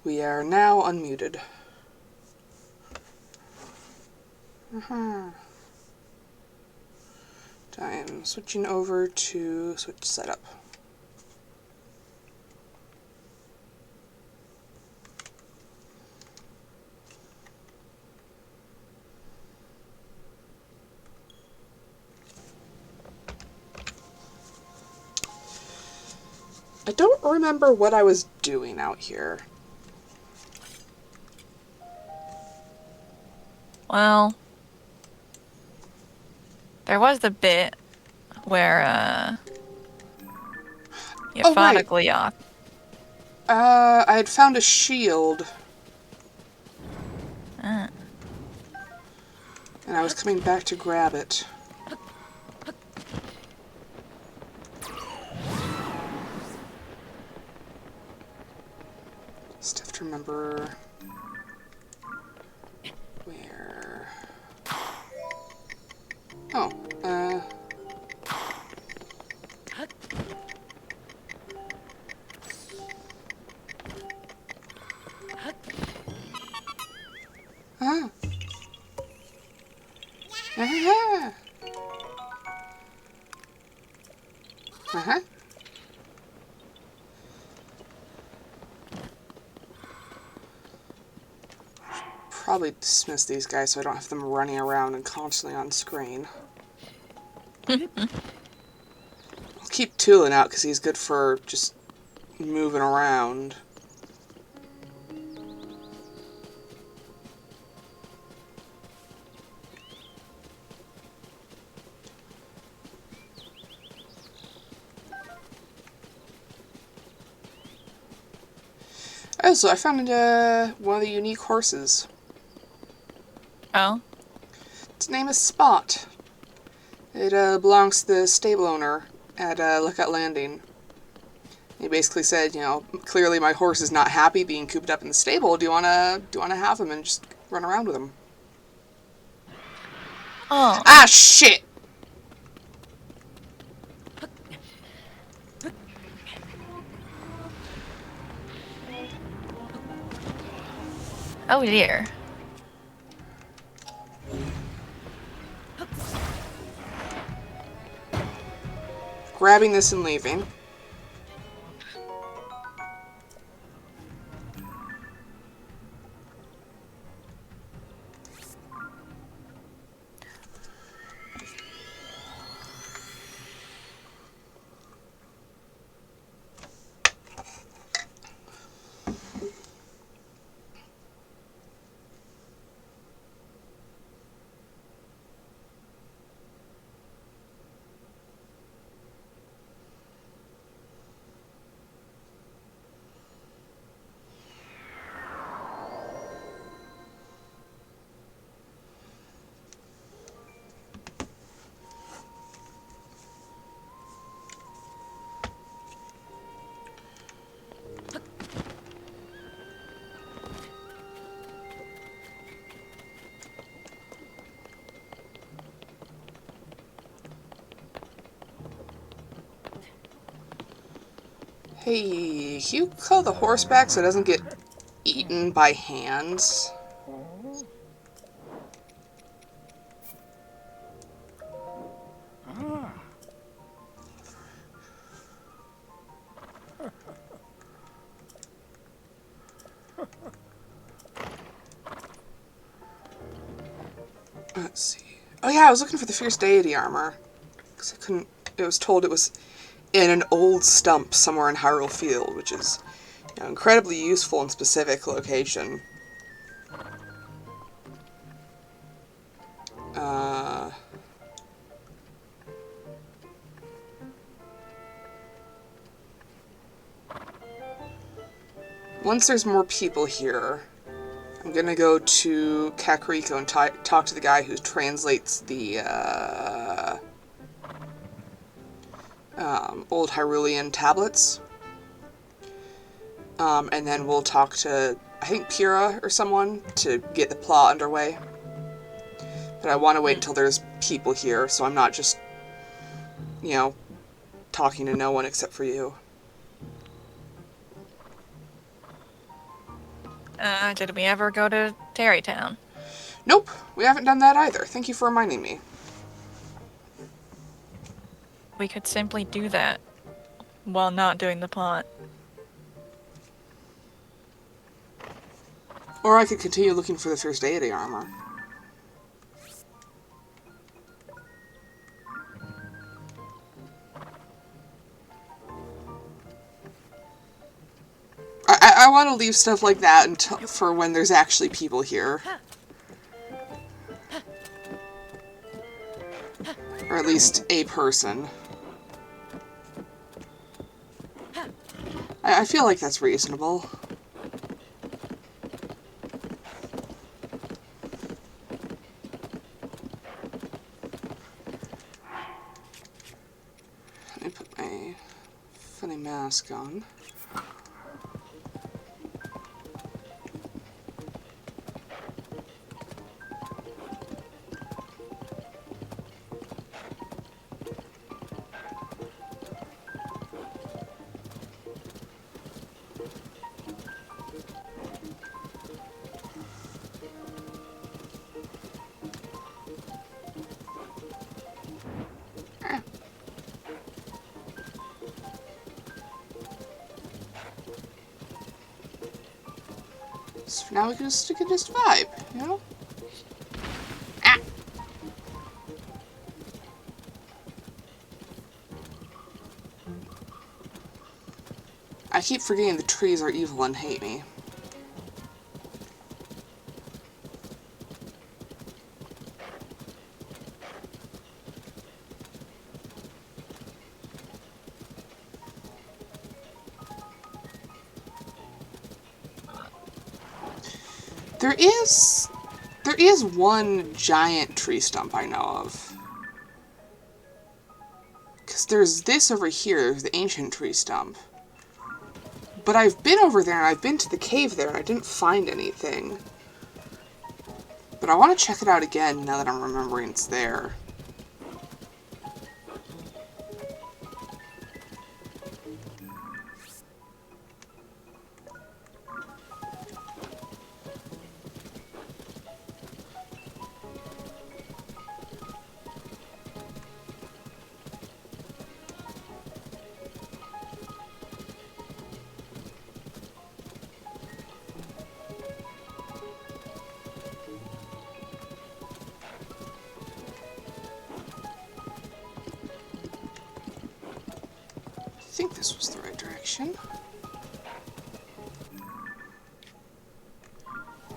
We are now unmuted. I am switching over to switch setup. I don't remember what I was doing out here. Well, there was the bit where you Oh, fought a right. Gleoth. I had found a shield, Uh, and I was coming back to grab it. Just have to remember where. Oh, ah, ah, uh-huh. Probably dismiss these guys so I don't have them running around and constantly on screen. I'll keep Tulin out because he's good for just moving around. Also, I found one of the unique horses. oh, Its name is Spot. It belongs to the stable owner at Lookout Landing. He basically said, you know, clearly my horse is not happy being cooped up in the stable. Do you wanna have him and just run around with him? oh, Ah, shit! oh dear. Grabbing this and leaving. Hey, can you call the horse back so it doesn't get eaten by hands? Let's see. Oh yeah, I was looking for the Fierce Deity armor. Because I couldn't... It was told it was in an old stump somewhere in Hyrule Field, which is, you know, incredibly useful in specific location. Uh... Once there's more people here, I'm gonna go to Kakariko and talk to the guy who translates the old Hyrulean tablets. And then we'll talk to, I think, Pyrrha or someone to get the plot underway. But I want to wait until there's people here, so I'm not just, you know, talking to no one except for you. Did we ever go to Terrytown? Nope, we haven't done that either. Thank you for reminding me. We could simply do that while not doing the plot. Or I could continue looking for the first deity armor. I want to leave stuff like that until for when there's actually people here. Or at least a person. I feel like that's reasonable. Let me put my funny mask on. So now we can just vibe, you know? Ah! I keep forgetting the trees are evil and hate me. There is one giant tree stump I know of. Because there's this over here, there's the ancient tree stump. But I've been over there and I've been to the cave there and I didn't find anything. But I want to check it out again now that I'm remembering it's there. I think this was the right direction.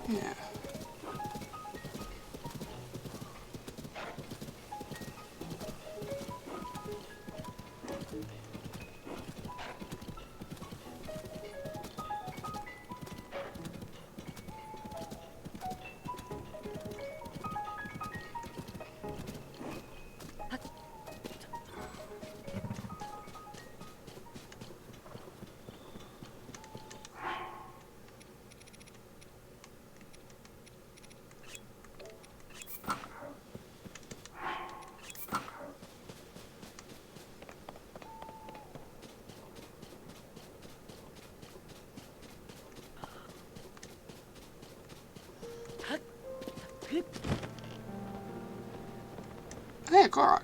Yeah. Hey, Korok.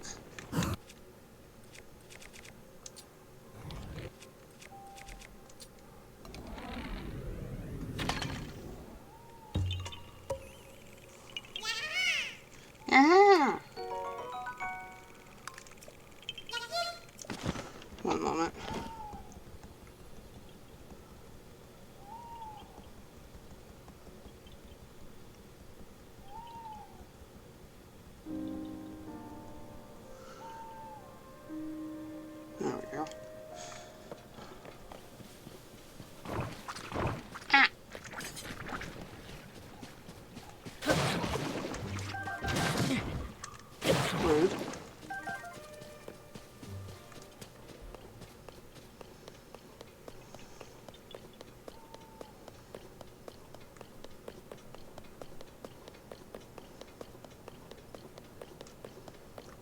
Yeah. One moment. There we go. Ah. Rude.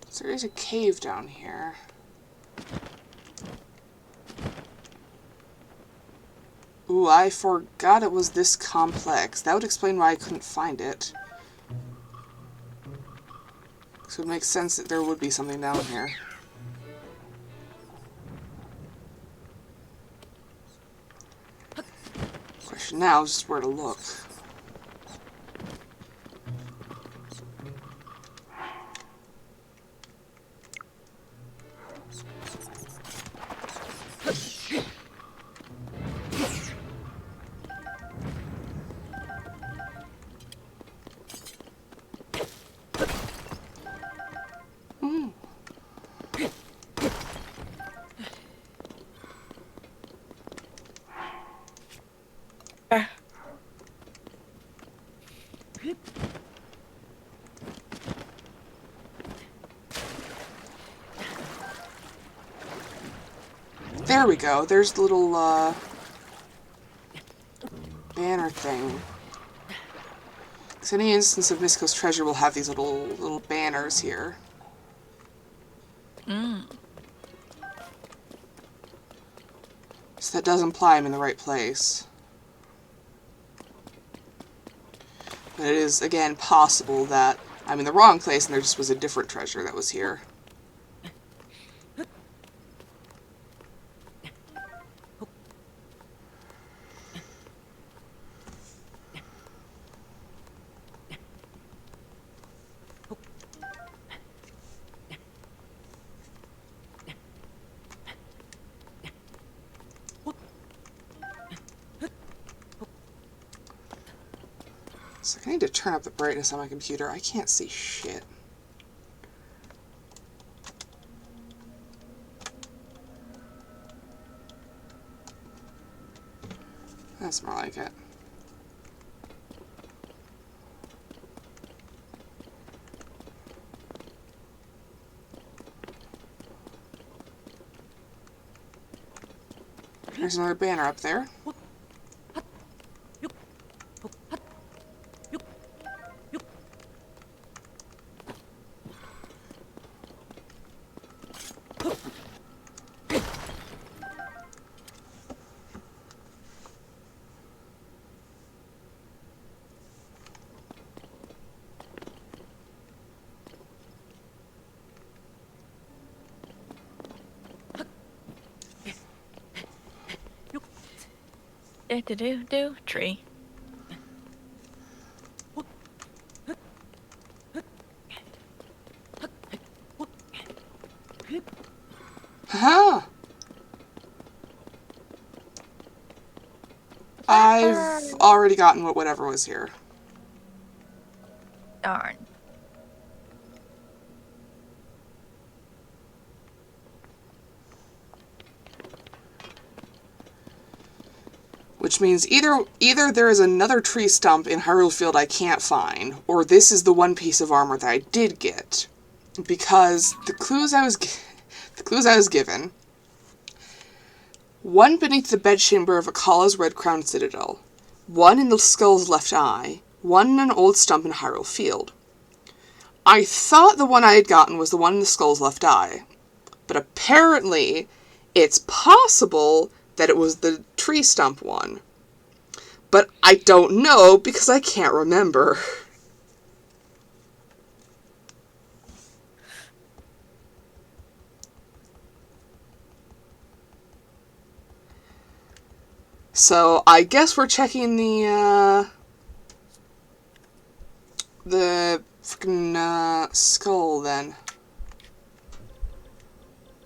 So there is a cave down here. Ooh, I forgot it was this complex. That would explain why I couldn't find it. So it makes sense that there would be something down here. Question now is just where to look. Ah. There we go. There's the little, banner thing. So any instance of Misko's treasure will have these little banners here. Mm. So that does imply I'm in the right place. But it is, again, possible that I'm in the wrong place and there just was a different treasure that was here. So I need to turn up the brightness on my computer. I can't see shit. That's more like it. There's another banner up there. Do tree. Haha! I've already gotten whatever was here. Darn. Which means either there is another tree stump in Hyrule Field I can't find, or this is the one piece of armor that I did get. Because the clues I was given: one beneath the bedchamber of Akala's red-crowned citadel, one in the skull's left eye, one in an old stump in Hyrule Field. I thought the one I had gotten was the one in the skull's left eye, but apparently it's possible that it was the tree stump one. But I don't know because I can't remember. So I guess we're checking the frickin' skull then.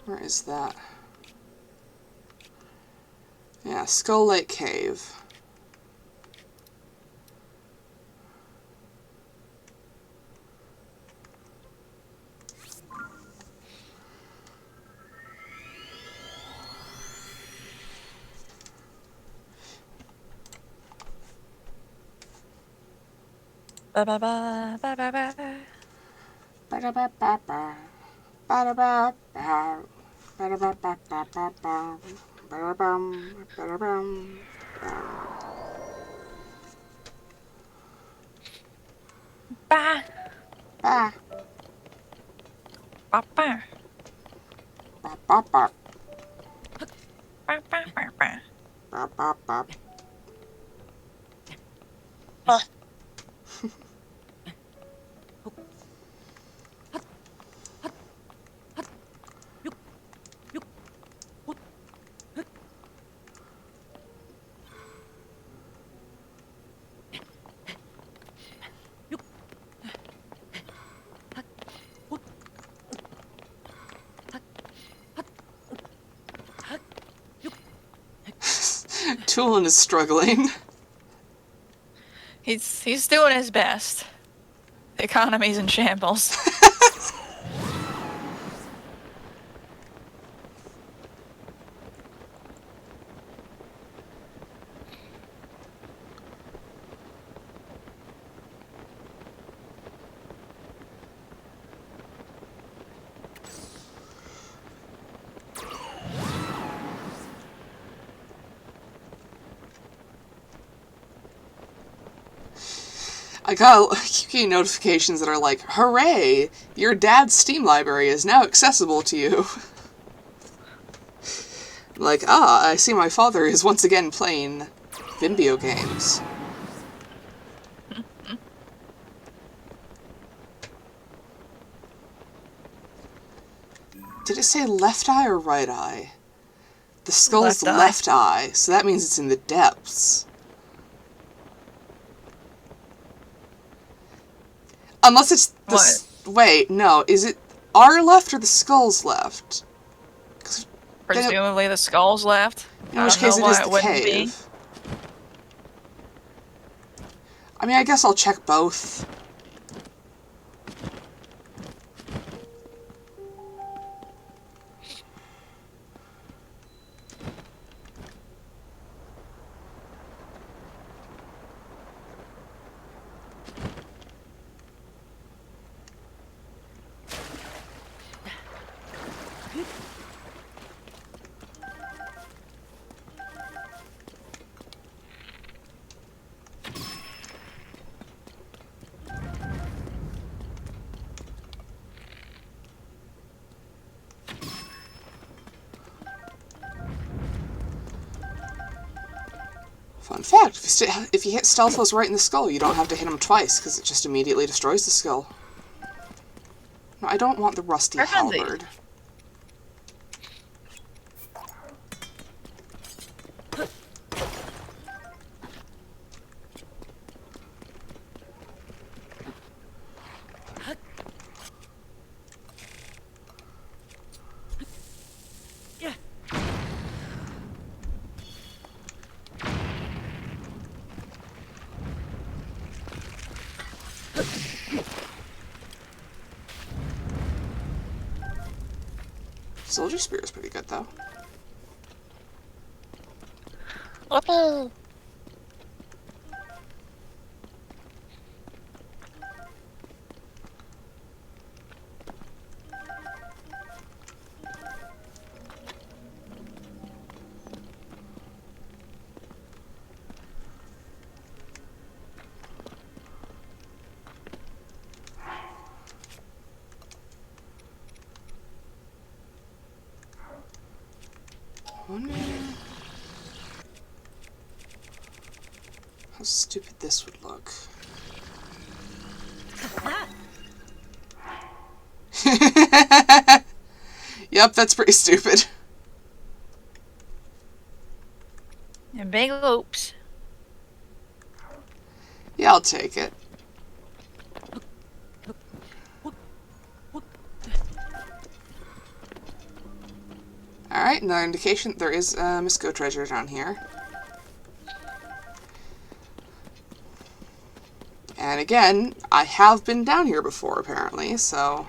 Where is that? Yeah, Skull Lake Cave. Ba ba ba ba ba ba. Ba-da-ba-ba-ba. Ba-da-ba-ba. Ba-da-ba-ba-ba-ba. Ba-da-bum. Ba-da-bum. Ba Ba. ba ba Ba-ba-ba. ba ba ba ba. Ba-ba-ba. Uh, Tulin is struggling. he's doing his best. The economy's in shambles. I got keep getting notifications that are like, "Hooray! Your dad's Steam library is now accessible to you." Like, I see my father is once again playing Vimbio games. Did it say left eye or right eye? The skull's left eye, so that means it's in the depths. Unless it's the... Wait, no. Is it our left or the skull's left? Presumably the skull's left. In which case it is the cave. I mean, I guess I'll check both. Fun fact, if you hit Stelphos right in the skull, you don't have to hit him twice, because it just immediately destroys the skull. No, I don't want the rusty halberd. Soldier Spear is pretty good, though. Oh. Wonder how stupid this would look. Yep, that's pretty stupid. And big oops. Yeah, I'll take it. Alright, another indication there is Misco treasure down here. And again, I have been down here before, apparently, so...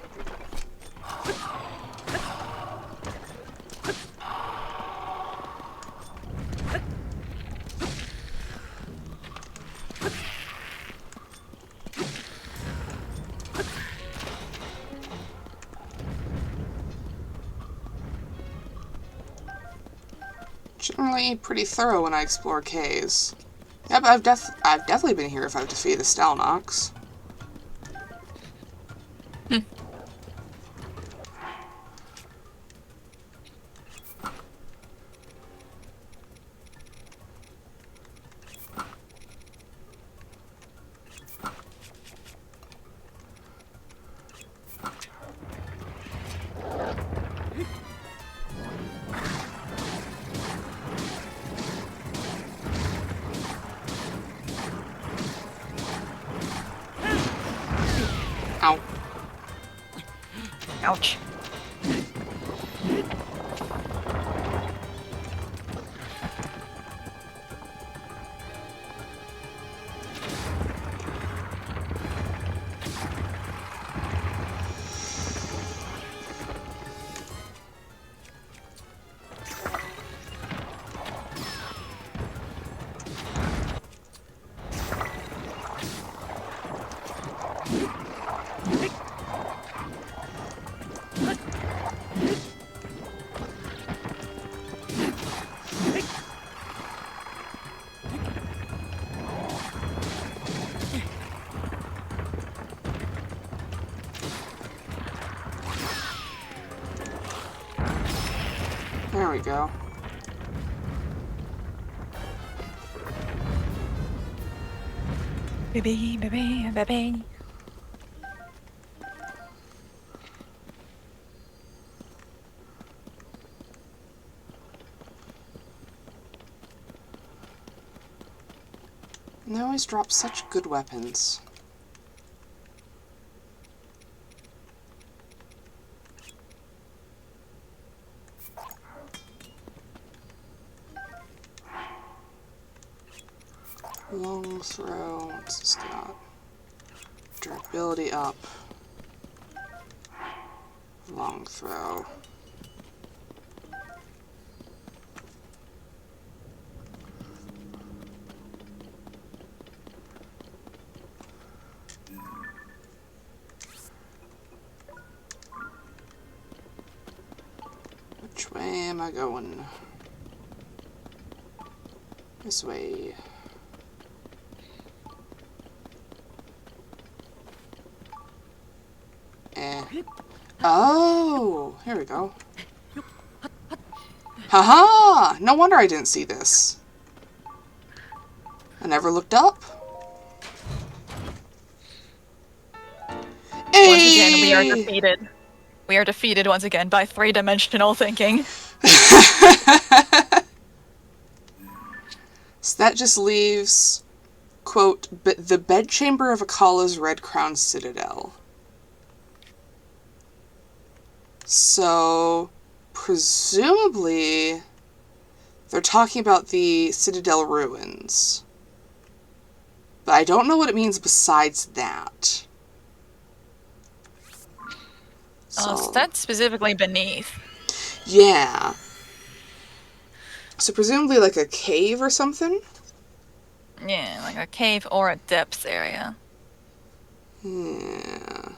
Generally pretty thorough when I explore caves. Yep, I've definitely been here if I've defeated the Stalnox. Ouch. There we go. Baby, baby, baby. And they always drop such good weapons. Long throw. What's this got? Durability up. Long throw. Which way am I going? This way. Oh, here we go. Haha! No wonder I didn't see this. I never looked up. Once again, we are defeated. We are defeated once again by three-dimensional thinking. So that just leaves, quote, the bedchamber of Akala's red-crowned citadel. So, presumably, they're talking about the citadel ruins. But I don't know what it means besides that. So that's specifically beneath. Yeah. So presumably like a cave or something? Yeah, like a cave or a depths area. Yeah.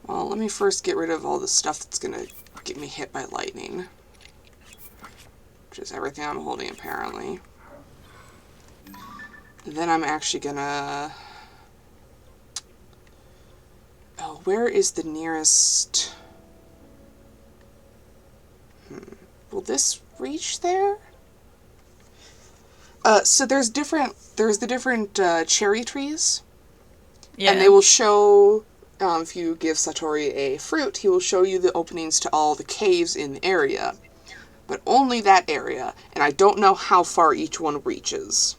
Well, let me first get rid of all the stuff that's gonna get me hit by lightning. Which is everything I'm holding, apparently. Then I'm actually gonna... Oh, where is the nearest... Will this reach there? So there's the different cherry trees. Yeah. And they will show, if you give Satori a fruit, he will show you the openings to all the caves in the area. But only that area, and I don't know how far each one reaches.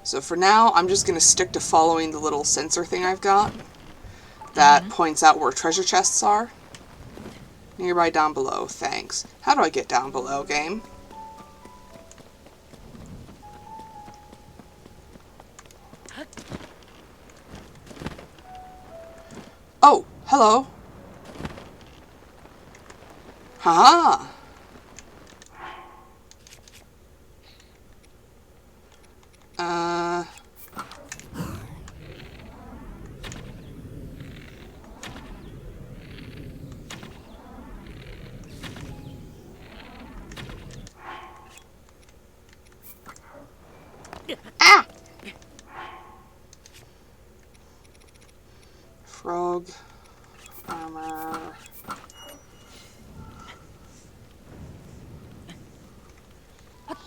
So for now, I'm just going to stick to following the little sensor thing I've got that points out where treasure chests are. Nearby down below, thanks. How do I get down below, game? Oh, hello. Haha. Ah! Frog. Armor.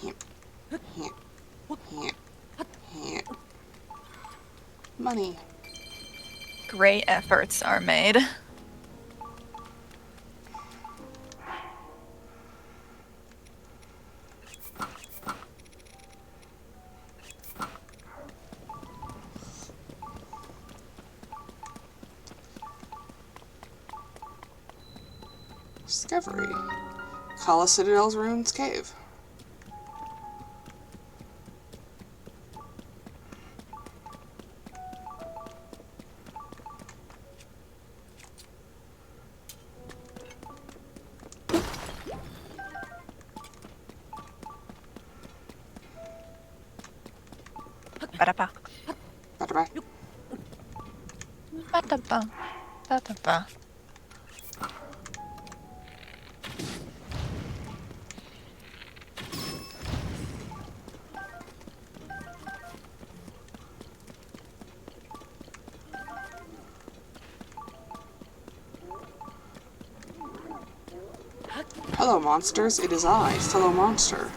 Hip. Hip. Hip. money. Great efforts are made. Discovery. Kala Citadel's Ruins Cave. Ba-da-ba. Ba-da-ba. Ba-da-ba. Ba-da-ba. Hello, monsters. It is I, fellow monster.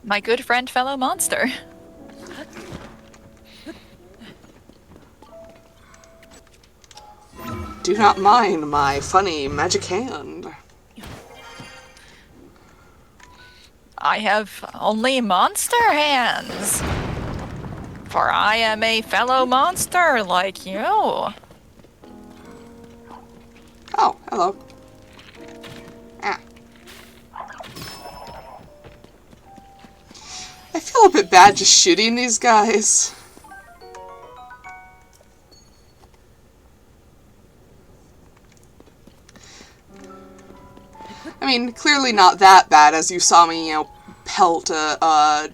My good friend, fellow monster. Do not mind my funny magic hand. I have only monster hands. For I am a fellow monster like you. Oh, hello. Ah. I feel a bit bad just shooting these guys. I mean, clearly not that bad, as you saw me, pelt a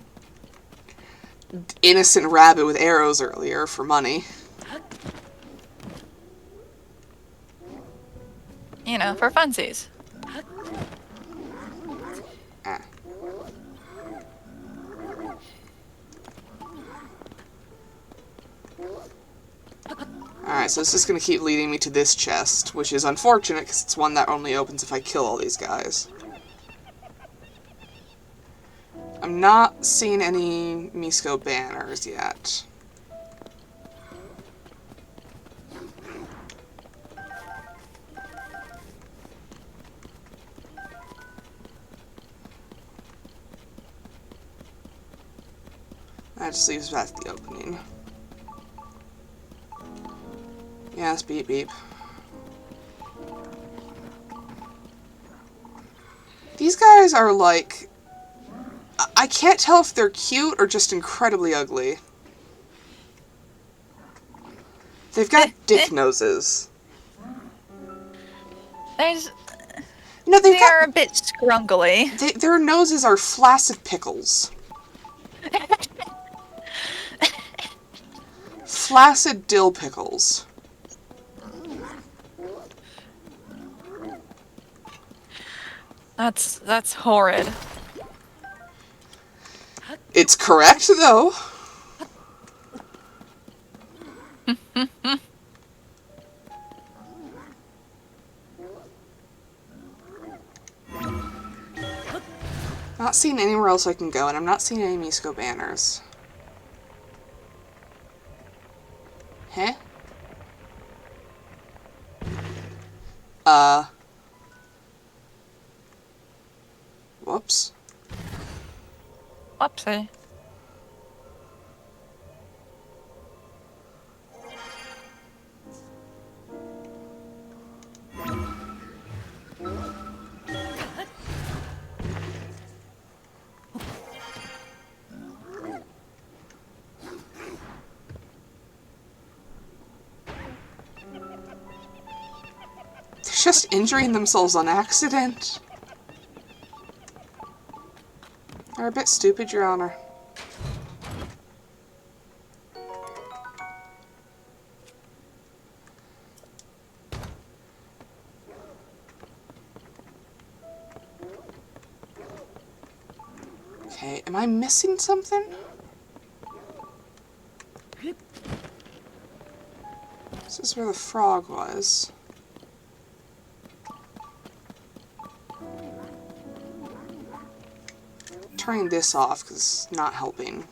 innocent rabbit with arrows earlier for money. You know, for funsies. Ah. Alright, so it's just gonna keep leading me to this chest, which is unfortunate because it's one that only opens if I kill all these guys. I'm not seeing any Misko banners yet. That just leaves that the opening. Yes, beep beep. These guys are like... I can't tell if they're cute or just incredibly ugly. They've got dick noses. There's... No, they've They are a got... bit scrungly. Their noses are flaccid pickles. Flaccid dill pickles. That's horrid. It's correct, though. Not seeing anywhere else I can go, and I'm not seeing any Misko banners. Huh? Whoops. Whoopsie. They're just injuring themselves on accident. They're a bit stupid, Your Honor. Okay, am I missing something? This is where the frog was. trying this off because it's not helping.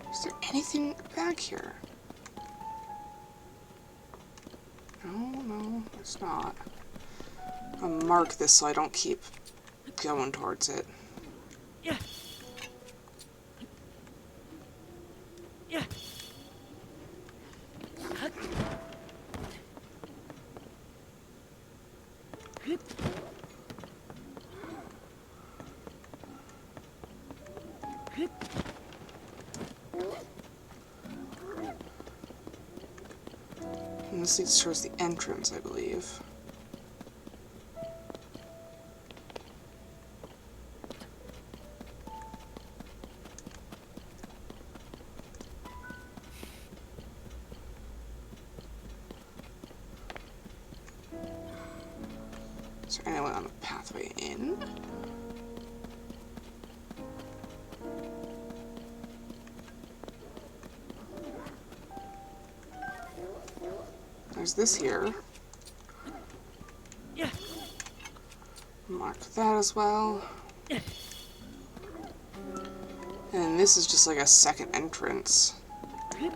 Is there anything back here? No, it's not. I'll mark this so I don't keep going towards it. Yeah. Yeah. And this leads towards the entrance, I believe. Is there anyone on the pathway in? There's this here. Yeah. Mark that as well. And this is just like a second entrance. Yeah.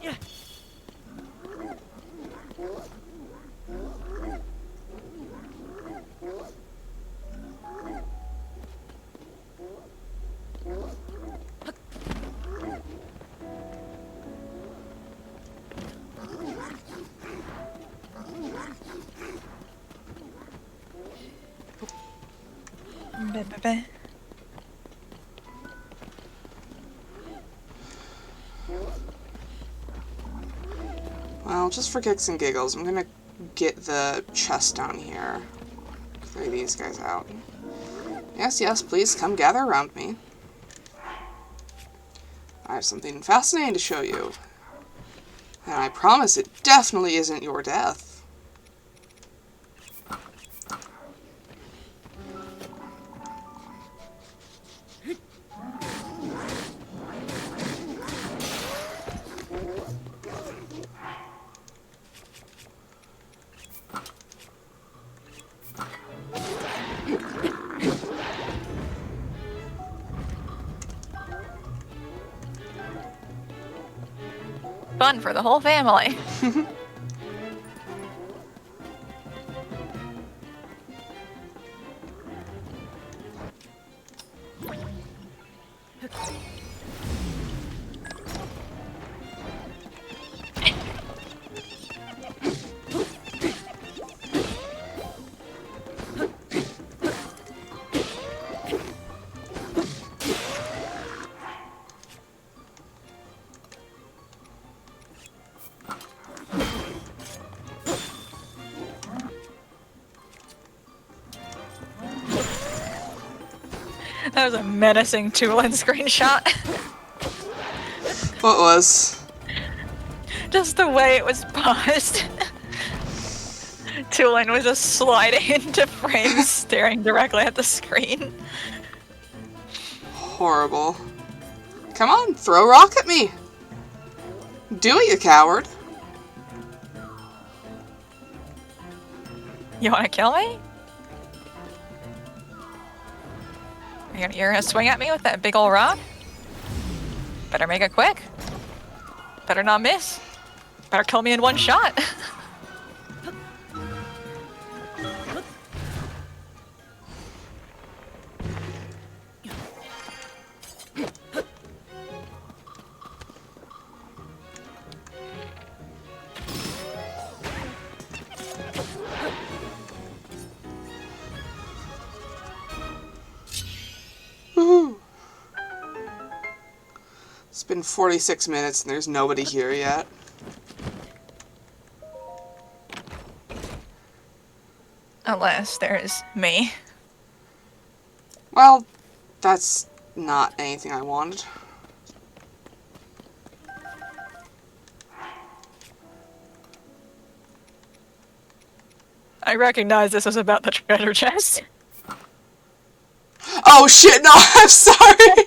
Yeah. Ba-ba-ba. Well, just for kicks and giggles, I'm gonna get the chest down here. Clear these guys out. Yes, yes, please come gather around me. I have something fascinating to show you. And I promise it definitely isn't your death. Fun for the whole family. That was a menacing Tulin screenshot. What was? Just the way it was paused. Tulin was just sliding into frame, staring directly at the screen. Horrible. Come on, throw a rock at me! Do it, you coward! You want to kill me? You're gonna swing at me with that big ol' rock? Better make it quick. Better not miss. Better kill me in one shot. It's been 46 minutes and there's nobody here yet. Unless there's me. Well, that's not anything I wanted. I recognize this was about the treasure chest. Oh shit, no, I'm sorry!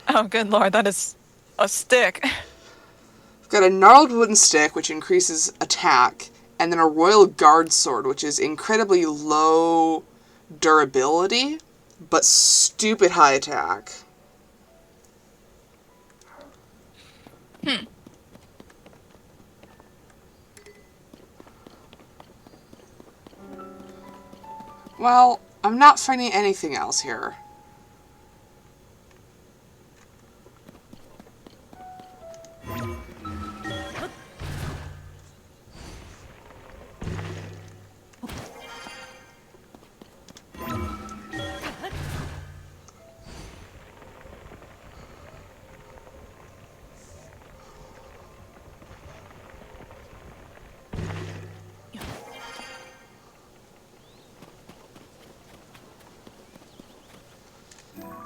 Oh, good lord, that is a stick. I've got a gnarled wooden stick, which increases attack, and then a royal guard sword, which is incredibly low durability, but stupid high attack. Well, I'm not finding anything else here.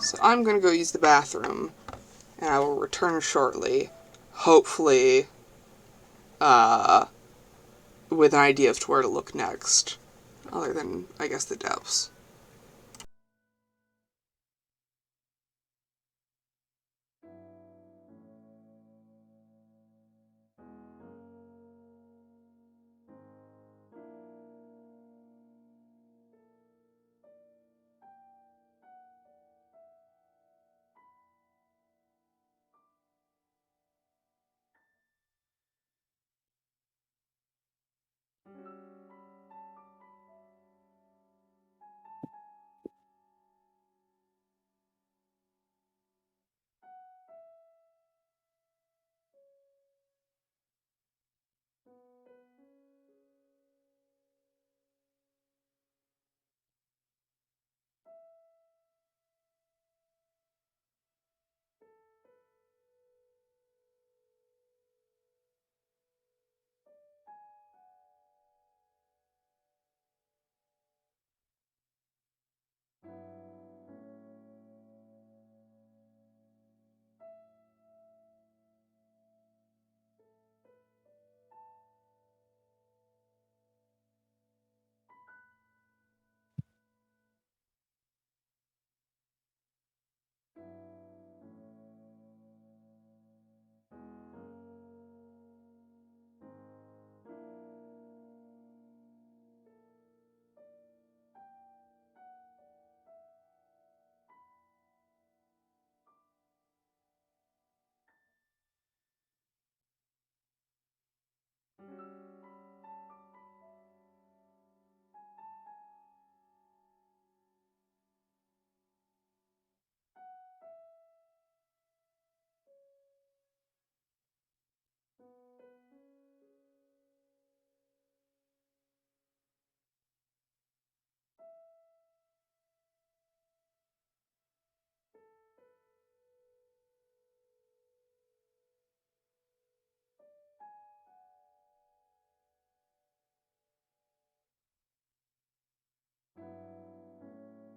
So I'm gonna go use the bathroom, and I will return shortly. Hopefully, with an idea of where to look next. Other than, I guess, the depths.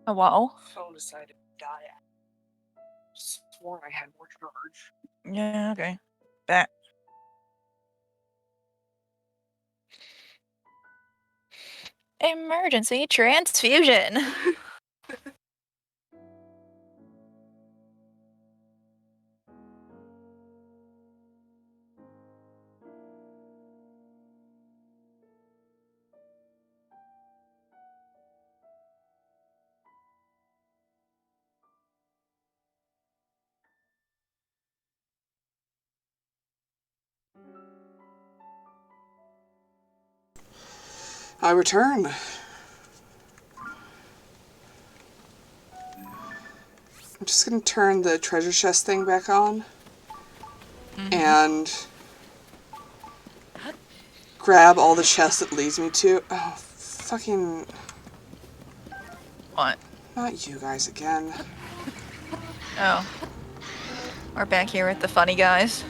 Oh, wow. Phone decided to die. Swore I had more charge. Yeah, okay. That. Emergency transfusion. I return. I'm just gonna turn the treasure chest thing back on. And grab all the chests it leads me to. Oh, fucking... What? Not you guys again. Oh. We're back here with the funny guys.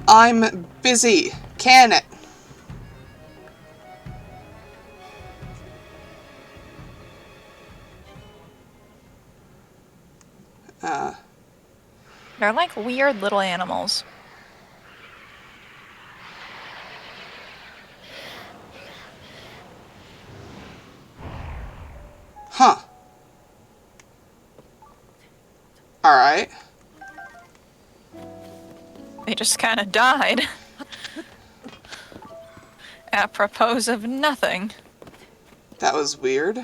I'm busy. Can it? They're like weird little animals. Huh. Alright. They just kind of died. Apropos of nothing. That was weird.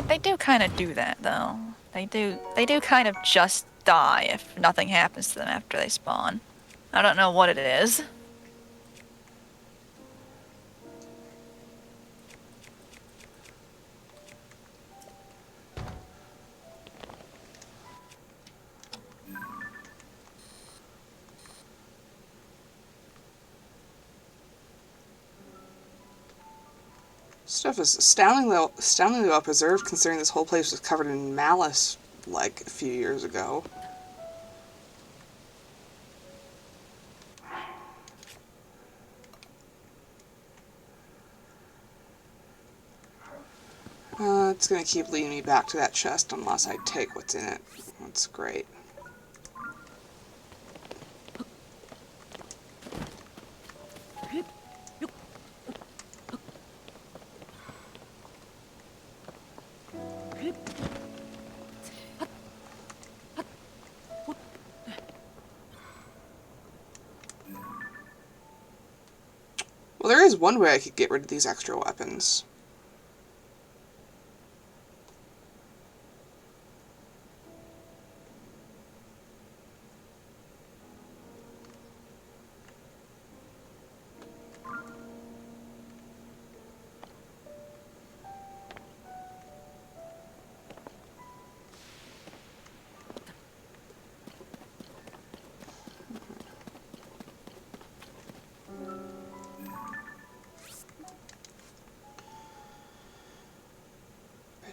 They do kind of do that though. They do kind of just die if nothing happens to them after they spawn. I don't know what it is. Stuff is astoundingly well preserved considering this whole place was covered in malice like a few years ago. It's gonna keep leading me back to that chest unless I take what's in it. That's great. Well, there is one way I could get rid of these extra weapons.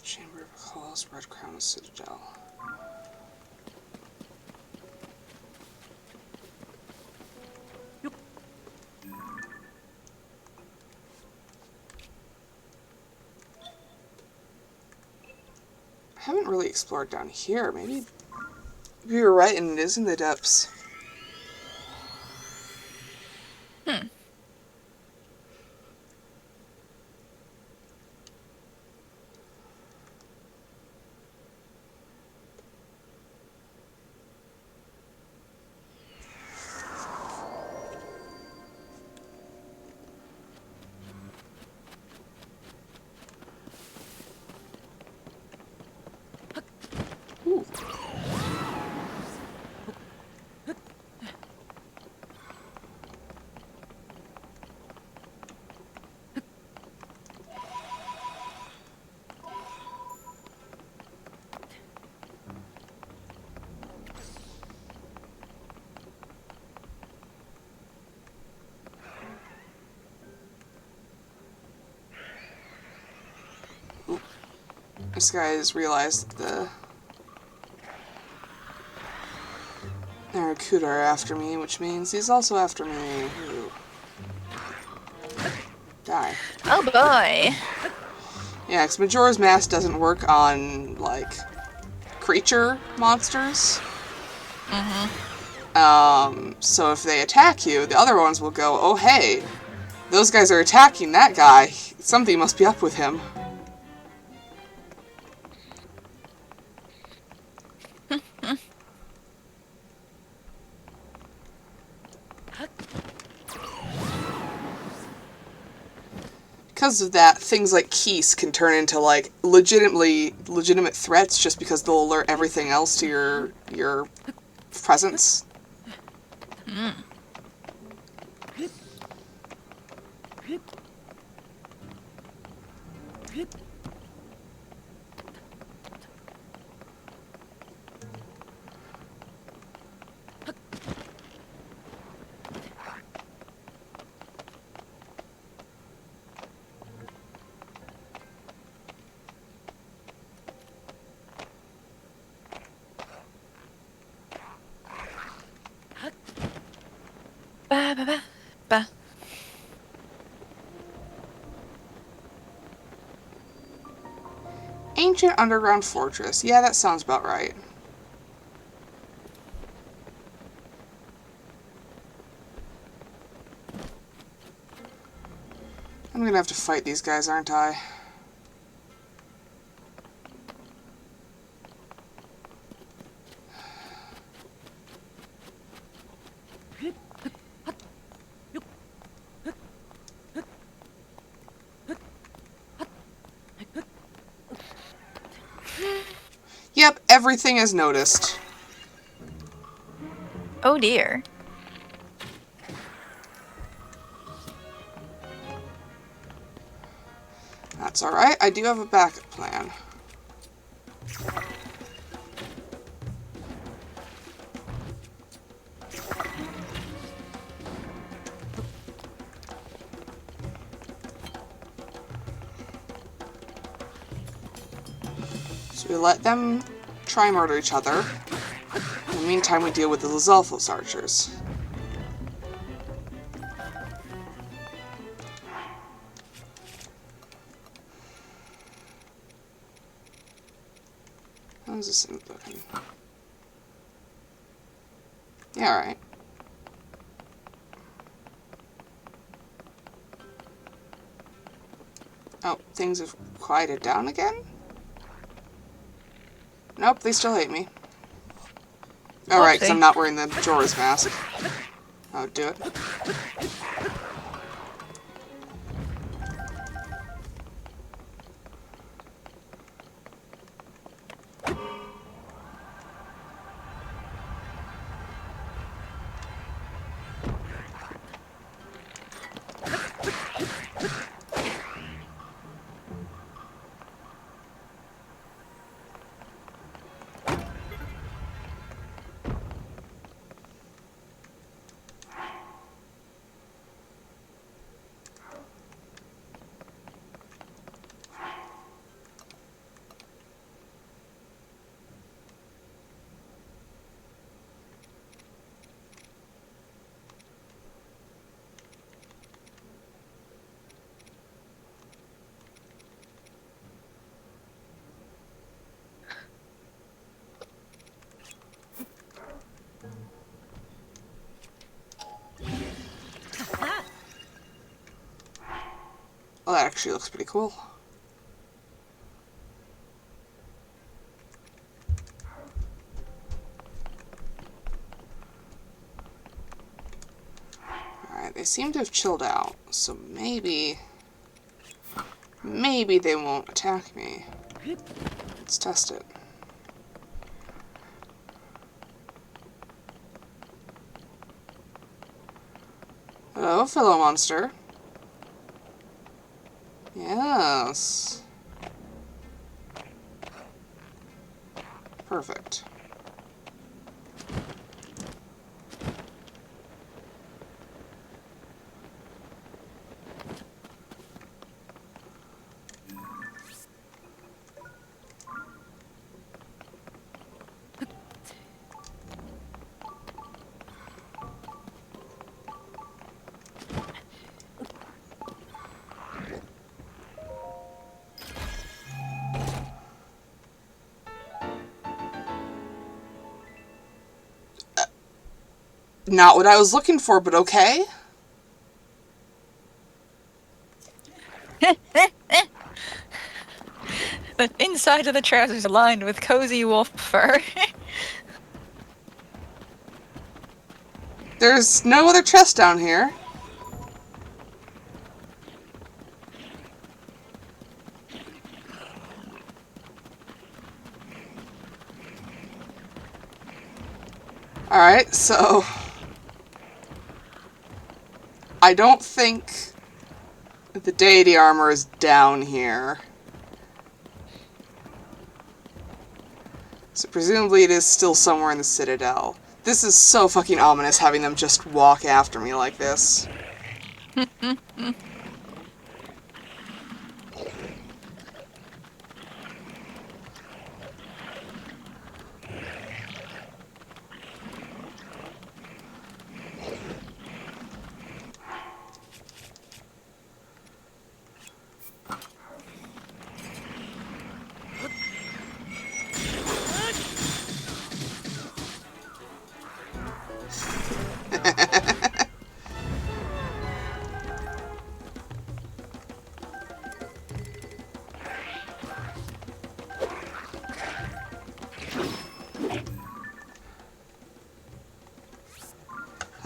Chamber of Halls, Red Crown Citadel. I haven't really explored down here. Maybe you were right and it is in the depths. Ooh. This guy's realized the Narracuda are after me, which means he's also after me. Ooh. Die. Oh boy. Yeah, because Majora's Mask doesn't work on, like, creature monsters. So if they attack you, the other ones will go, oh hey, those guys are attacking that guy. Something must be up with him. Because of that, things like Keese can turn into, like, legitimate threats just because they'll alert everything else to your presence. Ba, ba, ba, ba. Ancient underground fortress. Yeah, that sounds about right. I'm gonna have to fight these guys, aren't I? Yep, everything is noticed. Oh dear. That's alright, I do have a backup plan. So we let them try and murder each other. In the meantime, we deal with the Lizalfos archers. How's this looking? Yeah, alright. Oh, things have quieted down again? Nope, they still hate me. Oh, right, because Whoopsie. I'm not wearing the Jorah's mask. Oh, do it. Oh, that actually looks pretty cool. Alright, they seem to have chilled out, so maybe they won't attack me. Let's test it. Hello, fellow monster. Yes. Perfect. Not what I was looking for, but okay. The inside of the trousers lined with cozy wolf fur. There's no other chest down here. Alright, so I don't think the deity armor is down here. So presumably it is still somewhere in the Citadel. This is so fucking ominous having them just walk after me like this.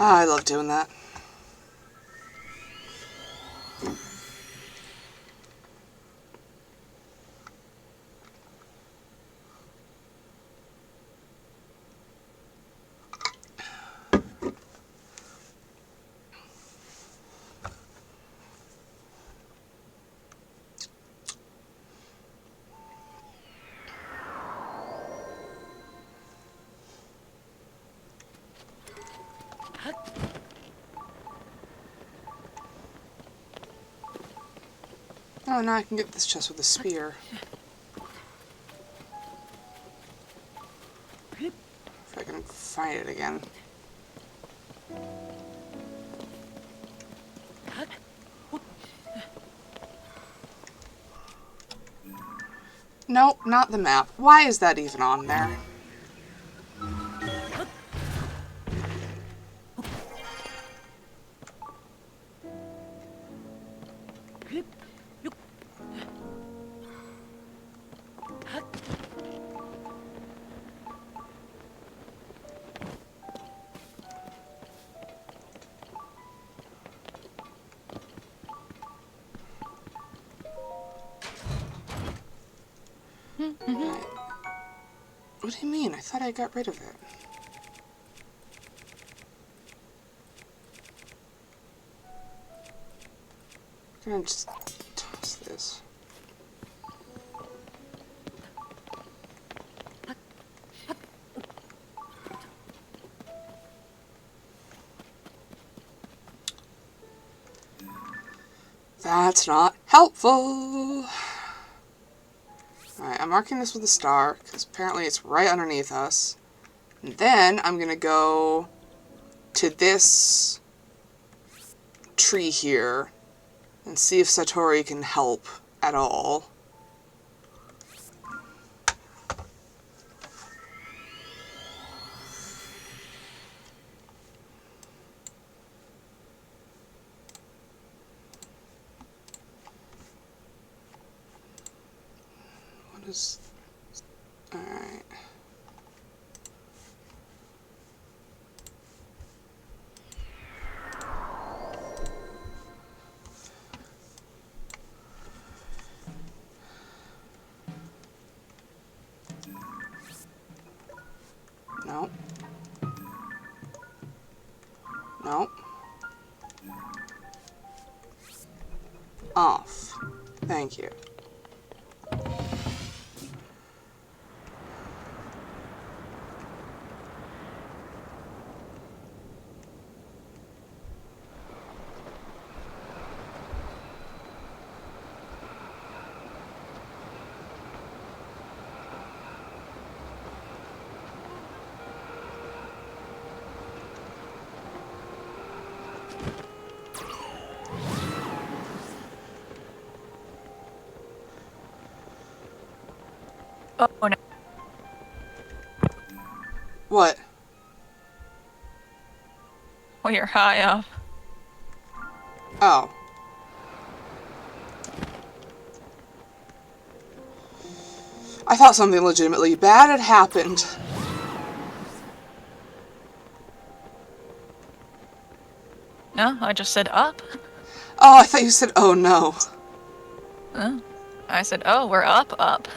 Ah, I love doing that. Oh, now I can get this chest with a spear. If I can find it again. Nope, not the map. Why is that even on there? What do you mean? I thought I got rid of it. I'm gonna just toss this. That's not helpful. Alright, I'm marking this with a star, because apparently it's right underneath us. And then I'm gonna go to this tree here and see if Satori can help at all. What is... Alright. No. No. Off. Thank you. Oh no. What? Well, you're high up. Oh. I thought something legitimately bad had happened. No, I just said up. Oh, I thought you said, oh no. I said, oh, we're up.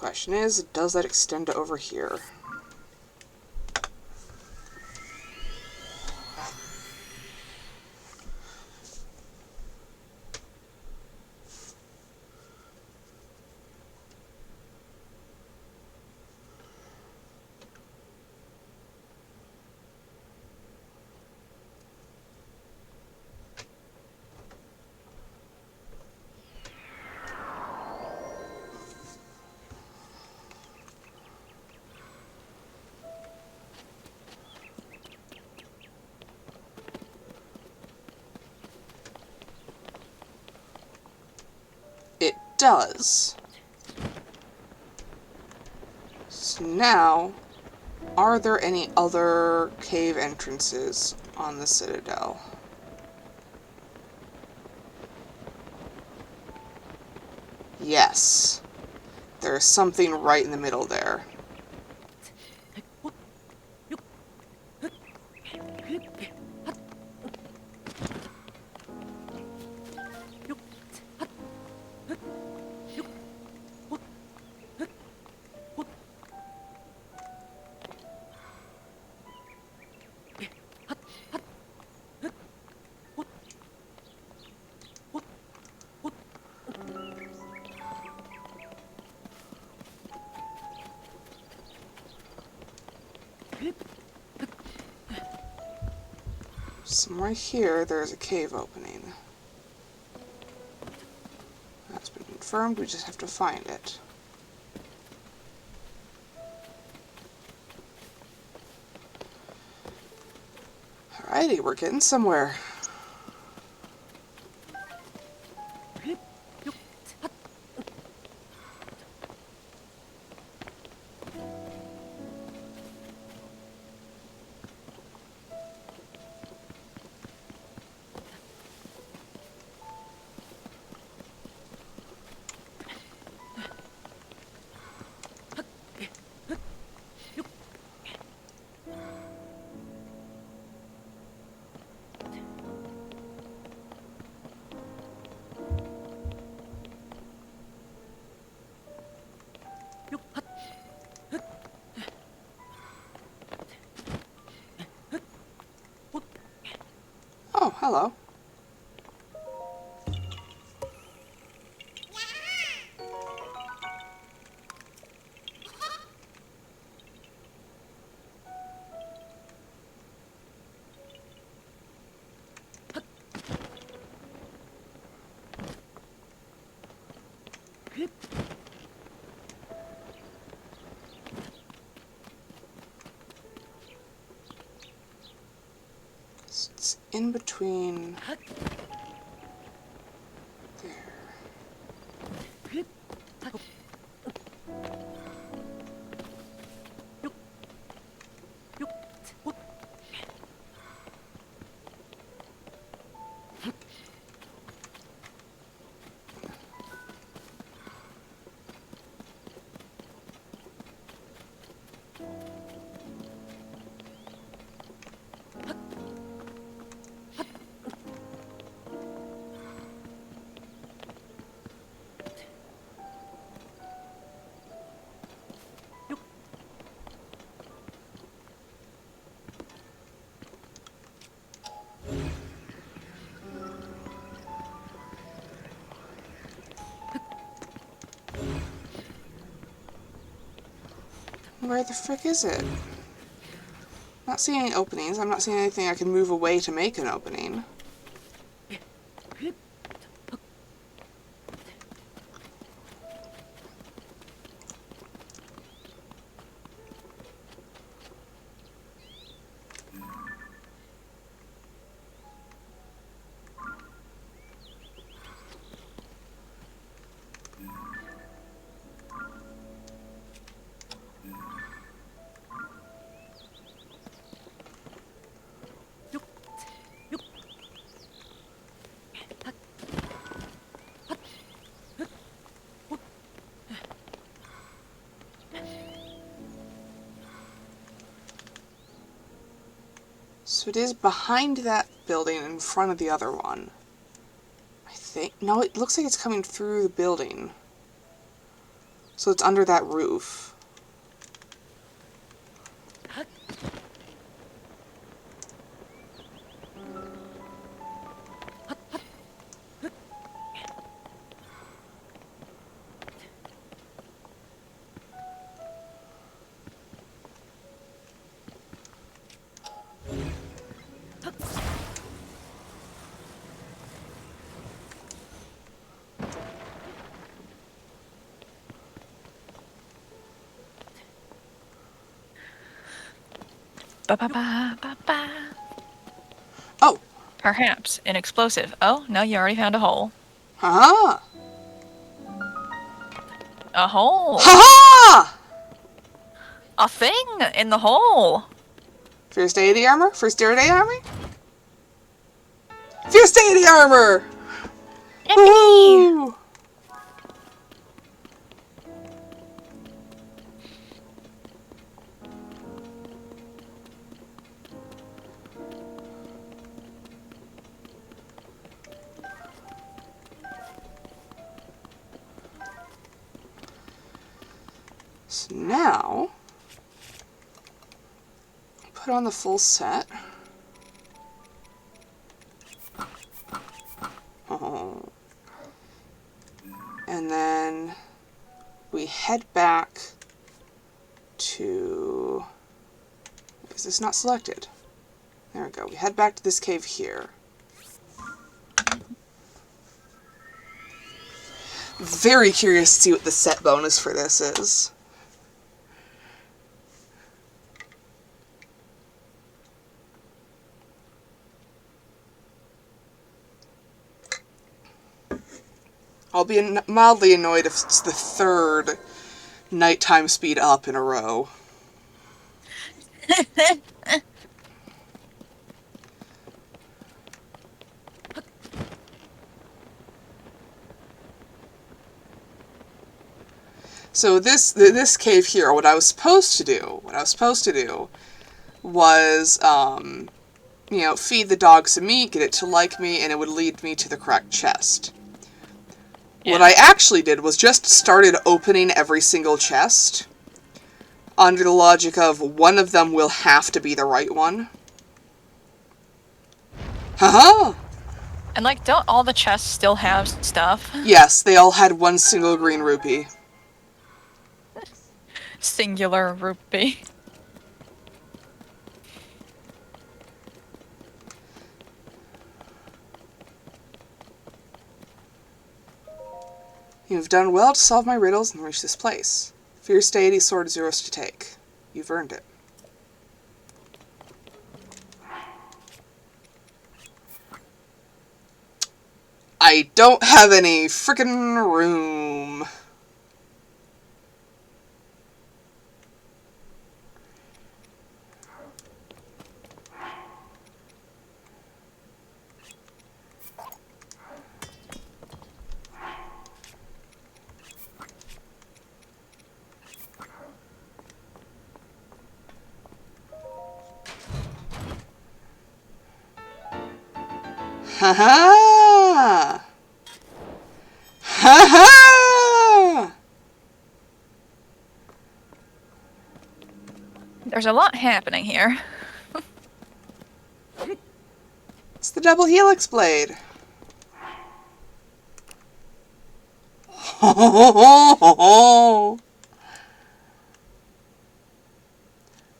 Question is, does that extend to over here? It does. So now, are there any other cave entrances on the Citadel? Yes. There's something right in the middle there. Somewhere here, there's a cave opening. That's been confirmed, we just have to find it. Alrighty, we're getting somewhere. Oh, hello. It's in between there. Where the frick is it? Not seeing any openings. I'm not seeing anything I can move away to make an opening. So it is behind that building in front of the other one. I think. No, it looks like it's coming through the building. So it's under that roof. Ba ba ba ba ba. Oh! Perhaps an explosive. Oh, no, you already found a hole. Haha! A hole. Ha! A thing in the hole. First aid armor? First aid armor? First aid armor! Yippee! Woo! So now, put on the full set. Oh. And then we head back to... Is this not selected? There we go. We head back to this cave here. Very curious to see what the set bonus for this is. I'll be mildly annoyed if it's the third nighttime speed up in a row. So this cave here, what I was supposed to do was, you know, feed the dog some meat, get it to like me, and it would lead me to the cracked chest. Yeah. What I actually did was just started opening every single chest under the logic of one of them will have to be the right one. Haha! And like, don't all the chests still have stuff? Yes, they all had one single green rupee. Singular rupee. You have done well to solve my riddles and reach this place. Fierce deity sword is yours to take. You've earned it. I don't have any frickin' room. Ha ha! Ha ha! There's a lot happening here. It's the double helix blade.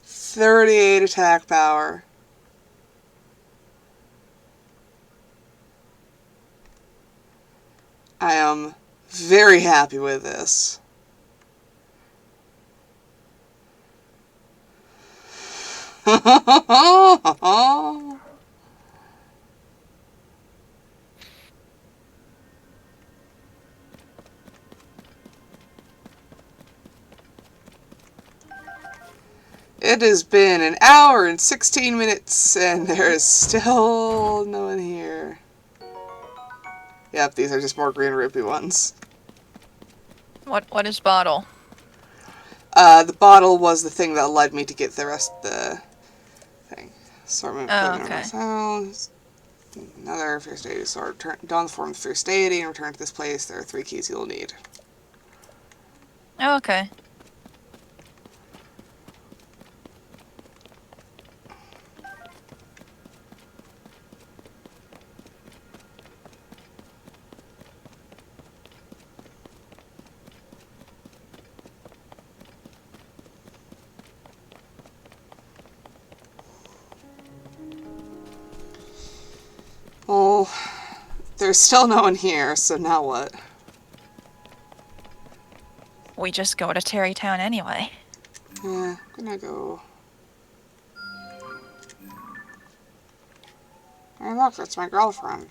38 attack power. I am very happy with this. It has been an hour and 16 minutes, and there is still no one here. Yep, these are just more green rupee ones. What is bottle? The bottle was the thing that led me to get the rest of the thing. Assortment, Oh, put okay. sounds. Another Fierce Deity sword. Don the form of Fierce Deity and return to this place. There are 3 keys you'll need. Oh, okay. Well, there's still no one here, so now what? We just go to Terrytown anyway. Yeah, I'm gonna go... Hey, look, that's my girlfriend.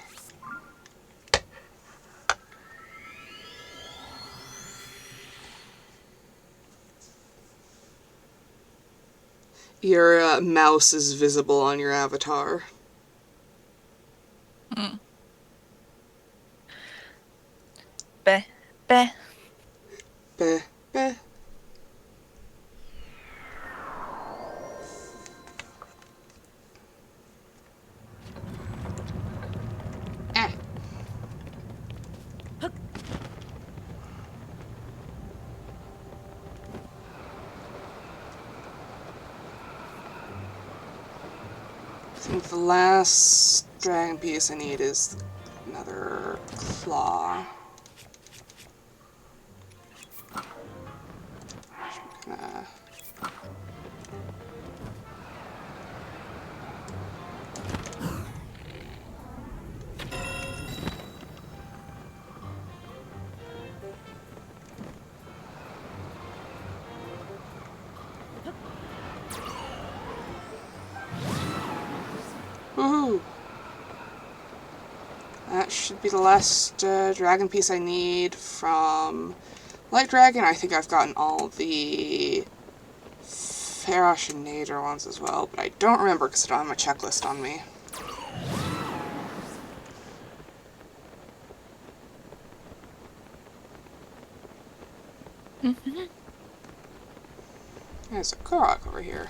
Your mouse is visible on your avatar. Hmm. Beh, beh. Beh, beh. Eh. I think the last dragon piece I need is another claw. Uh, woohoo! That should be the last dragon piece I need from Light Dragon. I think I've gotten all the Ferosh and Nader ones as well, but I don't remember because I don't have my checklist on me. There's a Korok over here.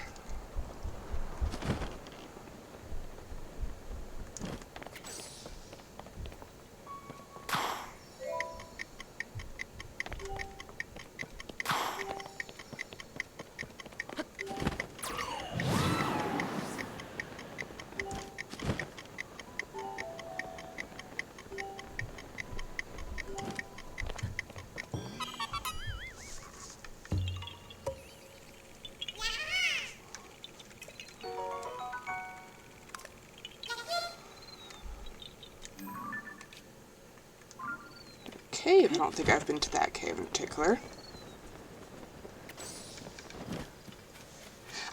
Cave. I don't think I've been to that cave in particular.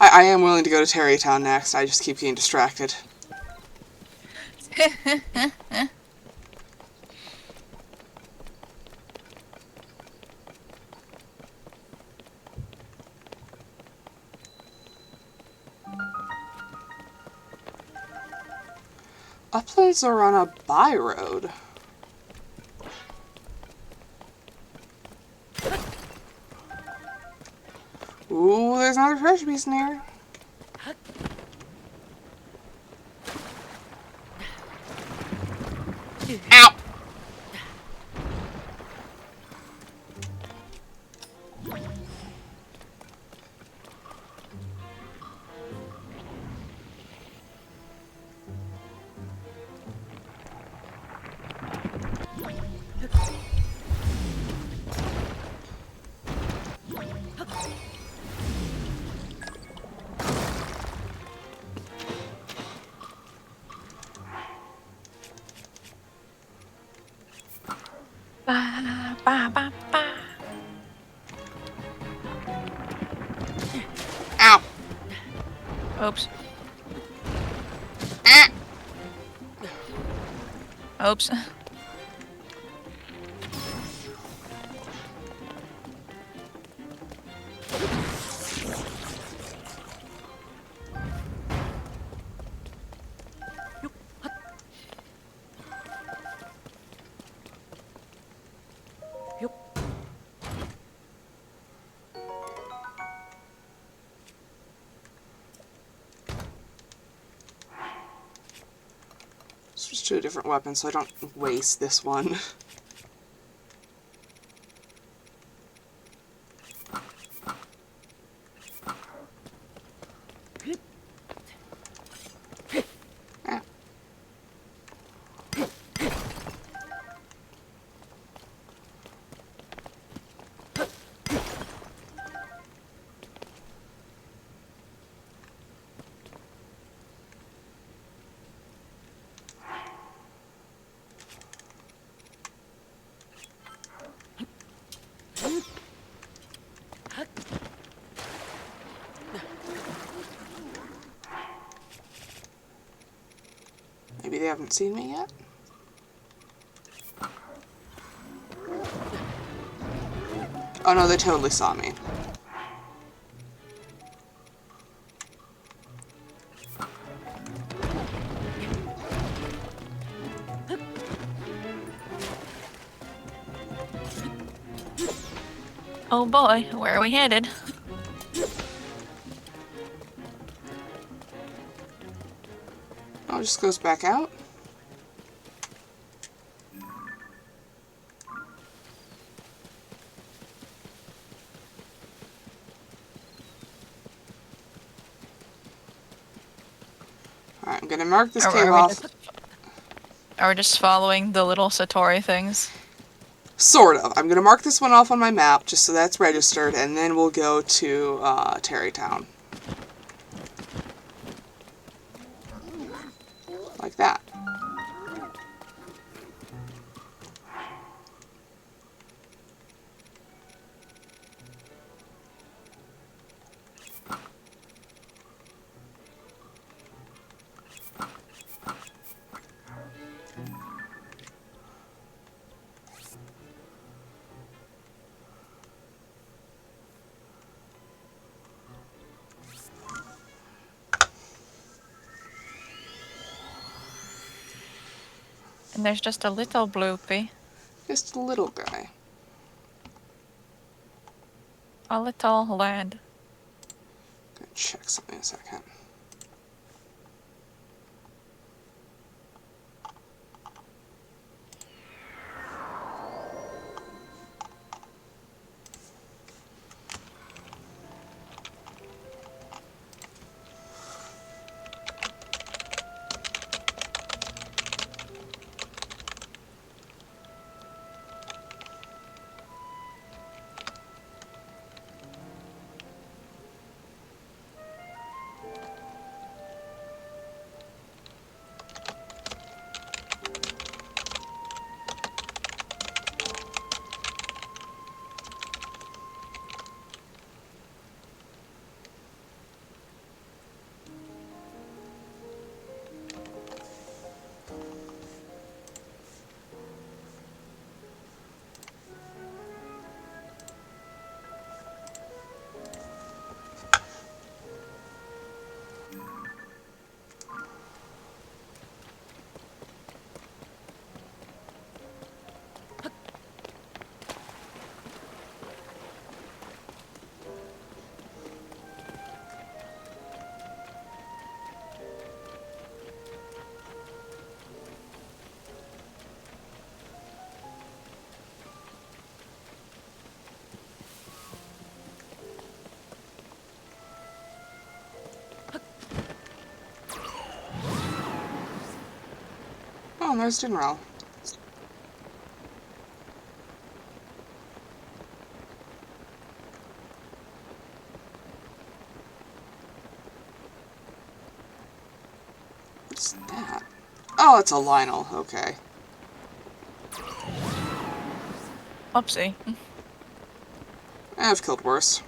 I am willing to go to Terrytown next. I just keep getting distracted. Uplands are on a by road. Ooh, there's another treasure piece in here. Ow! Ba, ba, ba, ba. Ow! Oops. Ah! Oops. Switch to a different weapon so I don't waste this one. Maybe they haven't seen me yet? Oh no, they totally saw me. Oh boy, where are we headed? Oh, it just goes back out? Alright, I'm gonna mark this cave off. Are we just following the little Satori things? Sort of. I'm gonna mark this one off on my map, just so that's registered, and then we'll go to Terrytown. Like that. And there's just a little bloopy. Just a little guy. A little lad. Gonna check something in a second. Oh, and there's Dinrell. What's that? Oh, it's a Lionel. Okay. Oopsie. I've killed worse.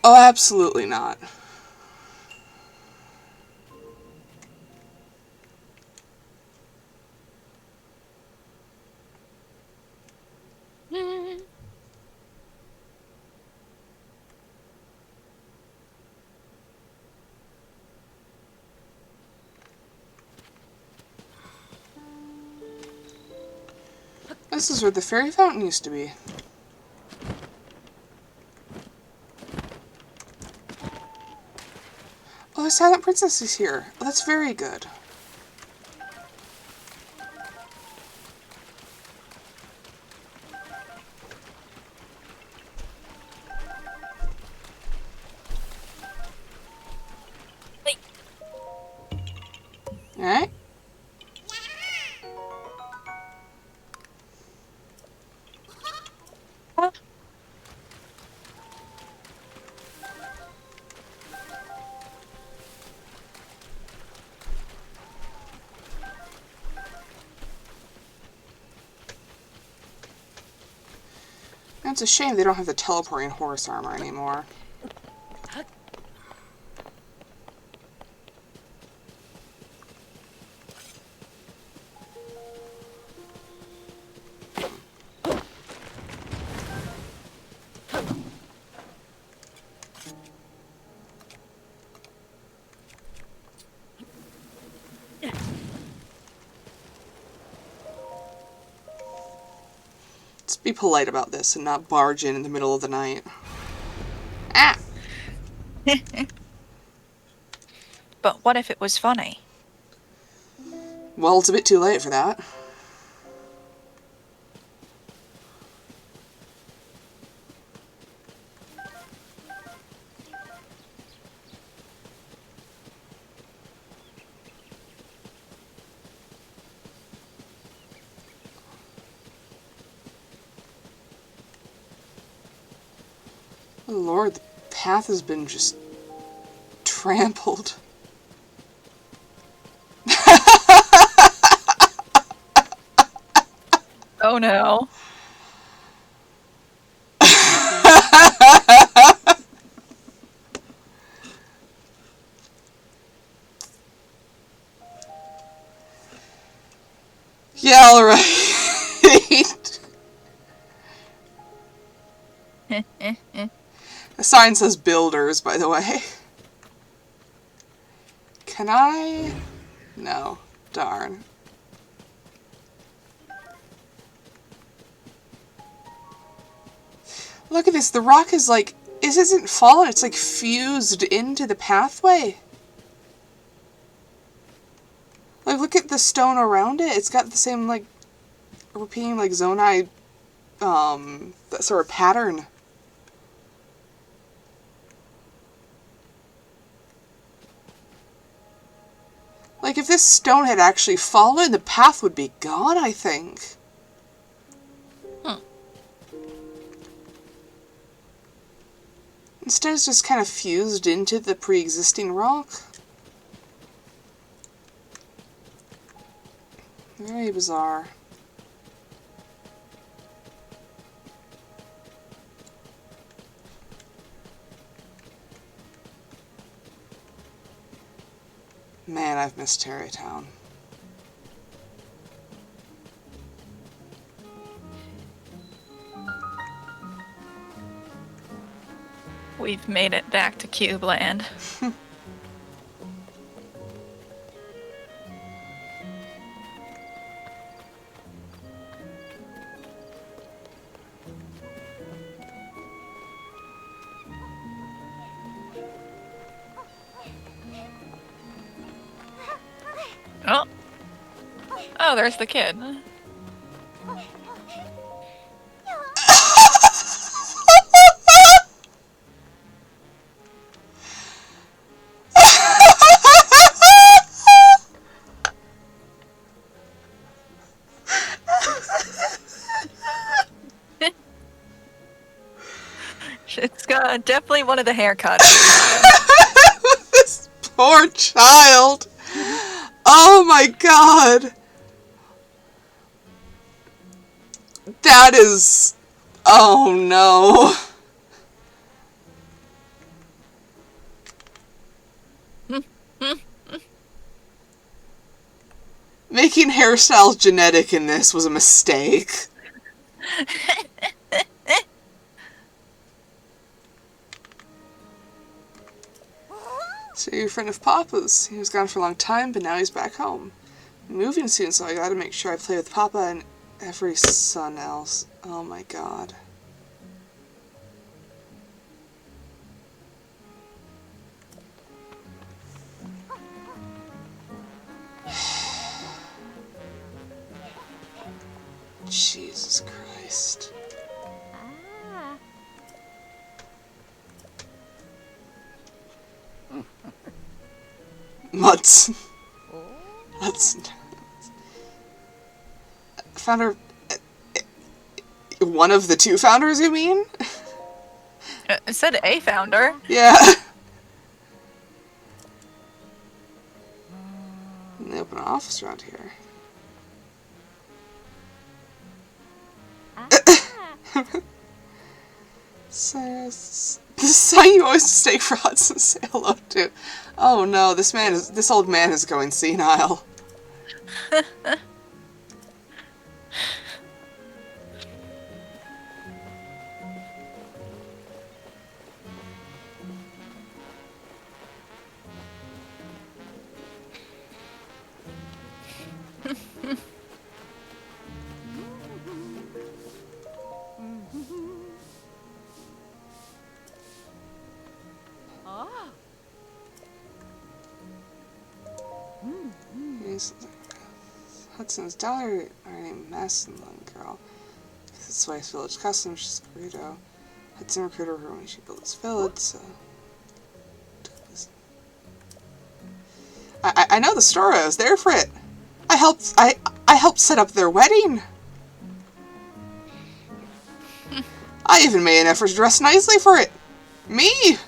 Oh, absolutely not. This is where the fairy fountain used to be. Oh, the Silent Princess is here. Oh, that's very good. Alright. It's a shame they don't have the teleporting horse armor anymore. Let's be polite about this and not barge in the middle of the night. Ah! But what if it was funny? Well, it's a bit too late for that. Oh Lord, the path has been just trampled. Oh no. Yeah, alright. The sign says builders, by the way. Can I? No. Darn. Look at this. The rock is like... It isn't fallen. It's like fused into the pathway. Like, look at the stone around it. It's got the same, like, repeating, like, zonai, that sort of pattern. Like, if this stone had actually fallen, the path would be gone, I think. Instead, it's just kind of fused into the pre-existing rock. Very bizarre. Man, I've missed Tarrytown. We've made it back to Cube Land. Oh. Oh, there's the kid. It's got definitely one of the haircuts. This poor child. Oh my god. That is... Oh no. Making hairstyles genetic in this was a mistake. So you're a friend of Papa's. He was gone for a long time, but now he's back home. I'm moving soon, so I gotta make sure I play with Papa and Every son else. Oh my god. Jesus Christ. Mudson. Hudson. Founder. One of the two founders, you mean? It said a founder. Yeah. And they open an office around here. So, the sign you always mistake for Hudson, say hello to. Oh no, this old man is going senile. Hudson's daughter, her name Masson, girl. This wife's village custom, she's a Gerudo. Hudson recruited her when she built this village, so... I know the story, I was there for it. I helped set up their wedding. I even made an effort to dress nicely for it. Me!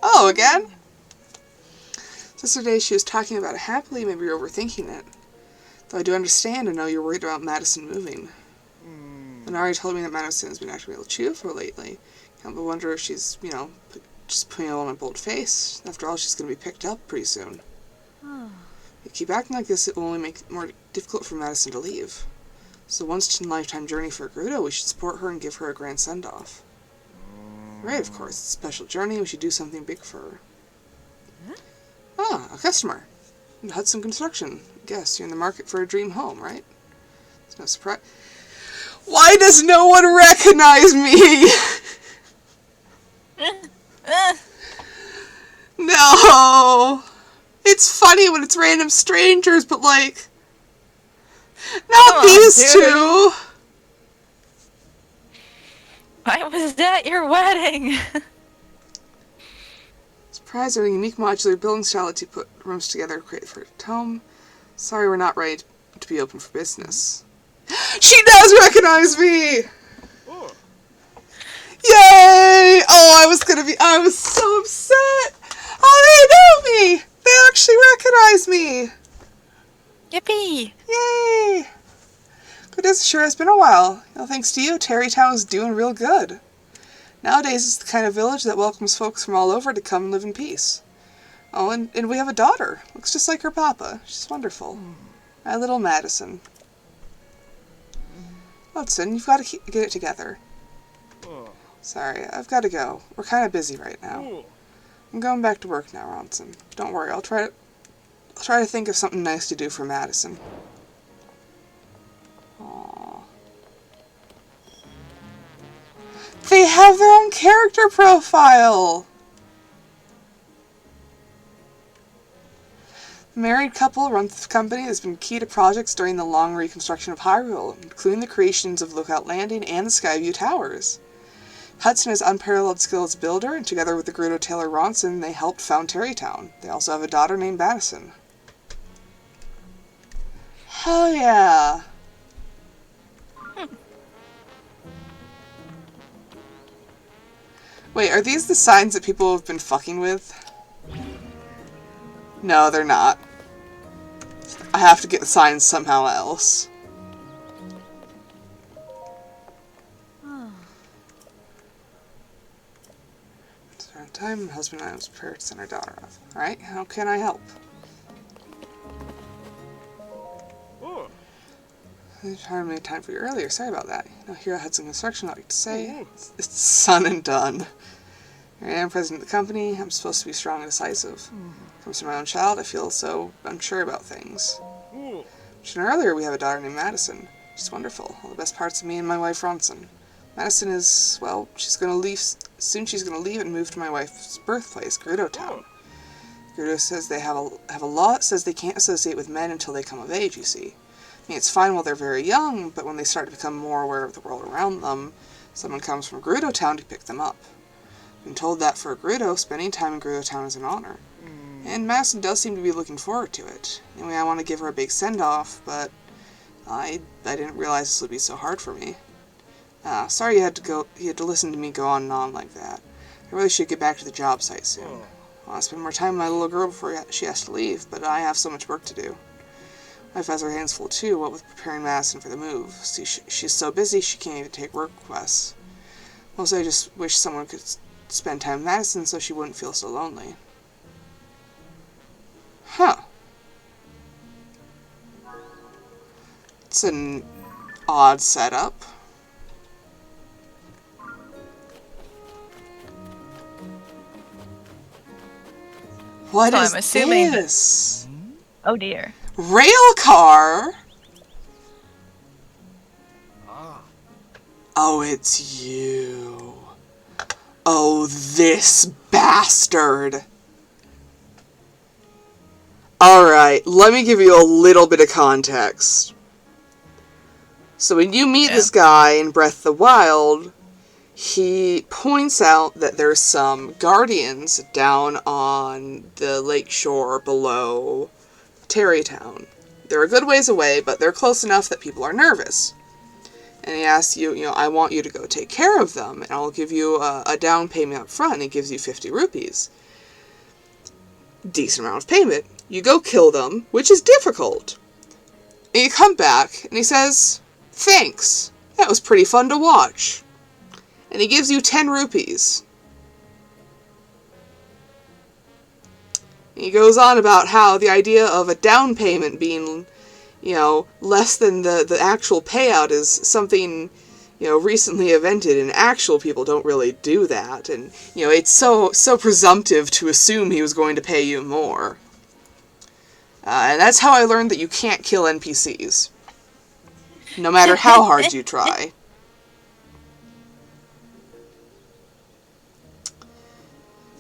Oh, again? Yesterday she was talking about it happily, maybe you're overthinking it. Though I do understand and know you're worried about Madison moving. Minari told me that Madison has been acting real cheerful lately. Can't but wonder if she's, you know, just putting it on my bold face. After all, she's going to be picked up pretty soon. If you keep acting like this, it will only make it more difficult for Madison to leave. It's a once-in-a-lifetime journey for Gerudo. We should support her and give her a grand send-off. Right, of course. It's a special journey. We should do something big for her. Ah, a customer. Hudson Construction. Guess you're in the market for a dream home, right? It's no surprise. Why does no one recognize me? No. It's funny when it's random strangers, but like, not these two. I was at your wedding. Surprised at a unique modular building style lets you put rooms together to create for a home. Sorry, we're not ready to be open for business. She does recognize me! Yay! Oh, I was so upset! Oh, they know me! They actually recognize me! Yippee! Yay! But this sure has been a while. You know, thanks to you, Terrytown is doing real good. Nowadays, it's the kind of village that welcomes folks from all over to come and live in peace. Oh, and we have a daughter. Looks just like her papa. She's wonderful. My little Madison. Hudson, you've got to get it together. Sorry, I've got to go. We're kind of busy right now. I'm going back to work now, Ronson. Don't worry, I'll try to think of something nice to do for Madison. Aww. They have their own character profile! The married couple runs the company that's been key to projects during the long reconstruction of Hyrule, including the creations of Lookout Landing and the Skyview Towers. Hudson has unparalleled skill as a builder, and together with the Gerudo tailor Ronson, they helped found Terrytown. They also have a daughter named Madison. Hell yeah! Wait, are these the signs that people have been fucking with? No, they're not. I have to get the signs somehow else. It's around time, husband and I was prepared to send our daughter off. Alright, how can I help? I tried to make time for you earlier, sorry about that. You know, here at Hudson Construction, I like to say, it's done and done. I am president of the company. I'm supposed to be strong and decisive. Comes from my own child, I feel so unsure about things. Mentioned earlier, we have a daughter named Madison. She's wonderful. All the best parts of me and my wife, Ronson. Madison is, well, she's going to leave. Soon she's going to leave and move to my wife's birthplace, Gerudo Town. Gerudo says they have a law that says they can't associate with men until they come of age, you see. I mean, it's fine while they're very young, but when they start to become more aware of the world around them, someone comes from Gerudo Town to pick them up. I've been told that for a Gerudo, spending time in Gerudo Town is an honor. And Madison does seem to be looking forward to it. Anyway, I want to give her a big send-off, but I didn't realize this would be so hard for me. Sorry you had to listen to me go on and on like that. I really should get back to the job site soon. I want to spend more time with my little girl before she has to leave, but I have so much work to do. My wife has her hands full too, what with preparing Madison for the move. See, she's so busy she can't even take work requests. Mostly I just wish someone could spend time with Madison so she wouldn't feel so lonely. Huh. It's an odd setup. What So is I'm assuming this? Oh dear. Rail car? Oh, it's you. Oh, this bastard. Alright, let me give you a little bit of context. So when you meet this guy in Breath of the Wild, he points out that there's some guardians down on the lake shore below Tarrytown. They're a good ways away, but they're close enough that people are nervous. And he asks you, I want you to go take care of them, and I'll give you a down payment up front, and he gives you 50 rupees. Decent amount of payment. You go kill them, which is difficult. And you come back, and he says, thanks. That was pretty fun to watch. And he gives you 10 rupees. And he goes on about how the idea of a down payment being, less than the actual payout is something, recently invented, and actual people don't really do that. And, it's so presumptive to assume he was going to pay you more. And that's how I learned that you can't kill NPCs. No matter how hard you try.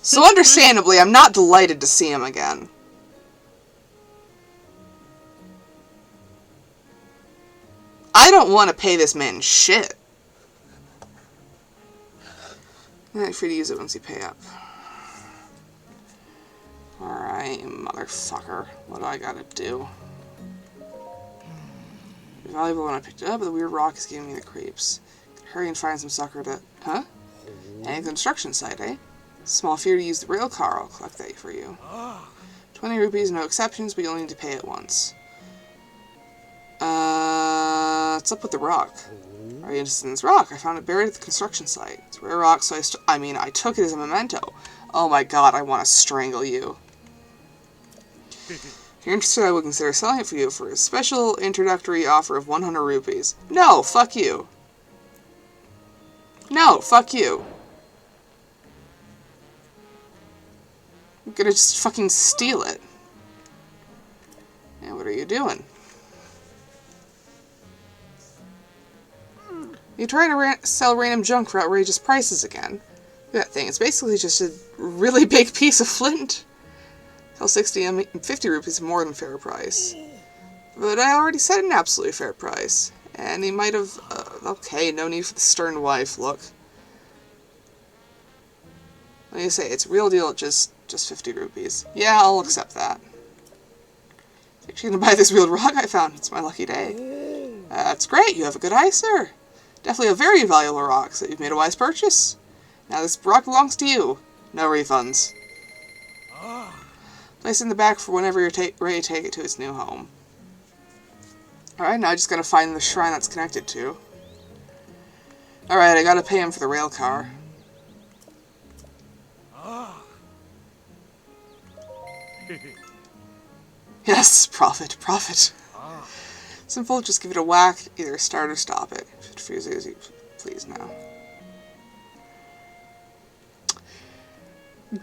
So understandably, I'm not delighted to see him again. I don't want to pay this man shit. You're free to use it once you pay up. Alright, motherfucker. What do I gotta do? It's valuable when I picked it up, but the weird rock is giving me the creeps. Hurry and find some sucker to... Huh? And construction site, eh? Small fee to use the rail car. I'll collect that for you. 20 rupees, no exceptions, but you'll need to pay it once. What's up with the rock? Are you interested in this rock? I found it buried at the construction site. It's a rare rock, so I took it as a memento. Oh my god, I want to strangle you. If you're interested, I would consider selling it for you for a special introductory offer of 100 rupees. No, fuck you. No, fuck you. I'm gonna just fucking steal it. Yeah, what are you doing? You try to sell random junk for outrageous prices again. Look at that thing. It's basically just a really big piece of flint. Sell 60 and 50 rupees more than fair price. But I already said an absolutely fair price. And he might have... okay, no need for the stern wife look. What do you say? It's a real deal at just 50 rupees. Yeah, I'll accept that. Actually gonna buy this real rock I found. It's my lucky day. That's great. You have a good eye, sir. Definitely a very valuable rock, so you've made a wise purchase. Now this rock belongs to you. No refunds. Place it in the back for whenever you're ready to take it to its new home. Alright, now I just gotta find the shrine that's connected to. Alright, I gotta pay him for the rail car. Yes, profit, profit. Simple, just give it a whack, either start or stop it. If it refuses you, please now.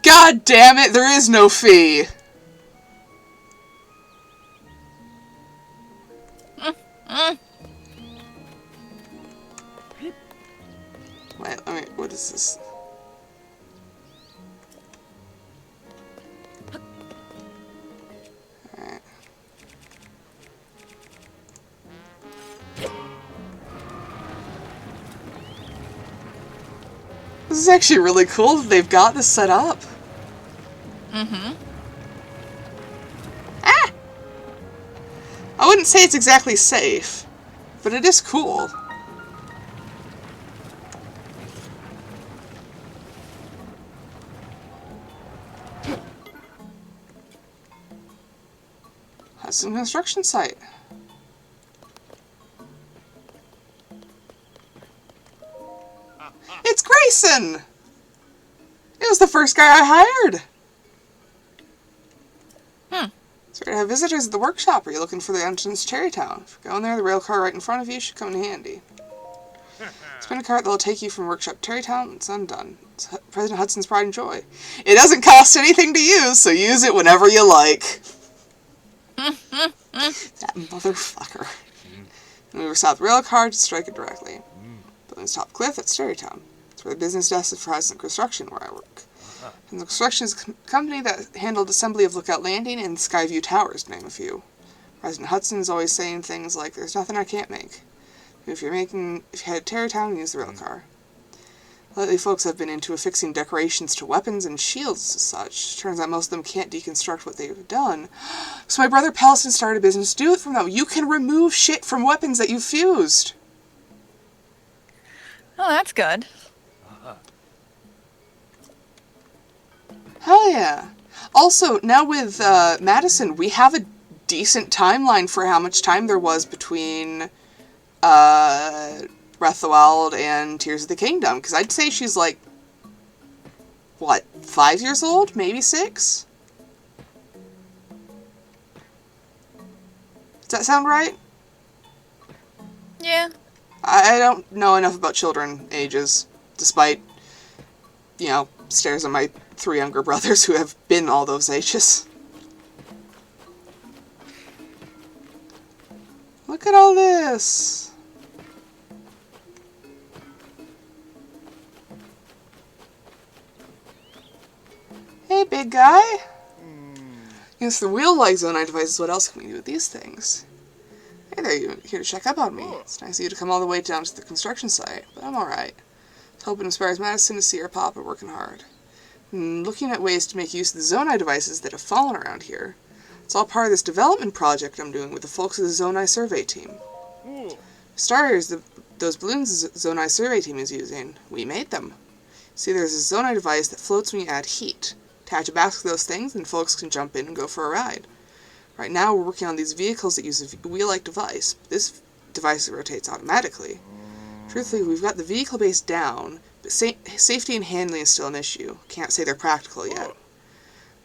God damn it, there is no fee! Wait, what is this? Alright. This is actually really cool that they've got this set up. Mm-hmm. Ah! I wouldn't say it's exactly safe, but it is cool. That's a construction site. It's Grayson! It was the first guy I hired! Sorry to have visitors at the workshop. Are you looking for the entrance to Cherrytown? If you're going there, the rail car right in front of you should come in handy. Spin a cart that will take you from workshop to Cherrytown. It's undone. It's President Hudson's pride and joy. It doesn't cost anything to use, so use it whenever you like. That motherfucker. Move your south rail car to strike it directly. Building's top cliff at Cherrytown. It's where the business desk is for Hudson Construction, where I work. And the construction is a company that handled assembly of Lookout Landing and Skyview Towers, to name a few. President Hudson's always saying things like, "There's nothing I can't make." If you head to Terrytown, use the rail car. Lately, folks have been into affixing decorations to weapons and shields as such. Turns out most of them can't deconstruct what they've done. So my brother Pelson started a business to do it from them. You can remove shit from weapons that you've fused. Oh, that's good. Hell yeah. Also, now with Madison, we have a decent timeline for how much time there was between Breath of the Wild and Tears of the Kingdom. Because I'd say she's like, what, 5 years old? Maybe 6? Does that sound right? Yeah. I don't know enough about children ages, despite, you know, stares at my 3 younger brothers who have been all those ages. Look at all this! Hey, big guy! Yes, the real-like Zonai devices, what else can we do with these things? Hey there, you here to check up on me. It's nice of you to come all the way down to the construction site, but I'm alright. I hope it inspires Madison to see her papa working hard. Looking at ways to make use of the Zonai devices that have fallen around here. It's all part of this development project I'm doing with the folks of the Zonai survey team. Starters, those balloons the Zonai survey team is using, we made them. See, there's a Zonai device that floats when you add heat. Attach a basket to those things and folks can jump in and go for a ride. Right now we're working on these vehicles that use a wheel-like device. This device rotates automatically. Truthfully, we've got the vehicle base down, but safety and handling is still an issue. Can't say they're practical yet. We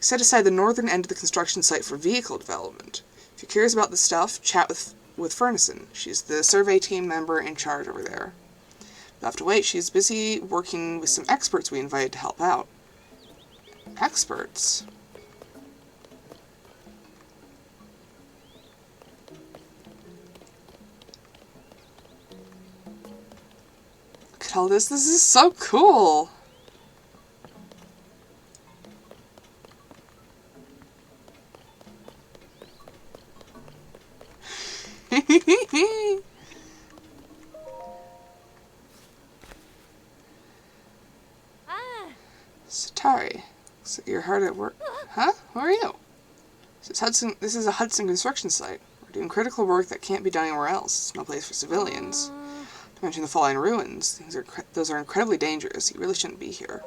set aside the northern end of the construction site for vehicle development. If you're curious about the stuff, chat with Furnison. She's the survey team member in charge over there. You'll have to wait, she's busy working with some experts we invited to help out. Experts? Look at all this. This is so cool. Satari, so you're hard at work. Huh? Who are you? This is a Hudson construction site. We're doing critical work that can't be done anywhere else. It's no place for civilians. To mention the falling ruins. Those are incredibly dangerous. You really shouldn't be here.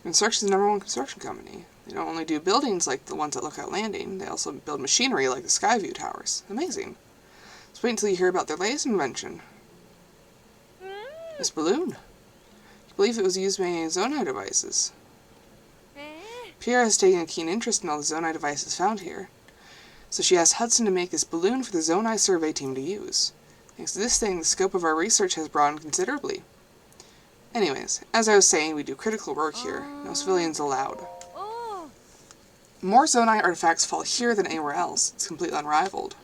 Construction's the #1 construction company. They don't only do buildings like the ones at Lookout Landing, they also build machinery like the Skyview Towers. Amazing. Let's wait until you hear about their latest invention. This balloon. I believe it was used by any Zonai devices. Pierre has taken a keen interest in all the Zonai devices found here, so she asked Hudson to make this balloon for the Zonai survey team to use. Thanks to this thing, the scope of our research has broadened considerably. Anyways, as I was saying, we do critical work here. No civilians allowed. Oh. More Zonai artifacts fall here than anywhere else. It's completely unrivaled.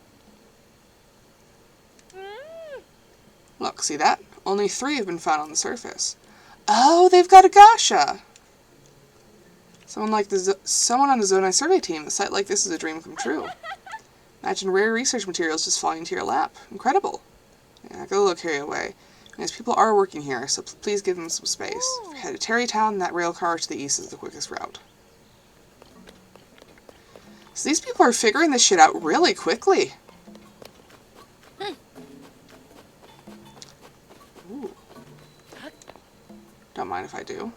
Look, see that? Only 3 have been found on the surface. Oh, they've got a Gasha! Someone on the Zonai survey team. A site like this is a dream come true. Imagine rare research materials just falling into your lap. Incredible. Yeah, I got a little carried away. Yes, people are working here, so please give them some space. If you head to Terrytown, that rail car to the east is the quickest route. So these people are figuring this shit out really quickly. Ooh. Don't mind if I do.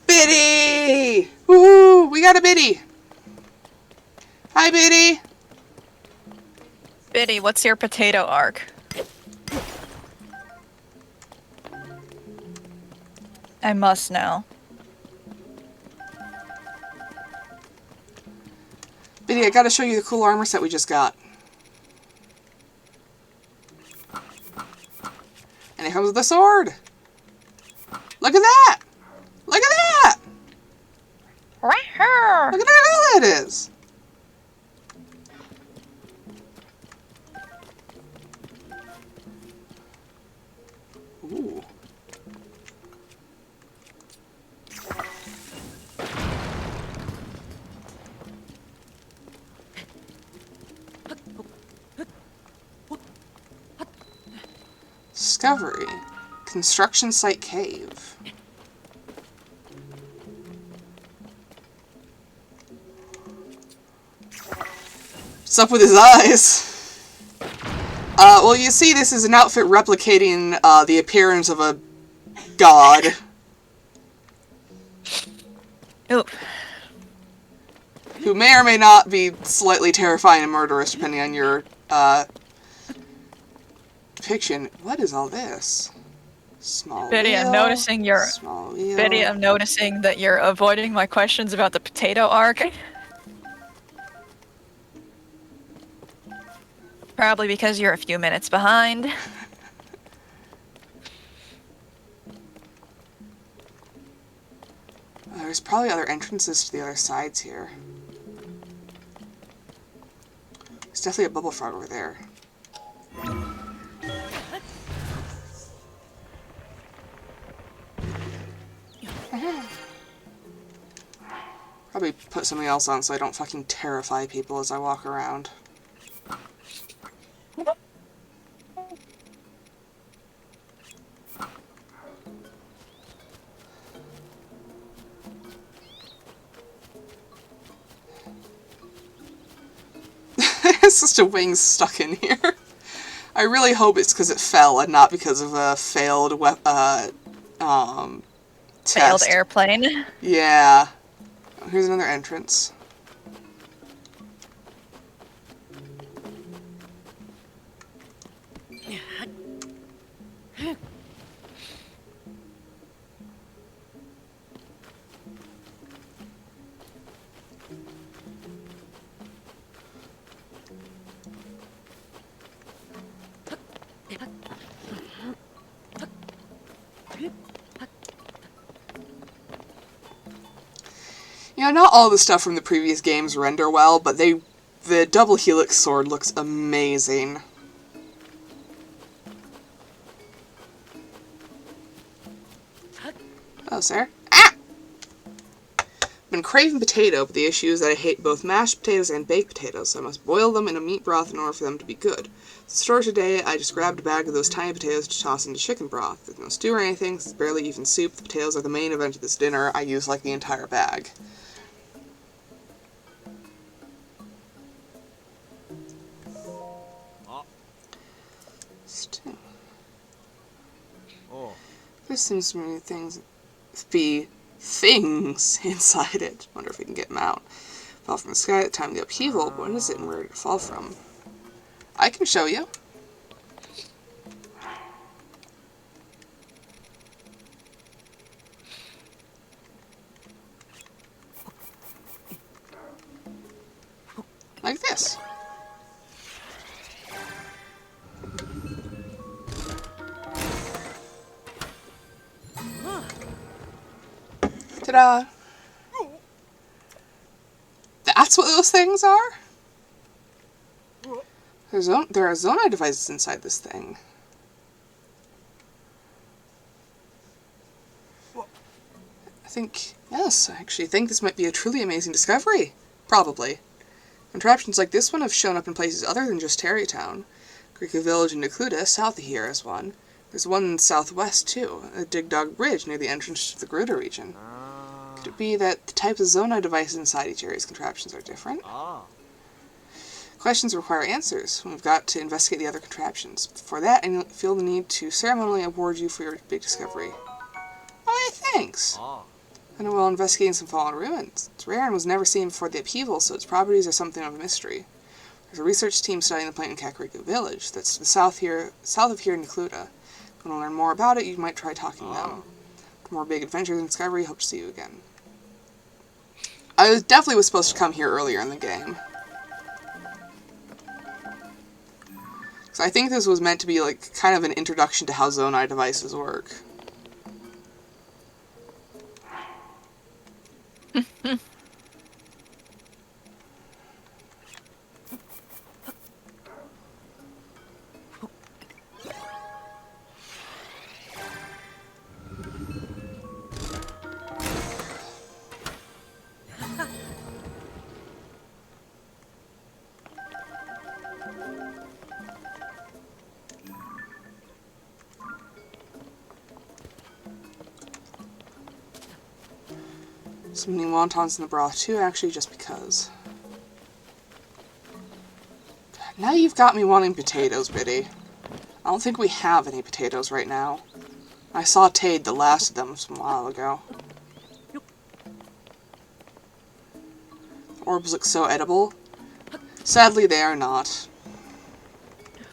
Biddy! Woohoo! We got a Biddy! Hi, Biddy! Biddy, what's your potato arc? I must know. Biddy, I gotta show you the cool armor set we just got. And it comes with a sword! Look at that! Look at that! Right here! Look at how cool that is! Ooh. Discovery. Construction site cave. What's up with his eyes? Well, you see, this is an outfit replicating the appearance of a god. Ooh. Who may or may not be slightly terrifying and murderous, depending on your depiction. What is all this? Small Biddy, wheel, I'm noticing you're... small wheel. Biddy, I'm noticing that you're avoiding my questions about the potato arc. Probably because you're a few minutes behind. There's probably other entrances to the other sides here. There's definitely a bubble frog over there. Probably put something else on so I don't fucking terrify people as I walk around. It's just a wing stuck in here. I really hope it's because it fell and not because of a failed Failed test. airplane. Yeah. Oh, here's another entrance. You know, not all the stuff from the previous games render well, but the double helix sword looks amazing. Oh, sir. Ah! Been craving potato, but the issue is that I hate both mashed potatoes and baked potatoes, so I must boil them in a meat broth in order for them to be good. At the store today, I just grabbed a bag of those tiny potatoes to toss into chicken broth. There's no stew or anything, it's barely even soup. The potatoes are the main event of this dinner. I use like the entire bag. Still. Oh. There seems to be things inside it. Wonder if we can get them out. Fell from the sky at the time of the upheaval. What is it and where did it fall from? I can show you. Like this. But, that's what those things are? There are Zonai devices inside this thing. Yes, I actually think this might be a truly amazing discovery. Probably. Contraptions like this one have shown up in places other than just Tarrytown. Greeka Village in Necluda, south of here, is one. There's one in the southwest, too, a Dig Dog Bridge near the entrance to the Garuda region. Could it be that the types of Zonai devices inside each area's contraptions are different? Questions require answers. We've got to investigate the other contraptions. For that, I feel the need to ceremonially award you for your big discovery. Oh, yeah, thanks. And while investigating some fallen ruins. It's rare and was never seen before the upheaval, so its properties are something of a mystery. There's a research team studying the plant in Kakariko Village. That's to the south of here in Necluda. If you want to learn more about it, you might try talking to them. For more big adventures and discovery, hope to see you again. I definitely was supposed to come here earlier in the game. So I think this was meant to be like kind of an introduction to how Zonai devices work. Some new wontons in the broth too, actually, just because. Now you've got me wanting potatoes, Biddy. I don't think we have any potatoes right now. I sauteed the last of them some while ago. The orbs look so edible. Sadly, they are not.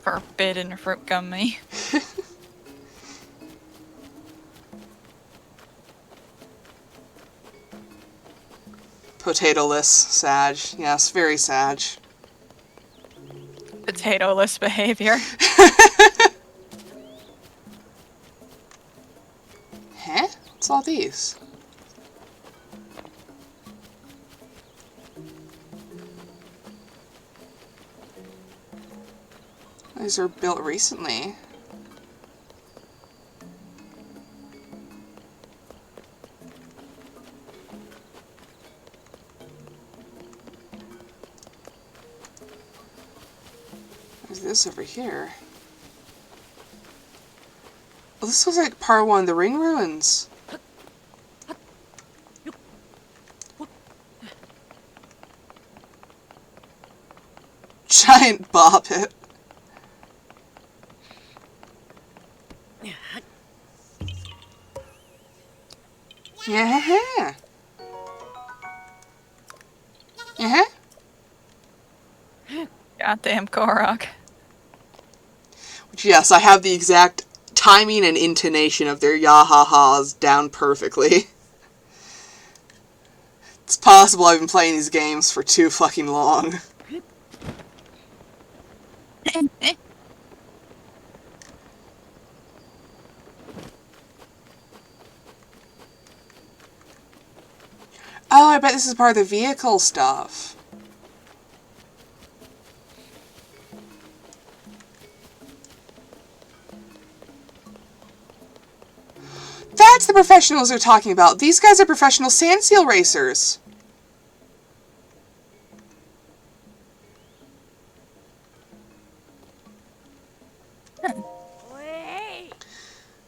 Forbidden fruit gummy. Potato-less Sag. Yes, very Sag. Potato-less behavior. Huh? What's all these? These are built recently. There's this over here. Oh, this looks like part one of the ring ruins. Giant ball pit. Yeah. Yeah. Goddamn Korok. Which, yes, I have the exact timing and intonation of their yah-ha-has down perfectly. It's possible I've been playing these games for too fucking long. Oh, I bet this is part of the vehicle stuff. That's the professionals they're talking about. These guys are professional sand seal racers.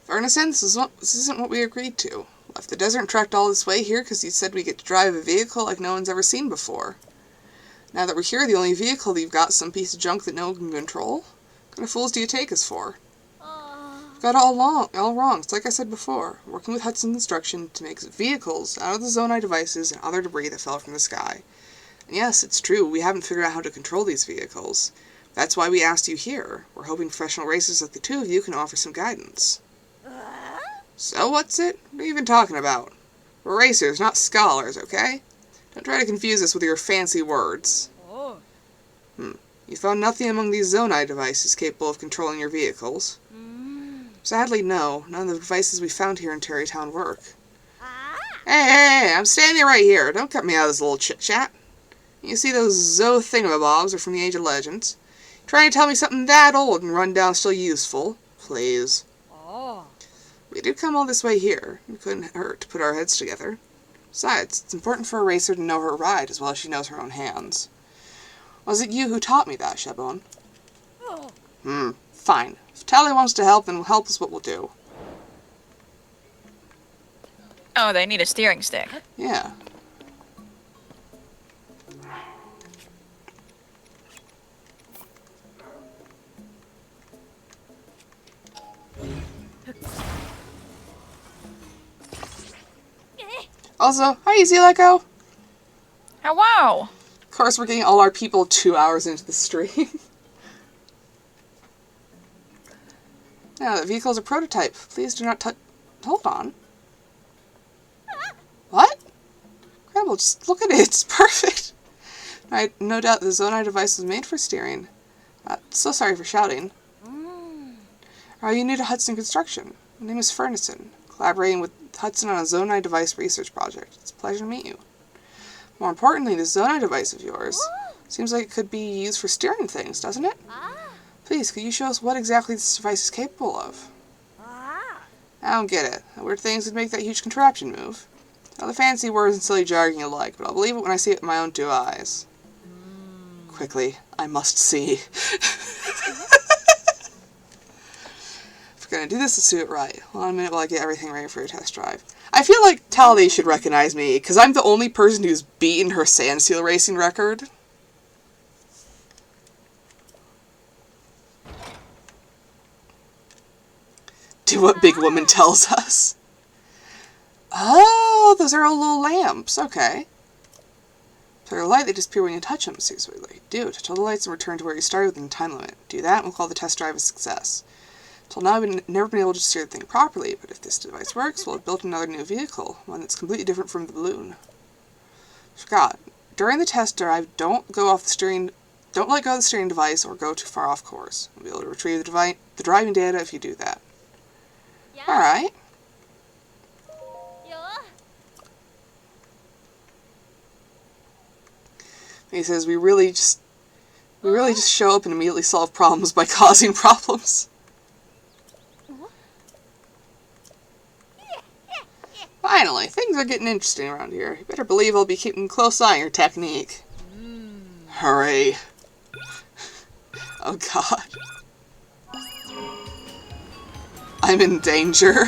Ernest, this isn't what we agreed to. Left the desert and trekked all this way here because you said we get to drive a vehicle like no one's ever seen before. Now that we're here, the only vehicle that you've got is some piece of junk that no one can control? What kind of fools do you take us for? Got it all wrong. It's like I said before. Working with Hudson's instruction to make vehicles out of the Zonai devices and other debris that fell from the sky. And yes, it's true, we haven't figured out how to control these vehicles. That's why we asked you here. We're hoping professional racers like the two of you can offer some guidance. So what's it? What are you even talking about? We're racers, not scholars, okay? Don't try to confuse us with your fancy words. You found nothing among these Zonai devices capable of controlling your vehicles. Sadly, no. None of the devices we found here in Tarrytown work. Hey, I'm standing right here. Don't cut me out of this little chit-chat. You see, those Zo thingamabobs are from the Age of Legends. Trying to tell me something that old and run down still useful? Please. Oh. We did come all this way here. It couldn't hurt to put our heads together. Besides, it's important for a racer to know her ride as well as she knows her own hands. Was it you who taught me that, Shebon? Oh. Fine. If Tally wants to help, then help is what we'll do. Oh, they need a steering stick. Yeah. Also, how easy let go? Oh, wow. Of course, we're getting all our people 2 hours into the stream. Now, the vehicle's a prototype. Please do not touch... Hold on. What? Incredible, just look at it. It's perfect. No doubt the Zonai device was made for steering. So sorry for shouting. Are you new to Hudson Construction? My name is Furnison, collaborating with Hudson on a Zonai device research project. It's a pleasure to meet you. More importantly, this Zonai device of yours seems like it could be used for steering things, doesn't it? Please, could you show us what exactly this device is capable of? I don't get it. Weird things would make that huge contraption move. All the fancy words and silly jargon you like, but I'll believe it when I see it with my own 2 eyes. Quickly, I must see. If we're gonna do this, let's do it right. Hold on a minute while I get everything ready for your test drive. I feel like Tally should recognize me, because I'm the only person who's beaten her Sandseal racing record. Do what Big Woman tells us. Oh, those are all little lamps. Okay. If they're light, they disappear when you touch them. Seriously, do it. Control the lights and return to where you started within the time limit. Do that, and we'll call the test drive a success. Until now, I've never been able to steer the thing properly, but if this device works, we'll have built another new vehicle, one that's completely different from the balloon. Forgot. During the test drive, don't let go of the steering device or go too far off course. We'll be able to retrieve the driving data if you do that. Alright. He says we really just show up and immediately solve problems by causing problems. Finally, things are getting interesting around here. You better believe I'll be keeping a close eye on your technique. Hurry. Oh god. I'm in danger.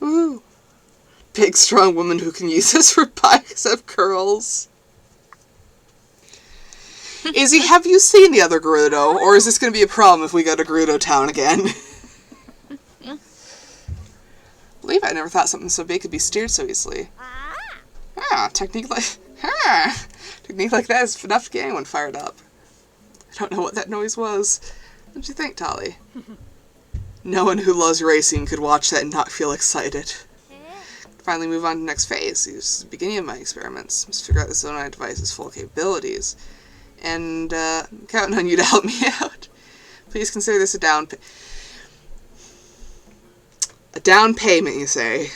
Woo. Big, strong woman who can use this for bicep curls. Izzy, have you seen the other Gerudo? Or is this going to be a problem if we go to Gerudo Town again? I believe I never thought something so big could be steered so easily. Technique like that is enough to get anyone fired up. I don't know what that noise was. What did you think, Tali? No one who loves racing could watch that and not feel excited. Finally move on to the next phase. This is the beginning of my experiments. Must figure out the Zonai device's full capabilities. And, I'm counting on you to help me out. Please consider this a down payment, you say?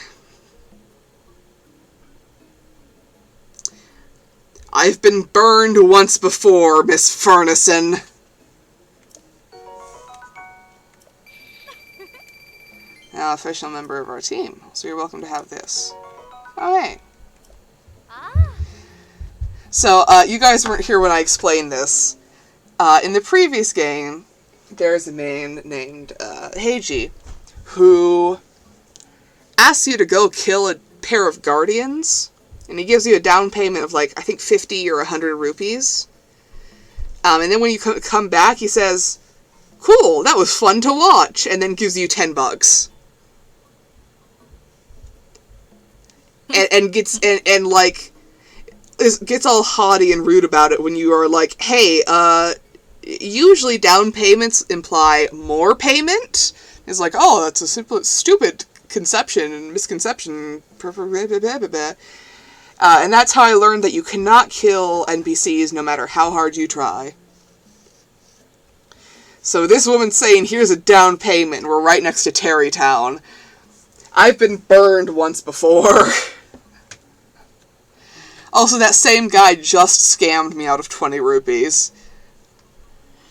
I've been burned once before, Miss Furnison. Now official member of our team, so you're welcome to have this. Oh, hey. So, you guys weren't here when I explained this. In the previous game, there's a man named Heiji, who asks you to go kill a pair of guardians, and he gives you a down payment of, like, I think 50 or 100 rupees. And then when you come back, he says, cool, that was fun to watch, and then gives you $10. And like, gets all haughty and rude about it when you are like, hey, usually down payments imply more payment. It's like, oh, that's a simple, stupid conception and misconception. And that's how I learned that you cannot kill NPCs no matter how hard you try. So this woman's saying, here's a down payment, and we're right next to Terrytown. I've been burned once before. Also, that same guy just scammed me out of 20 rupees.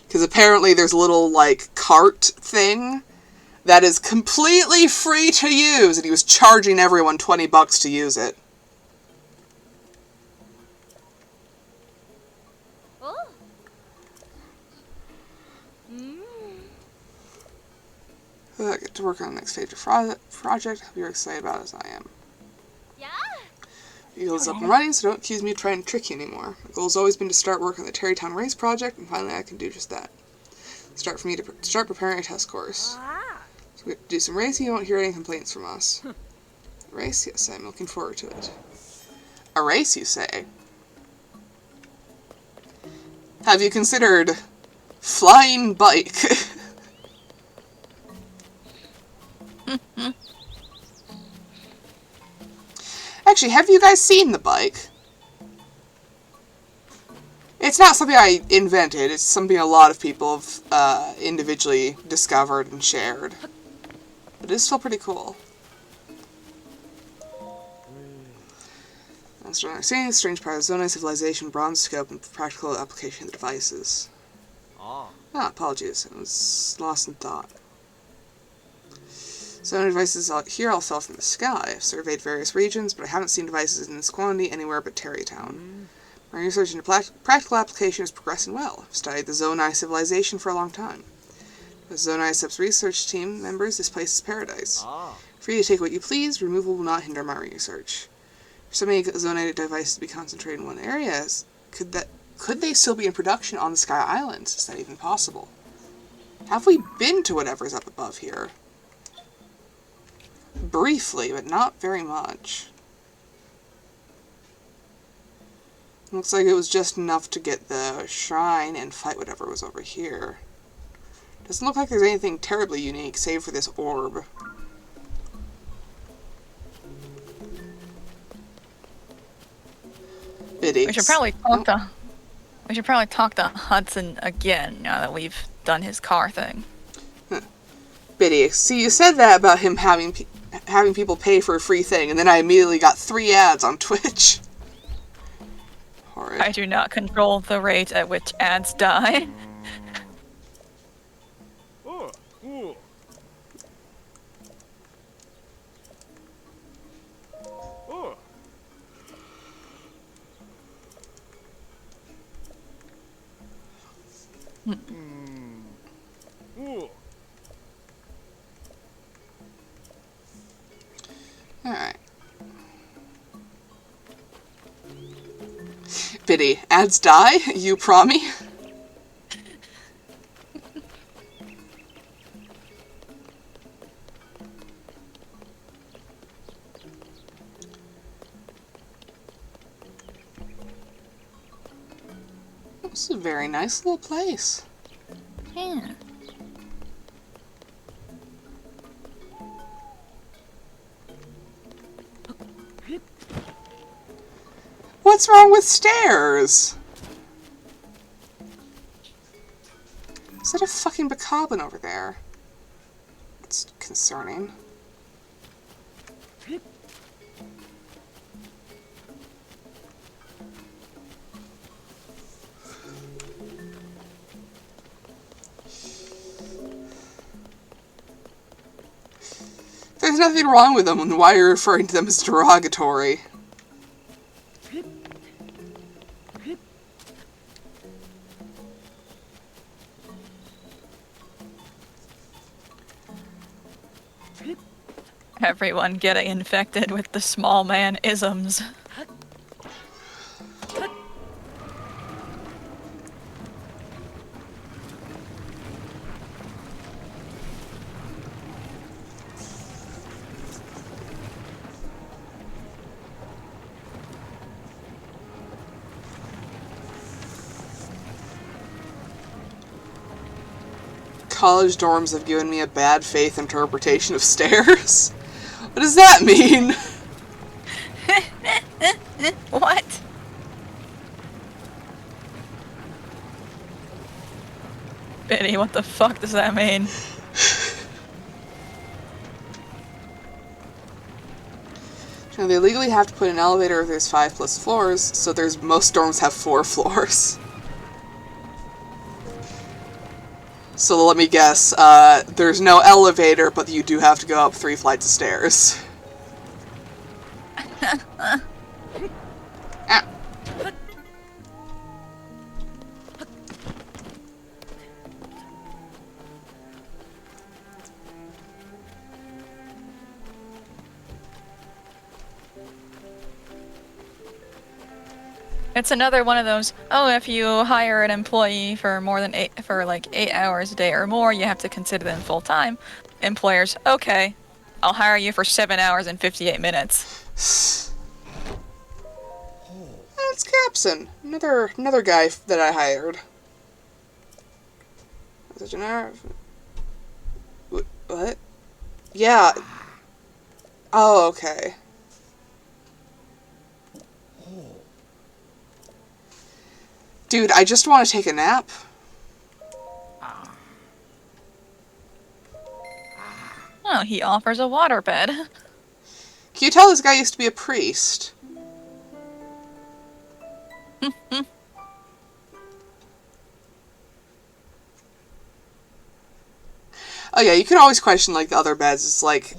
Because apparently there's a little, like, cart thing that is completely free to use, and he was charging everyone $20 to use it. Oh. I get to work on the next phase of project. I hope you're excited about it as I am. Yeah. Eagle's up and running, so don't accuse me of trying to trick you anymore. My goal's always been to start work on the Terrytown race project, and finally I can do just that. For me to start preparing a test course. Ah. So we have to do some racing, you won't hear any complaints from us. A race? Yes, I'm looking forward to it. A race, you say? Have you considered flying bike? Actually, have you guys seen the bike? It's not something I invented, it's something a lot of people have individually discovered and shared. But it is still pretty cool. That's what I'm saying, the strange part of Zonai civilization, bronze scope, and practical application of the devices. Ah, apologies, I was lost in thought. Zonai devices here all fell from the sky. I've surveyed various regions, but I haven't seen devices in this quantity anywhere but Terrytown. My research into practical application is progressing well. I've studied the Zonai civilization for a long time. As Zonai accepts research team members, this place is paradise. Free to take what you please, removal will not hinder my research. For so many Zonai devices to be concentrated in one area, could they still be in production on the Sky Islands? Is that even possible? Have we been to whatever's up above here? Briefly, but not very much. Looks like it was just enough to get the shrine and fight whatever was over here. Doesn't look like there's anything terribly unique, save for this orb. Biddy. We should probably talk to Hudson again now that we've done his car thing. Biddy, see, you said that about him having people pay for a free thing, and then I immediately got 3 ads on Twitch. Horrid. I do not control the rate at which ads die. Alright. Biddy, ads die? You promi? This is a very nice little place. Yeah. What's wrong with stairs? Is that a fucking bokoblin over there? It's concerning. There's nothing wrong with them, then why are you referring to them as derogatory? Everyone getting infected with the small man isms. college dorms have given me a bad faith interpretation of stairs. What does that mean? What? Biddy, what the fuck does that mean? You know, they legally have to put an elevator if there's 5+ floors, so most dorms have 4 floors. So let me guess, there's no elevator, but you do have to go up 3 flights of stairs. Ah. It's another one of those, oh, if you hire an employee for more than 8 hours a day or more, you have to consider them full-time. Employers, okay, I'll hire you for 7 hours and 58 minutes. That's Capson, another guy that I hired. What? Yeah. Oh, okay. Dude, I just want to take a nap. Oh, he offers a waterbed. Can you tell this guy used to be a priest? Oh yeah, you can always question like the other beds. It's like,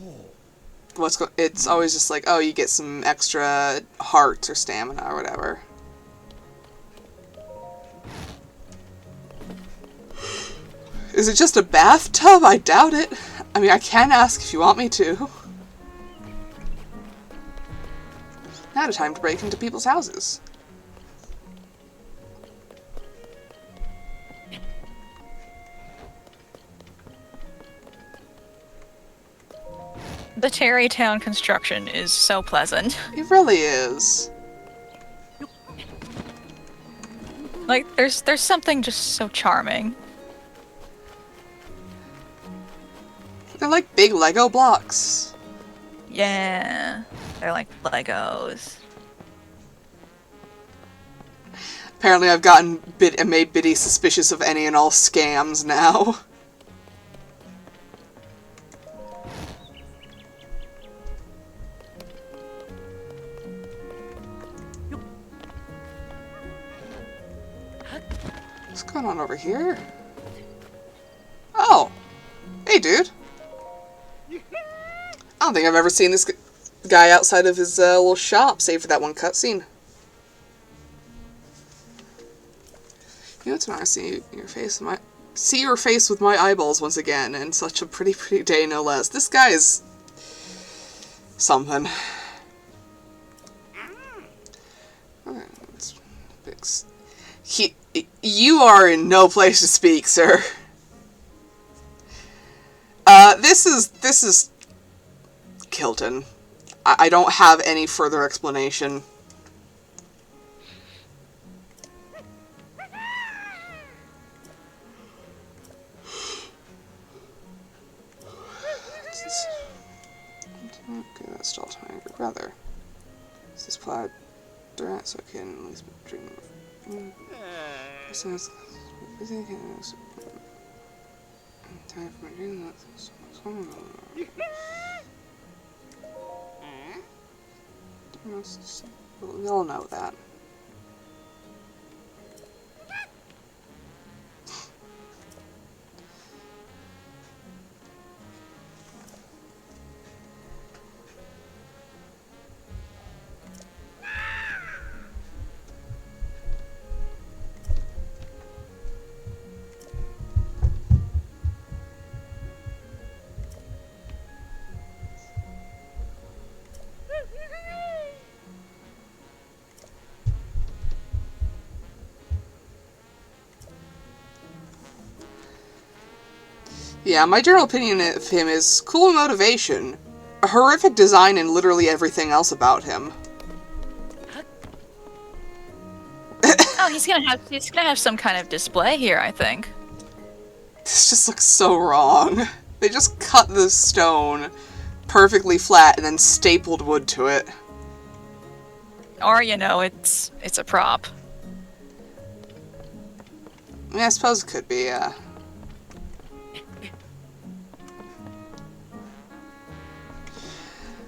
it's always just like, oh, you get some extra hearts or stamina or whatever. Is it just a bathtub? I doubt it. I mean, I can ask if you want me to. Now it's time to break into people's houses. The Terrytown construction is so pleasant. It really is. Like, there's something just so charming. They're like big Lego blocks. Yeah, they're like Legos. Apparently I've made Biddy suspicious of any and all scams now. What's going on over here? Oh! Hey, dude! I don't think I've ever seen this guy outside of his little shop, save for that one cutscene. You know, it's when I see your face with my eyeballs once again, and such a pretty day, no less. This guy is something. Okay, let's fix. You are in no place to speak, sir. This is Kilton. I don't have any further explanation. Okay, that's still my younger brother. This is plaid dress, so I can at least dream of. Besides, time for my dream. We all know that. Yeah, my general opinion of him is cool motivation, a horrific design, and literally everything else about him. Oh, he's gonna have some kind of display here, I think. This just looks so wrong. They just cut the stone perfectly flat and then stapled wood to it. Or, you know, it's a prop. I mean, I suppose it could be, yeah.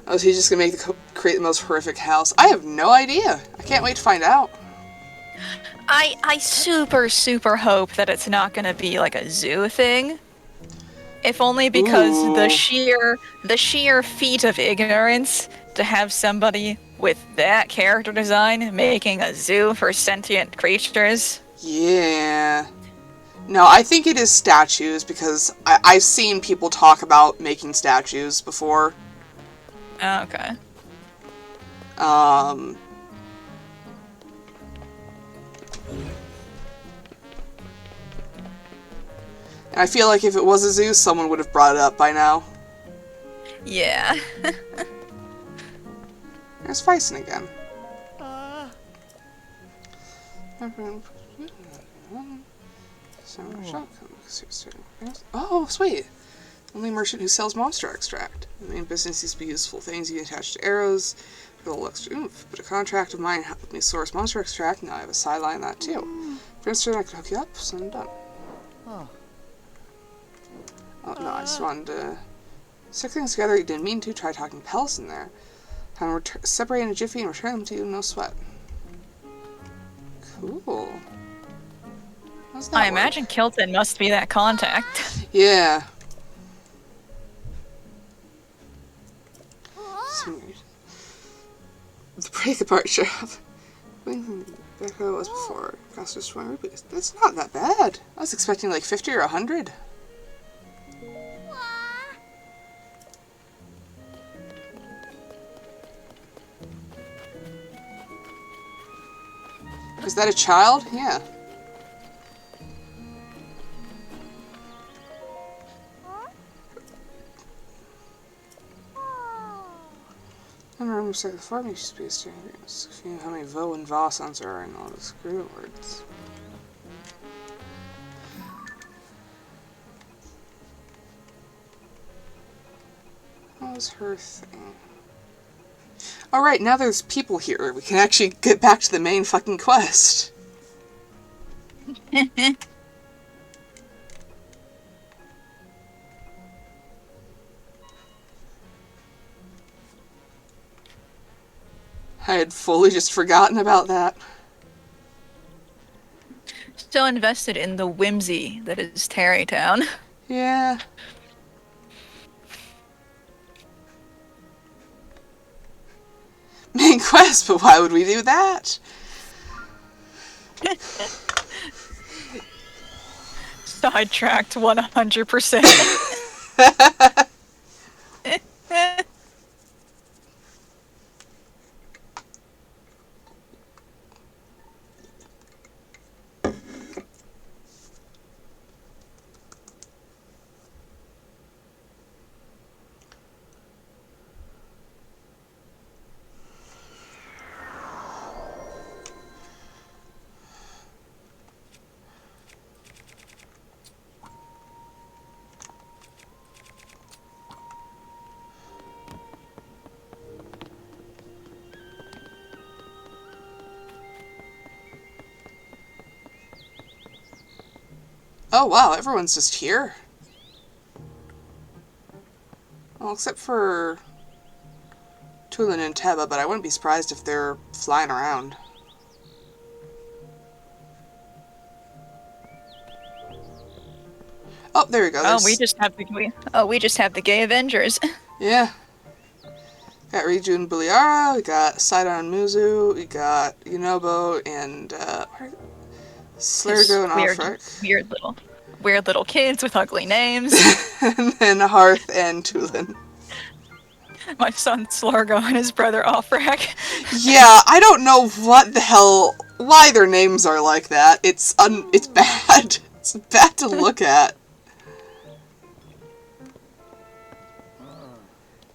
Oh, is he just gonna create the most horrific house? I have no idea. I can't wait to find out. I super hope that it's not gonna be like a zoo thing. If only because Ooh. the sheer feat of ignorance to have somebody with that character design making a zoo for sentient creatures. Yeah. No, I think it is statues because I've seen people talk about making statues before. Oh, okay. And I feel like if it was a zoo, someone would have brought it up by now. Yeah. There's Feisen again. Oh, sweet. Only merchant who sells monster extract. The main business used to be useful things you can attach to arrows. A little extra oomph. But a contract of mine helped me source monster extract. Now I have a sideline that too. For instance, I could hook you up, so I'm done. Oh no, I just wanted to stick things together. You didn't mean to. Try talking Pels in there. Time to separate in a jiffy and return them to you, no sweat. Cool. I imagine Kilton must be that contact. Yeah. The break apart shop. Back how it was before. Cost us 20 rupees. That's not that bad. I was expecting like 50 or 100. Is that a child? Yeah. I don't remember the farm used to be a steering wheel. How many vo and va sounds are in all the screw words. What was her thing? Alright, now there's people here. We can actually get back to the main fucking quest. I had fully just forgotten about that. Still invested in the whimsy that is Terrytown. Yeah. Main quest, but why would we do that? Sidetracked 100%. Oh wow, everyone's just here. Well, except for Tulin and Teba, but I wouldn't be surprised if they're flying around. Oh, there we go. Oh, we just have the gay Avengers. Yeah. Got Riju and Beliara, we got Sidon Muzu, we got Yunobo, and Slurgo and Alfric. Weird little kids with ugly names. And then Hearth and Tulin. My son Slurgo and his brother Alfric. Yeah, I don't know what the hell, why their names are like that. It's bad. It's bad to look at.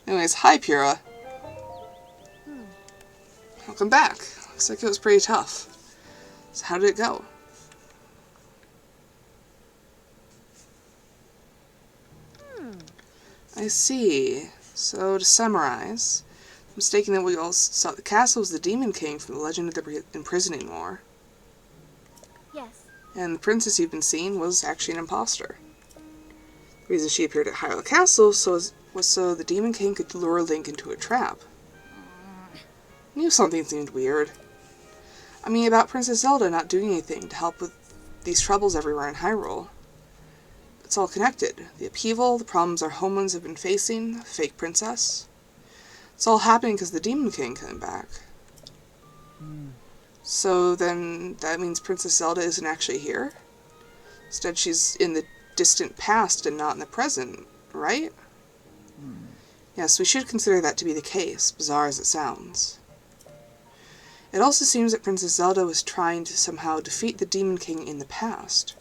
Anyways, hi Pura. Welcome back. Looks like it was pretty tough. So how did it go? I see. So, to summarize, mistaken that we all saw the castle was the Demon King from the Legend of the Imprisoning War. Yes. And the princess you've been seeing was actually an imposter. The reason she appeared at Hyrule Castle was so the Demon King could lure Link into a trap. I knew something seemed weird. I mean, about Princess Zelda not doing anything to help with these troubles everywhere in Hyrule. It's all connected. The upheaval, the problems our homelands have been facing, the fake princess. It's all happening because the Demon King came back. So then that means Princess Zelda isn't actually here? Instead, she's in the distant past and not in the present, right? Yes, we should consider that to be the case, bizarre as it sounds. It also seems that Princess Zelda was trying to somehow defeat the Demon King in the past.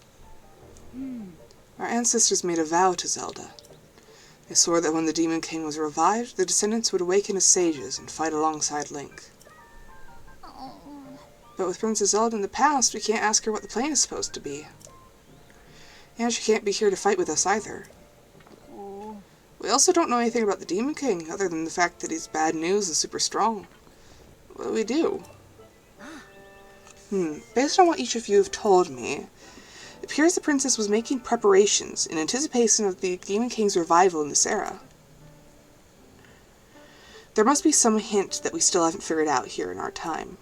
Our ancestors made a vow to Zelda. They swore that when the Demon King was revived, the descendants would awaken as sages and fight alongside Link. But with Princess Zelda in the past, we can't ask her what the plan is supposed to be. And she can't be here to fight with us either. We also don't know anything about the Demon King, other than the fact that he's bad news and super strong. What do we do? Based on what each of you have told me, it appears the princess was making preparations in anticipation of the Demon King's revival in this era. There must be some hint that we still haven't figured out here in our time.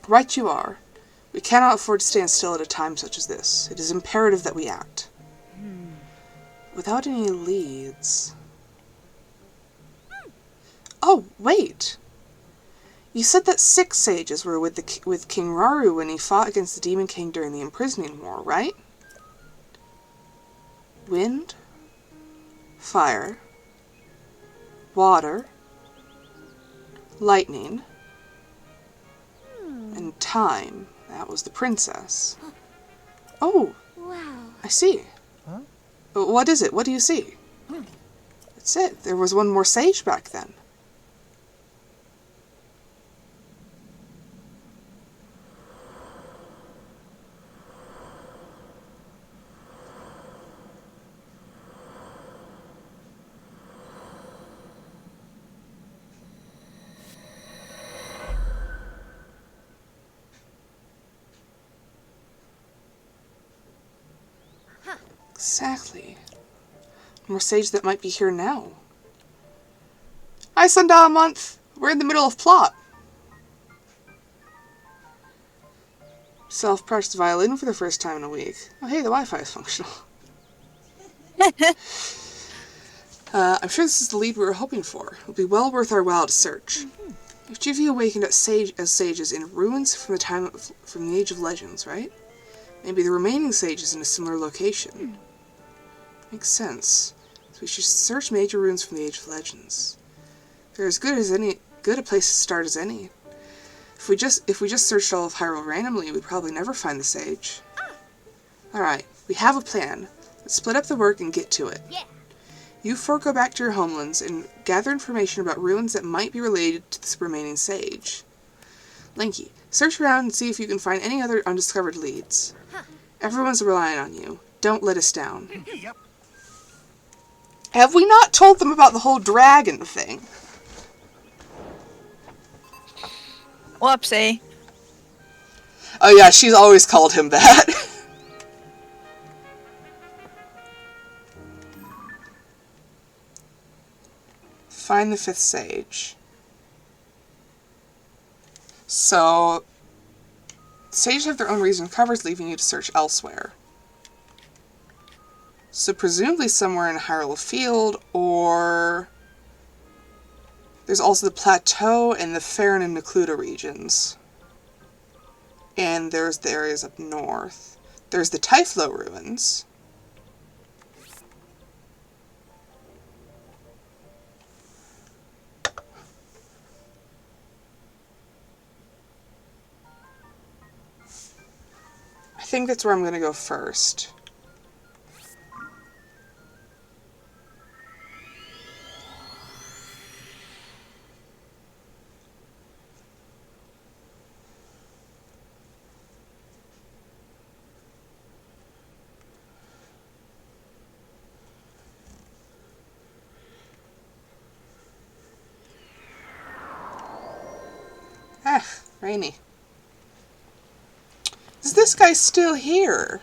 Right you are. We cannot afford to stand still at a time such as this. It is imperative that we act. Without any leads... Oh, wait! You said that 6 sages were with King Rauru when he fought against the Demon King during the Imprisoning War, right? Wind, fire, water, lightning, and time. That was the princess. Oh, Wow. I see. But what is it? What do you see? That's it. There was one more sage back then. Exactly. More sage that might be here now. Hi, Sundial Month! We're in the middle of plot. Self-practiced violin for the first time in a week. Oh hey, the Wi-Fi is functional. I'm sure this is the lead we were hoping for. It'll be well worth our while to search. Each of you awakened as sages in ruins from the Age of Legends, right? Maybe the remaining sages in a similar location. Makes sense. So we should search major ruins from the Age of Legends. They're as good a place to start as any. If we just searched all of Hyrule randomly, we'd probably never find the sage. Alright, we have a plan. Let's split up the work and get to it. Yeah. You four go back to your homelands and gather information about ruins that might be related to this remaining sage. Linky, search around and see if you can find any other undiscovered leads. Everyone's relying on you. Don't let us down. Yep. Have we not told them about the whole dragon thing? Whoopsie. Oh yeah, she's always called him that. Find the 5th sage. So, sages have their own reason covers, leaving you to search elsewhere. So presumably somewhere in Hyrule Field, or... There's also the Plateau and the Faron and Necluda regions. And there's the areas up north. There's the Typhlo ruins. I think that's where I'm going to go first. Rainy. Is this guy still here?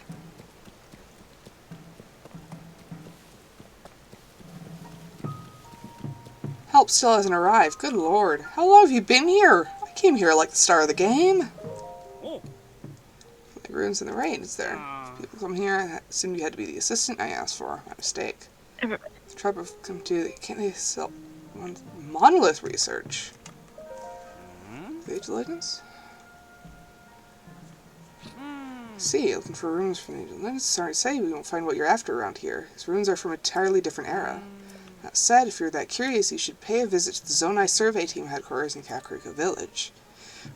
Help still hasn't arrived. Good lord. How long have you been here? I came here like the start of the game. The ruins in the rain, is there? People come here. I assumed you had to be the assistant I asked for. My mistake. The tribe have come to... Can't they sell... Monolith research? Vigilance? See, looking for runes from the legends. Sorry to say, we won't find what you're after around here. These runes are from an entirely different era. That said, if you're that curious, you should pay a visit to the Zonai Survey Team headquarters in Kakariko Village.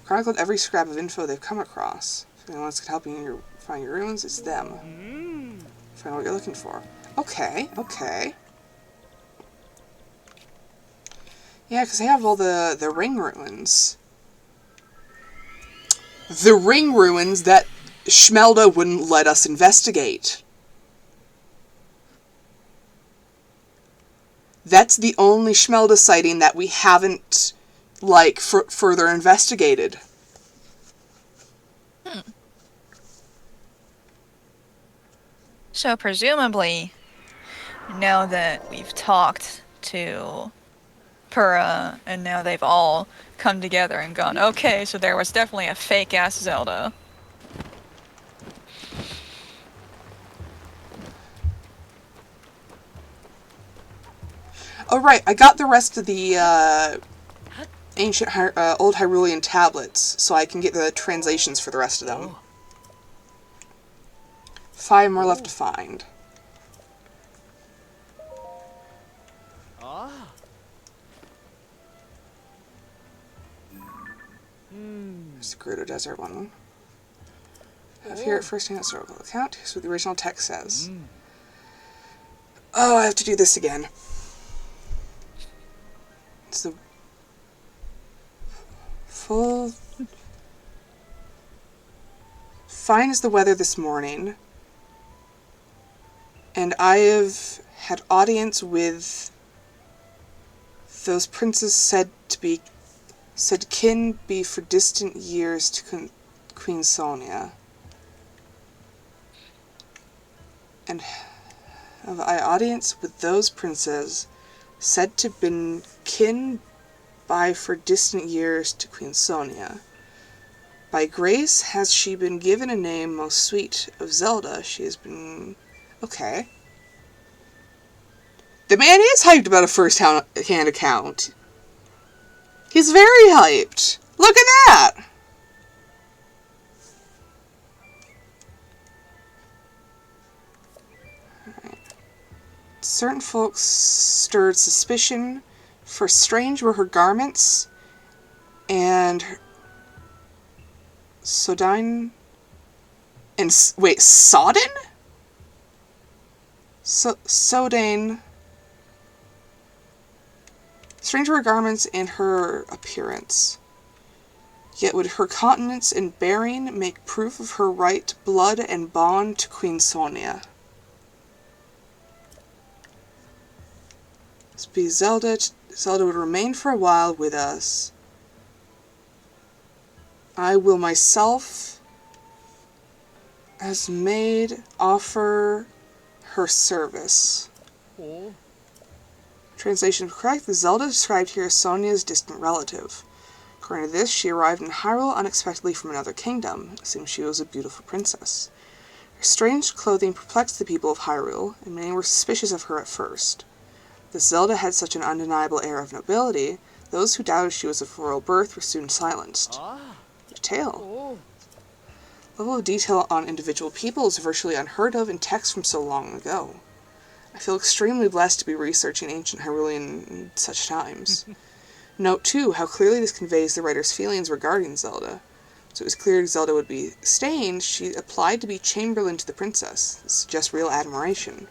Chronicled every scrap of info they've come across. If anyone else can help you find your runes, it's them. Find what you're looking for. Okay, okay. Yeah, because they have all the ring ruins. The ring ruins that Schmelda wouldn't let us investigate. That's the only Schmelda sighting that we haven't, like, further investigated. So presumably, now that we've talked to Pura, and now they've all come together and gone, okay, so there was definitely a fake-ass Zelda. Oh, right, I got the rest of the, ancient, old Hyrulean tablets, so I can get the translations for the rest of them. 5 more left to find. There's the Gerudo Desert one. I have here at first-hand historical account. Here's what the original text says. Oh, I have to do this again. It's the full... Fine is the weather this morning, and I have had audience with those princes said kin be for distant years to Queen Sonia. And have I audience with those princes said to been kin by for distant years to Queen Sonia. By grace has she been given a name most sweet of Zelda. She has been... Okay. The man is hyped about a first-hand account. He's very hyped. Look at that! Alright. Certain folks stirred suspicion, for strange were her garments, and her Sodine... And... Wait, Sodden? Sodane... Strange were her garments and her appearance. Yet would her countenance and bearing make proof of her right blood and bond to Queen Sonia. This be Zelda would remain for a while with us. I will myself, as maid, offer her service. Translation correct. The Zelda described here is Sonia's distant relative. According to this, she arrived in Hyrule unexpectedly from another kingdom. It seems she was a beautiful princess. Her strange clothing perplexed the people of Hyrule, and many were suspicious of her at first. The Zelda had such an undeniable air of nobility, those who doubted she was of royal birth were soon silenced. Detail. Level of detail on individual people is virtually unheard of in texts from so long ago. I feel extremely blessed to be researching ancient Hyrulean in such times. Note, too, how clearly this conveys the writer's feelings regarding Zelda. So it was clear Zelda would be staying, she applied to be chamberlain to the princess. This suggests real admiration.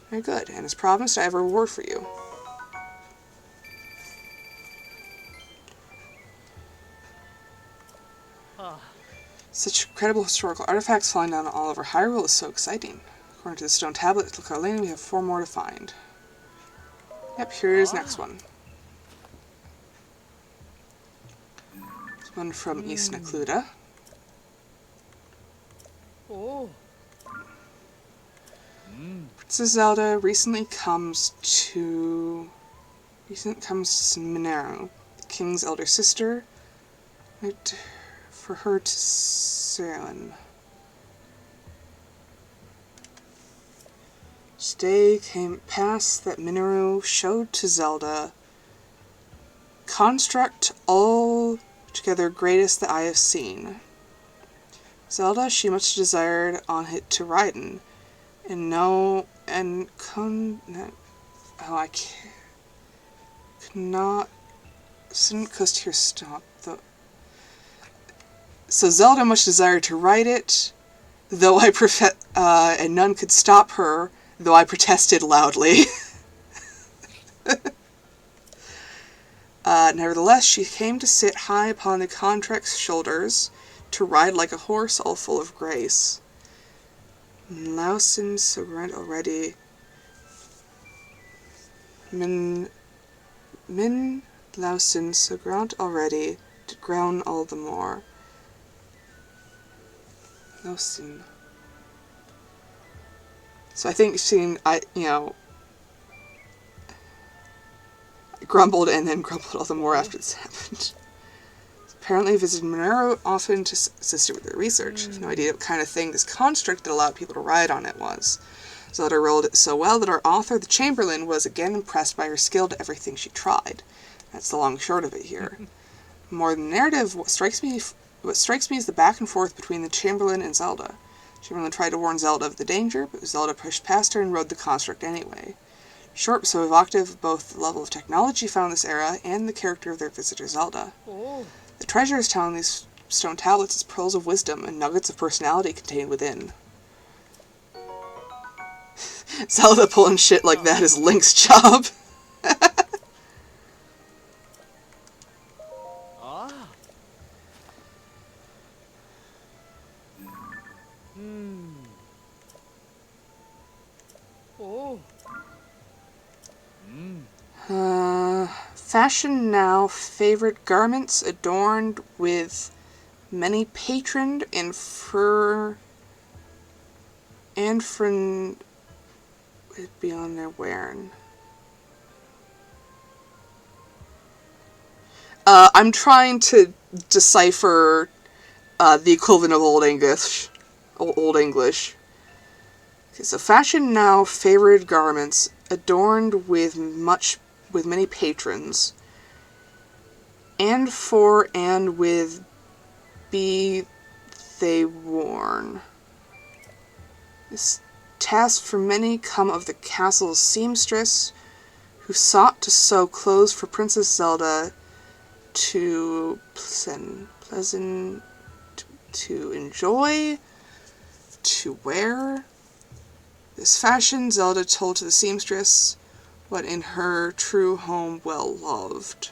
Very good, and as promised, I have a reward for you. Such incredible historical artifacts falling down all over Hyrule is so exciting. According to the stone tablet at Lucarlane, we have 4 more to find. Yep, here is next one. One from East Necluda. Oh. Princess Zelda recently comes to Minero, the king's elder sister, right, for her to Ceylon. Today came past that Minero showed to Zelda construct altogether greatest that I have seen. Zelda she much desired on it to ride in, and I could not. Didn't coast here stop though. So Zelda much desired to ride it, though and none could stop her, though I protested loudly. Nevertheless, she came to sit high upon the contract's shoulders, to ride like a horse all full of grace. Lausen so grand already. Min Lausen so grand already, did groan all the more. Lausen. So I think I grumbled and then grumbled all the more after this happened. Apparently visited Minero often to assist her with her research. I have no idea what kind of thing this construct that allowed people to ride on it was. Zelda rolled it so well that our author, the Chamberlain, was again impressed by her skill to everything she tried. That's the long short of it here. More than narrative, what strikes me is the back and forth between the Chamberlain and Zelda. Chamberlain tried to warn Zelda of the danger, but Zelda pushed past her and rode the construct anyway. Short but so evocative of both the level of technology found in this era and the character of their visitor Zelda. Oh. The treasure is telling these stone tablets is pearls of wisdom and nuggets of personality contained within. Zelda pulling shit like that is Link's job. Ah. Oh. Fashion now favorite garments adorned with many patroned and it be on their wearing. I'm trying to decipher the equivalent of Old English. Okay, so fashion now favored garments adorned with many patrons, and for and with be they worn. This task for many come of the castle's seamstress, who sought to sew clothes for Princess Zelda to to enjoy, to wear. This fashion Zelda told to the seamstress what in her true home well loved.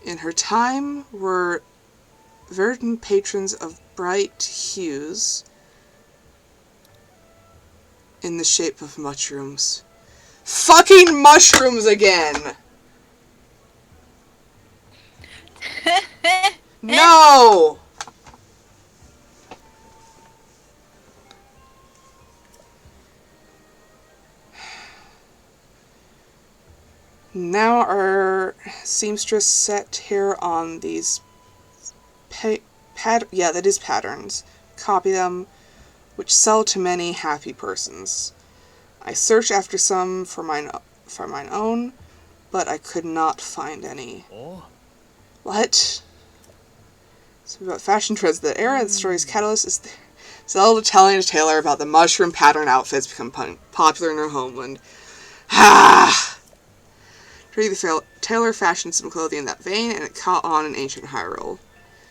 In her time were verdant patrons of bright hues in the shape of mushrooms. Fucking mushrooms again! No! Now our seamstress set here on these patterns. Copy them, which sell to many happy persons. I searched after some for mine own, but I could not find any. Oh. What? So about fashion trends. The era of the story's catalyst is Zelda telling a tailor about the mushroom pattern outfits become popular in her homeland. Ha! The tailor fashioned some clothing in that vein, and it caught on in ancient Hyrule.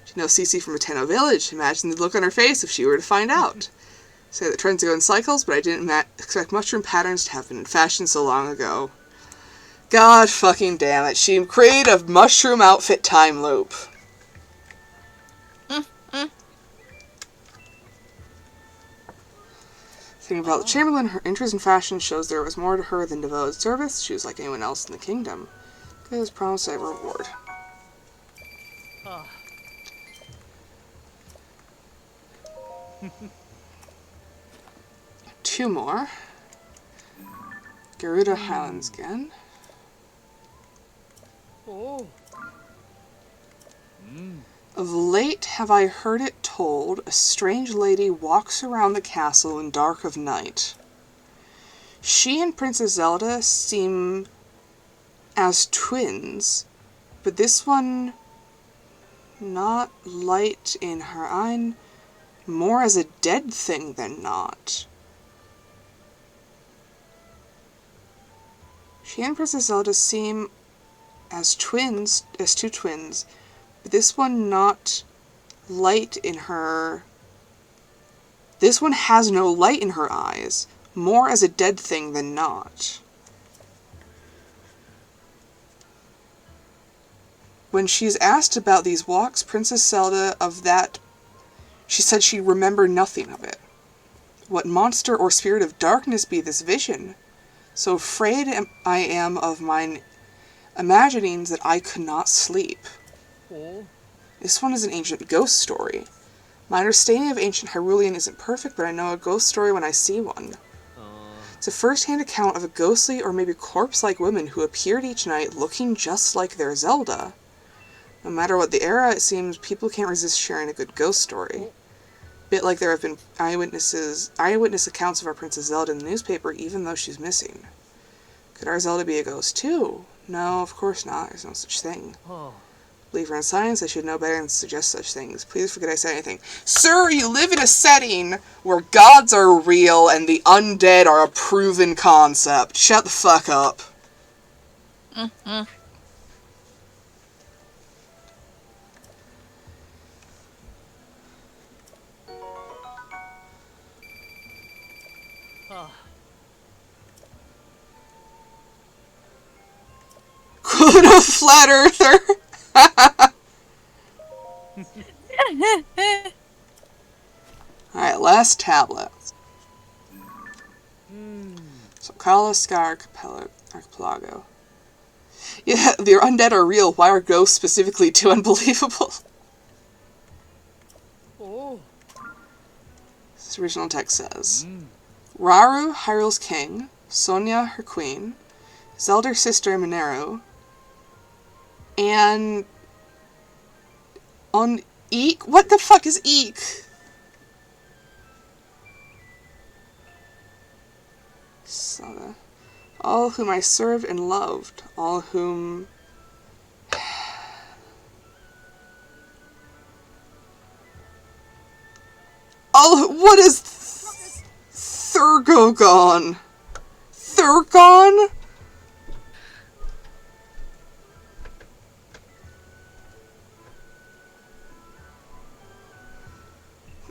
She knows Cece from a Tenno village. Imagine the look on her face if she were to find out. Say that trends go in cycles, but I didn't expect mushroom patterns to have been in fashion so long ago. God fucking damn it. She created a mushroom outfit time loop. Thinking about the Chamberlain, her interest in fashion shows there was more to her than devoted service. She was like anyone else in the kingdom. It was promised a reward. 2 more. Garuda Highlands again. Oh. Of late have I heard it told, a strange lady walks around the castle in dark of night. She and Princess Zelda seem as twins, but this one not light in her eye, more as a dead thing than not. She and Princess Zelda seem as twins, as 2 twins, but this one not light in her... This one has no light in her eyes, more as a dead thing than not. When she's asked about these walks, Princess Zelda she said she remembered nothing of it. What monster or spirit of darkness be this vision? So afraid I am of mine imaginings that I could not sleep. Oh. This one is an ancient ghost story. My understanding of ancient Hyrulean isn't perfect, but I know a ghost story when I see one. It's a first-hand account of a ghostly or maybe corpse-like woman who appeared each night looking just like their Zelda. No matter what the era, it seems people can't resist sharing a good ghost story. Bit like there have been eyewitness accounts of our Princess Zelda in the newspaper, even though she's missing. Could our Zelda be a ghost too? No, of course not. There's no such thing. Believer in science, I should know better than to suggest such things. Please forget I said anything. Sir, you live in a setting where gods are real and the undead are a proven concept. Shut the fuck up. Mm-hmm. Quote a flat earther. Alright, last tablet. So Kala Scar Archipelago. Yeah, the undead are real. Why are ghosts specifically too unbelievable? Oh. This original text says, Rauru, Hyrule's king, Sonia, her queen, Zelda's sister, Mineru, and on Eek? What the fuck is Eek? So, all whom I served and loved, all whom... what is Thurgogon? Thurgon?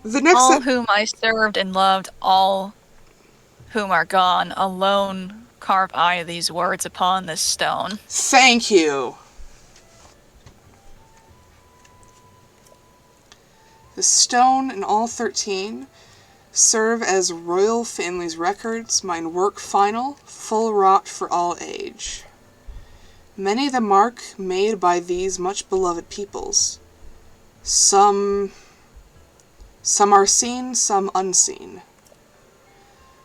The next all whom I served and loved, all whom are gone, alone carve I these words upon this stone. Thank you. The stone and all 13 serve as royal family's records, mine work final, full wrought for all age. Many the mark made by these much beloved peoples. Some are seen, some unseen.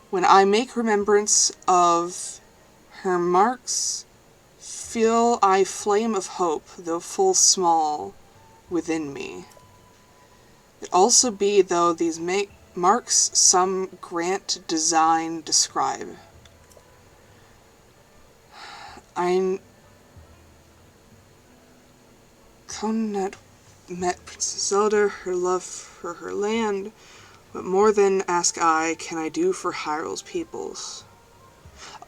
When I make remembrance of her marks, feel I flame of hope, though full small, within me. It also be, though these marks some grant design describe. I Connet met Princess Zelda, her love for her land. What more than, ask I, can I do for Hyrule's peoples?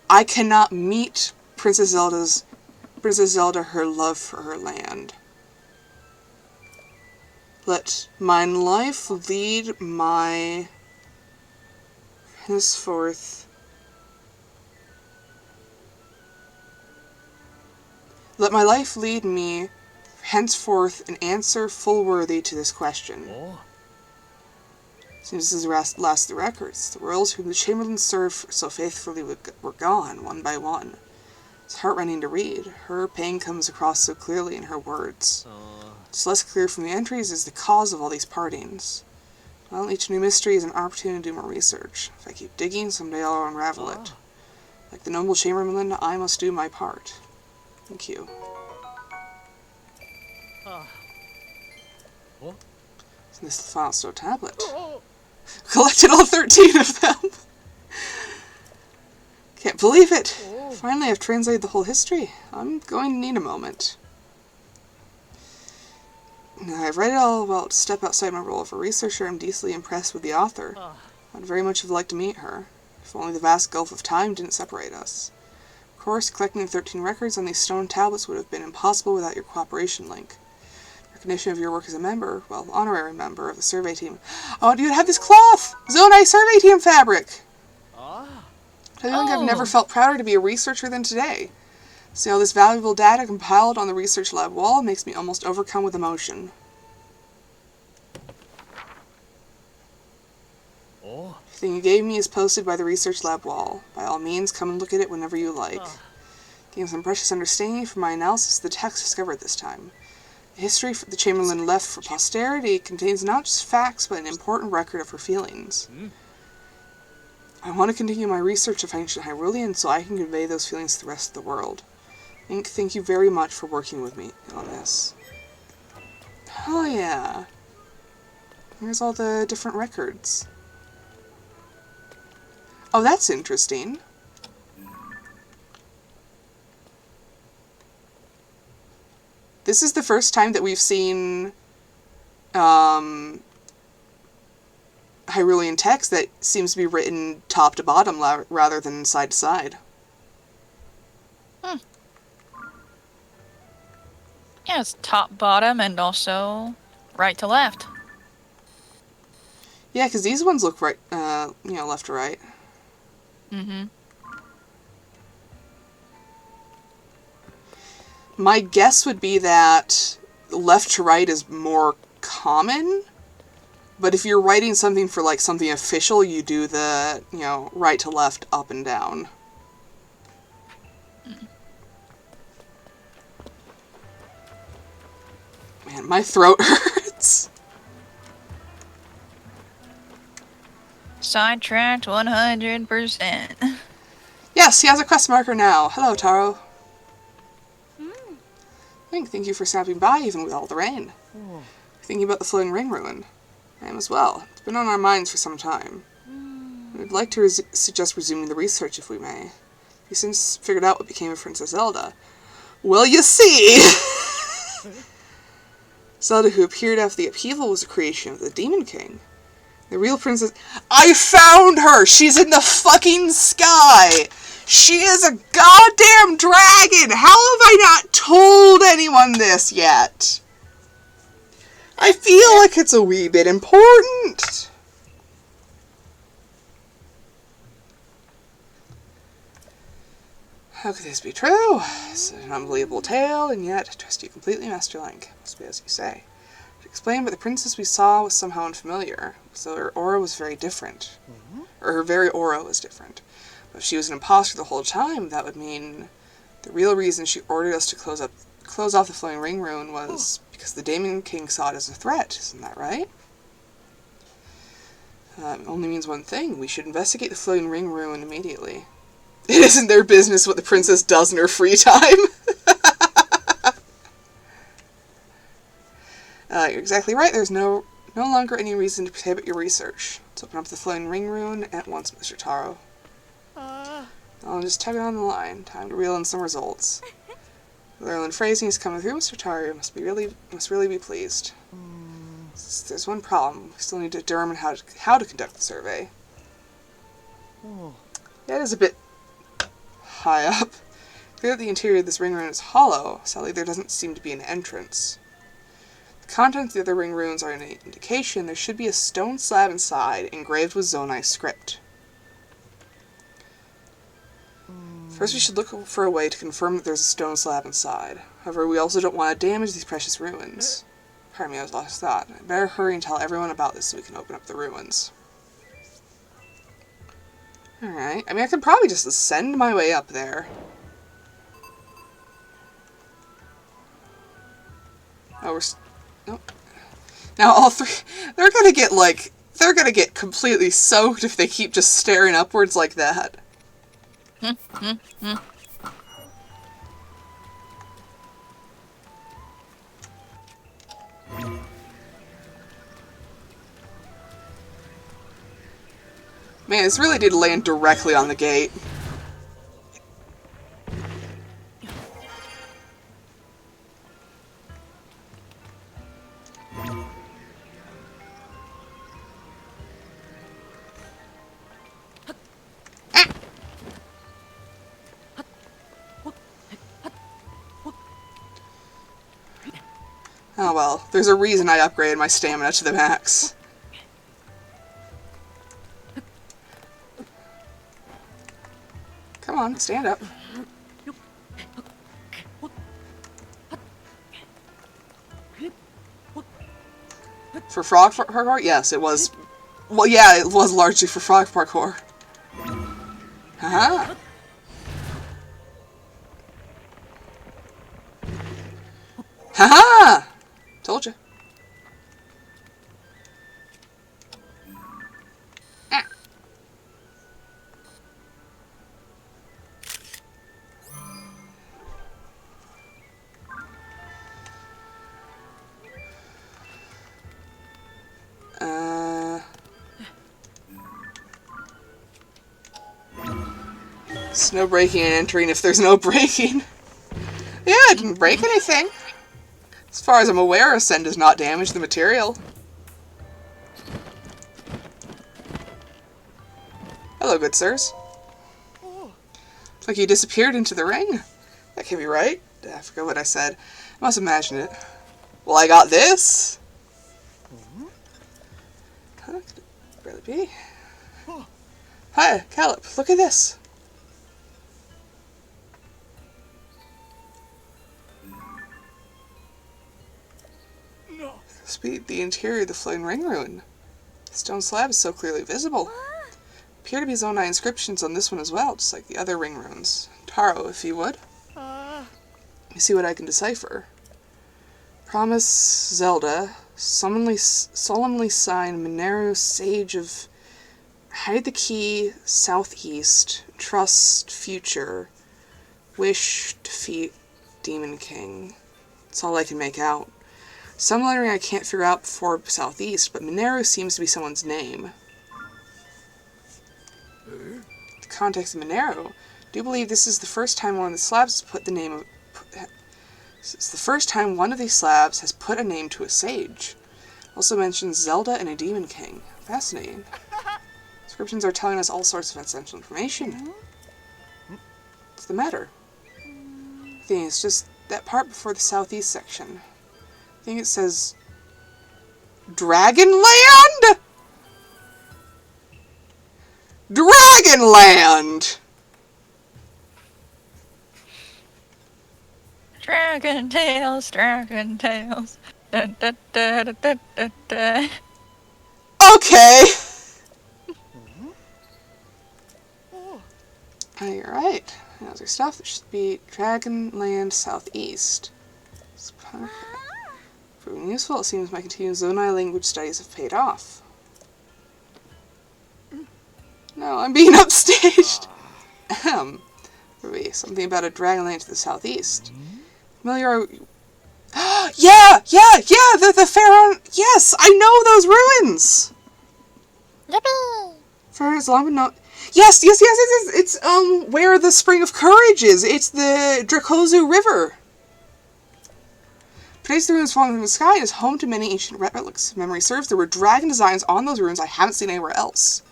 I cannot meet Princess Zelda, her love for her land. Let mine life lead my henceforth. Let my life lead me henceforth an answer full worthy to this question. Since this is the last of the records, the royals whom the chamberlains served so faithfully were gone, one by one. It's heartrending to read. Her pain comes across so clearly in her words. It's less clear from the entries is the cause of all these partings. Well, each new mystery is an opportunity to do more research. If I keep digging, someday I'll unravel it. Like the noble chamberlain, I must do my part. Thank you. This file store tablet. Collected all 13 of them! Can't believe it! Finally, I've translated the whole history. I'm going to need a moment. Now I've read it all. Well, to step outside my role of a researcher, I'm deeply impressed with the author. I'd very much have liked to meet her, if only the vast gulf of time didn't separate us. Of course, collecting the 13 records on these stone tablets would have been impossible without your cooperation, Link. Recognition of your work as a member, well, honorary member of the survey team. Oh, dude, have this cloth! Zonai survey team fabric! I think I've never felt prouder to be a researcher than today. See all this valuable data compiled on the research lab wall makes me almost overcome with emotion. Everything you gave me is posted by the research lab wall. By all means, come and look at it whenever you like. Gain some precious understanding from my analysis of the text discovered this time. The history the Chamberlain left for posterity contains not just facts, but an important record of her feelings. I want to continue my research of ancient Hyrulean so I can convey those feelings to the rest of the world. Link, thank you very much for working with me on this. Oh yeah. Here's all the different records. Oh, that's interesting. This is the first time that we've seen Hyrulean text that seems to be written top to bottom rather than side to side. Yeah, it's top, bottom, and also right to left. Yeah, because these ones look right, left to right. My guess would be that left to right is more common, but if you're writing something for, like, something official, you do the, right to left, up and down. Man, my throat hurts. Sidetracked 100%. Yes, he has a quest marker now. Hello, Taro. Thank you for stopping by, even with all the rain. Thinking about the floating ring ruin. I am as well. It's been on our minds for some time. We'd like to suggest resuming the research, if we may. We've since figured out what became of Princess Zelda. Well, you see! Zelda, who appeared after the upheaval, was a creation of the Demon King. The real princess... I found her! She's in the fucking sky! She is a goddamn dragon! How have I not told anyone this yet? I feel like it's a wee bit important. How could this be true? It's an unbelievable tale, and yet I trust you completely, Master Link. Must be as you say. To explain, but the princess we saw was somehow unfamiliar, so her aura was very different. Or her very aura was different. But if she was an imposter the whole time, that would mean the real reason she ordered us to close off the floating ring ruin was because the Demon King saw it as a threat. Isn't that right? It only means one thing. We should investigate the floating ring ruin immediately. It isn't their business what the princess does in her free time. You're exactly right. There's no longer any reason to prohibit your research. Let's open up the floating ring ruin at once, Mr. Taro. I'll just tug it on the line. Time to reel in some results. The Erlen phrasing is coming through, Mr. Taro. Must really be pleased. There's one problem. We still need to determine how to conduct the survey. Yeah, it is a bit high up. Clear that the interior of this ring ruin is hollow. Sadly, there doesn't seem to be an entrance. The contents of the other ring ruins are an indication there should be a stone slab inside, engraved with Zonai script. First, we should look for a way to confirm that there's a stone slab inside. However, we also don't want to damage these precious ruins. Pardon me, I was lost thought. I'd better hurry and tell everyone about this so we can open up the ruins. Alright, I mean, I could probably just ascend my way up there. Oh, nope. Now all three, they're gonna get, like, they're gonna get completely soaked if they keep just staring upwards like that. Man, this really did land directly on the gate. Oh well, there's a reason I upgraded my stamina to the max. Come on, stand up. For frog parkour? Yes, it was. Well, yeah, it was largely for frog parkour. Haha. Haha! Told you. There's no breaking and entering if there's no breaking. Yeah, I didn't break anything. As far as I'm aware, Ascend does not damage the material. Hello, good sirs. Looks like you disappeared into the ring. That can't be right. I forgot what I said. I must imagine it. Well, I got this. How could it really be? Hi, Caleb, look at this. The interior of the floating ring ruin. The stone slab is so clearly visible. Appear to be Zonai inscriptions on this one as well, just like the other ring runes. Taro, if you would. Let me see what I can decipher. Promise Zelda, solemnly sign Mineru, Sage of Hide the Key, Southeast, Trust, Future, Wish, Defeat, Demon King. That's all I can make out. Some lettering I can't figure out before Southeast, but Mineru seems to be someone's name. The context of Mineru. Do you believe this is the first time one of the slabs has put the name of... It's the first time one of these slabs has put a name to a sage. Also mentions Zelda and a Demon King. Fascinating. Inscriptions are telling us all sorts of essential information. What's the matter? I think it's just that part before the southeast section. I think it says Dragonland? Dragonland! Dragon tales, dragon tales. Da, da, da, da, da, da, da. Okay! Oh, you're right. How's your stuff? There should be Dragonland Southeast. It's perfect. Proving useful, it seems my continued Zonai language studies have paid off. No, I'm being upstaged! Ahem. Something about a Dragonland to the southeast. Familiar... yeah! The Pharaoh... Yes! I know those ruins! Yippee! Pharaoh's long been known... Yes! It's where the Spring of Courage is. It's the Dracozu River. Today's the ruins falling from the sky is home to many ancient relics. If memory serves, there were dragon designs on those ruins I haven't seen anywhere else.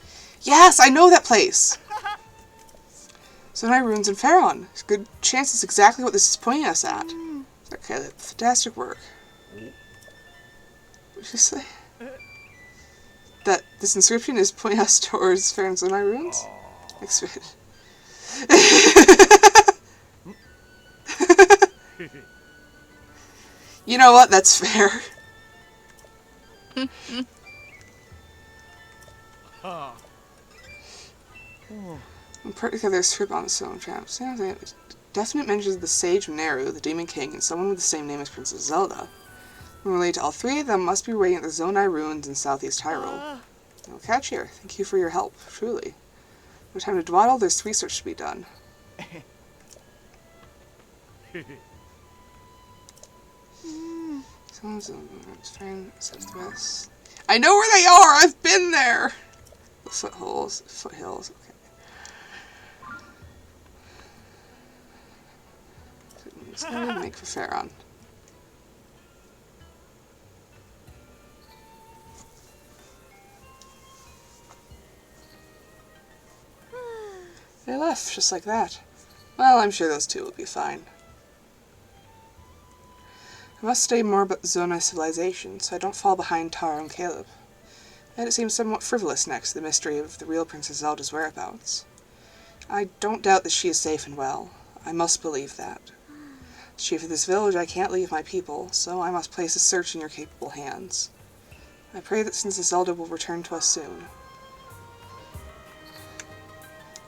Yes, I know that place! Zonai ruins in Pharaoh. There's a good chance it's exactly what this is pointing us at. Okay, fantastic work. What did you say? That this inscription is pointing us towards Pharaoh and Zonai ruins? You know what? That's fair. In particular, there's script on the stone traps. Definite mentions of the Sage Mineru, the Demon King, and someone with the same name as Princess Zelda. When related to all three of them, must be waiting at the Zonai ruins in southeast Hyrule. No catch here. Thank you for your help, truly. No time to dawdle, there's research to be done. I know where they are! I've been there! The foothills, okay. It's gonna make for Farron. They left, just like that. Well, I'm sure those two will be fine. I must study more about the Zona civilization, so I don't fall behind Taro and Caleb. And it seems somewhat frivolous next to the mystery of the real Princess Zelda's whereabouts. I don't doubt that she is safe and well. I must believe that. As chief of this village, I can't leave my people, so I must place a search in your capable hands. I pray that Princess Zelda will return to us soon.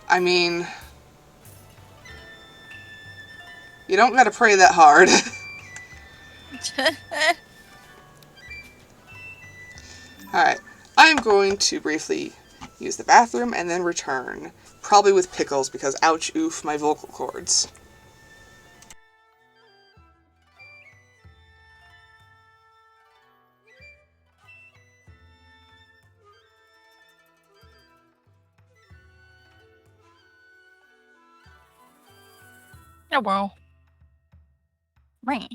I mean, you don't gotta pray that hard. Alright, I'm going to briefly use the bathroom and then return. Probably with pickles because ouch, oof, my vocal cords. Oh well. Me.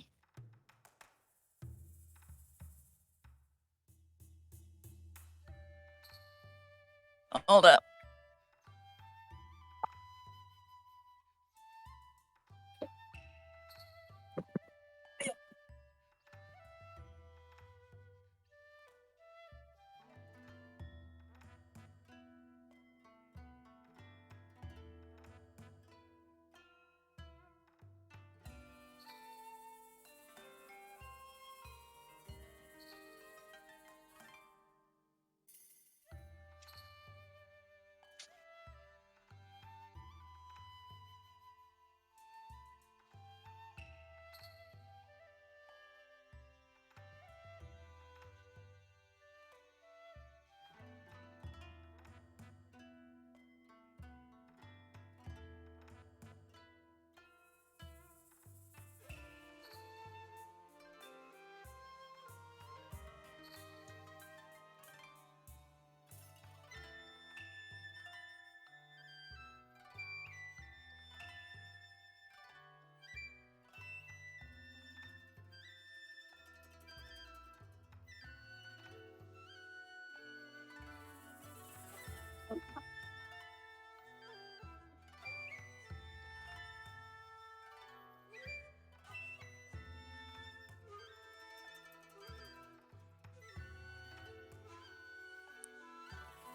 Hold up.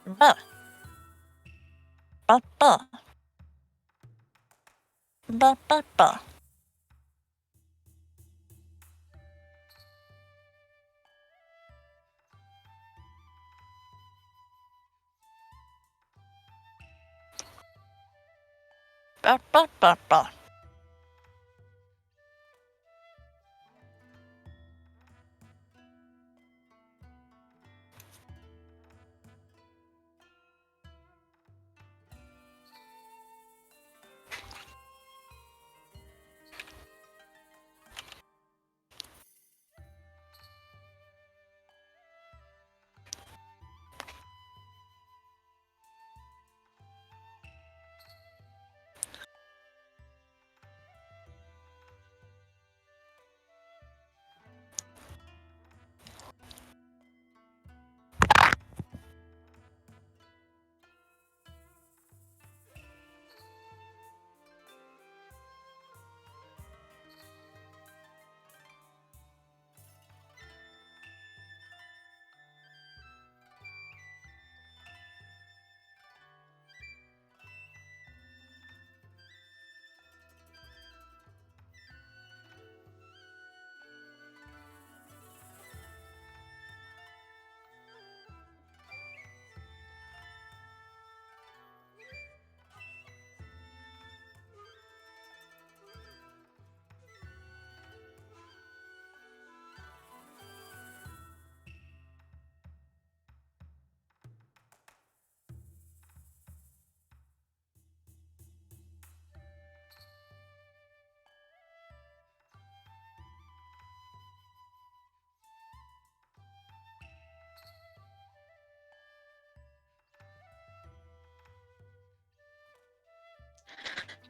Ba. Ba ba. Ba ba ba. Ba ba ba ba.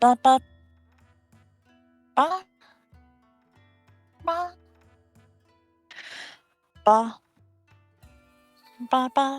ba ba ba ba ba ba ba ba ba.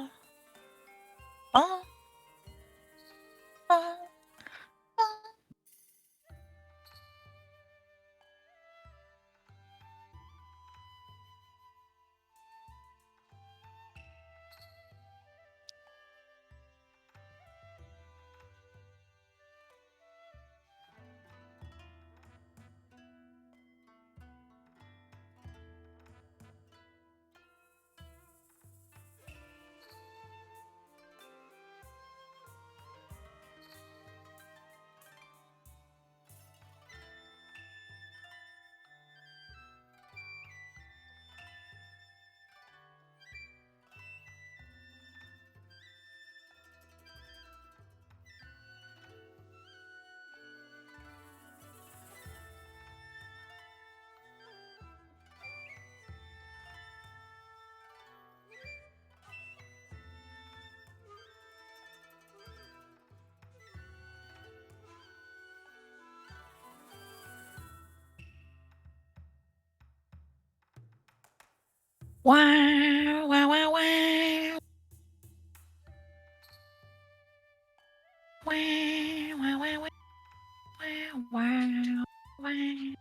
Wow, wow, wow, wow. Wow, wow, wow, wow. Wow, wow, wow.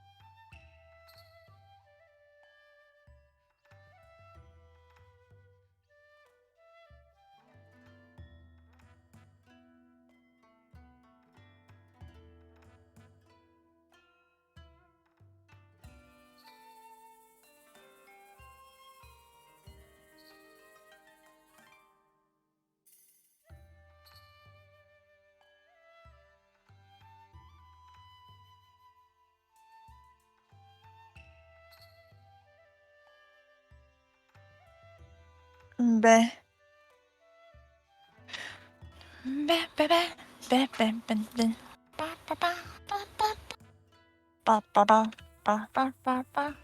Bleh. Bleh, bleh, bleh. Bleh, bleh, bleh, bleh. Ba, ba, ba, ba, ba, ba, ba, ba, ba, ba, ba, ba.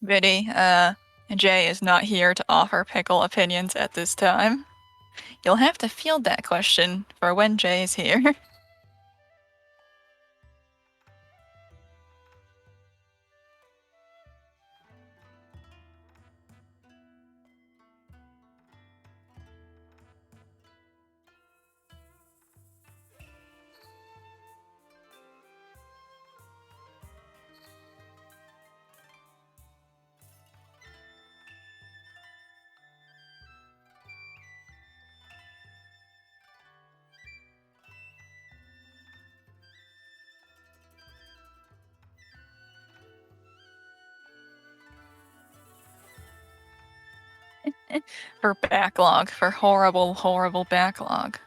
Biddy, Jay is not here to offer pickle opinions at this time. You'll have to field that question for when Jay is here. For backlog, for horrible, horrible backlog.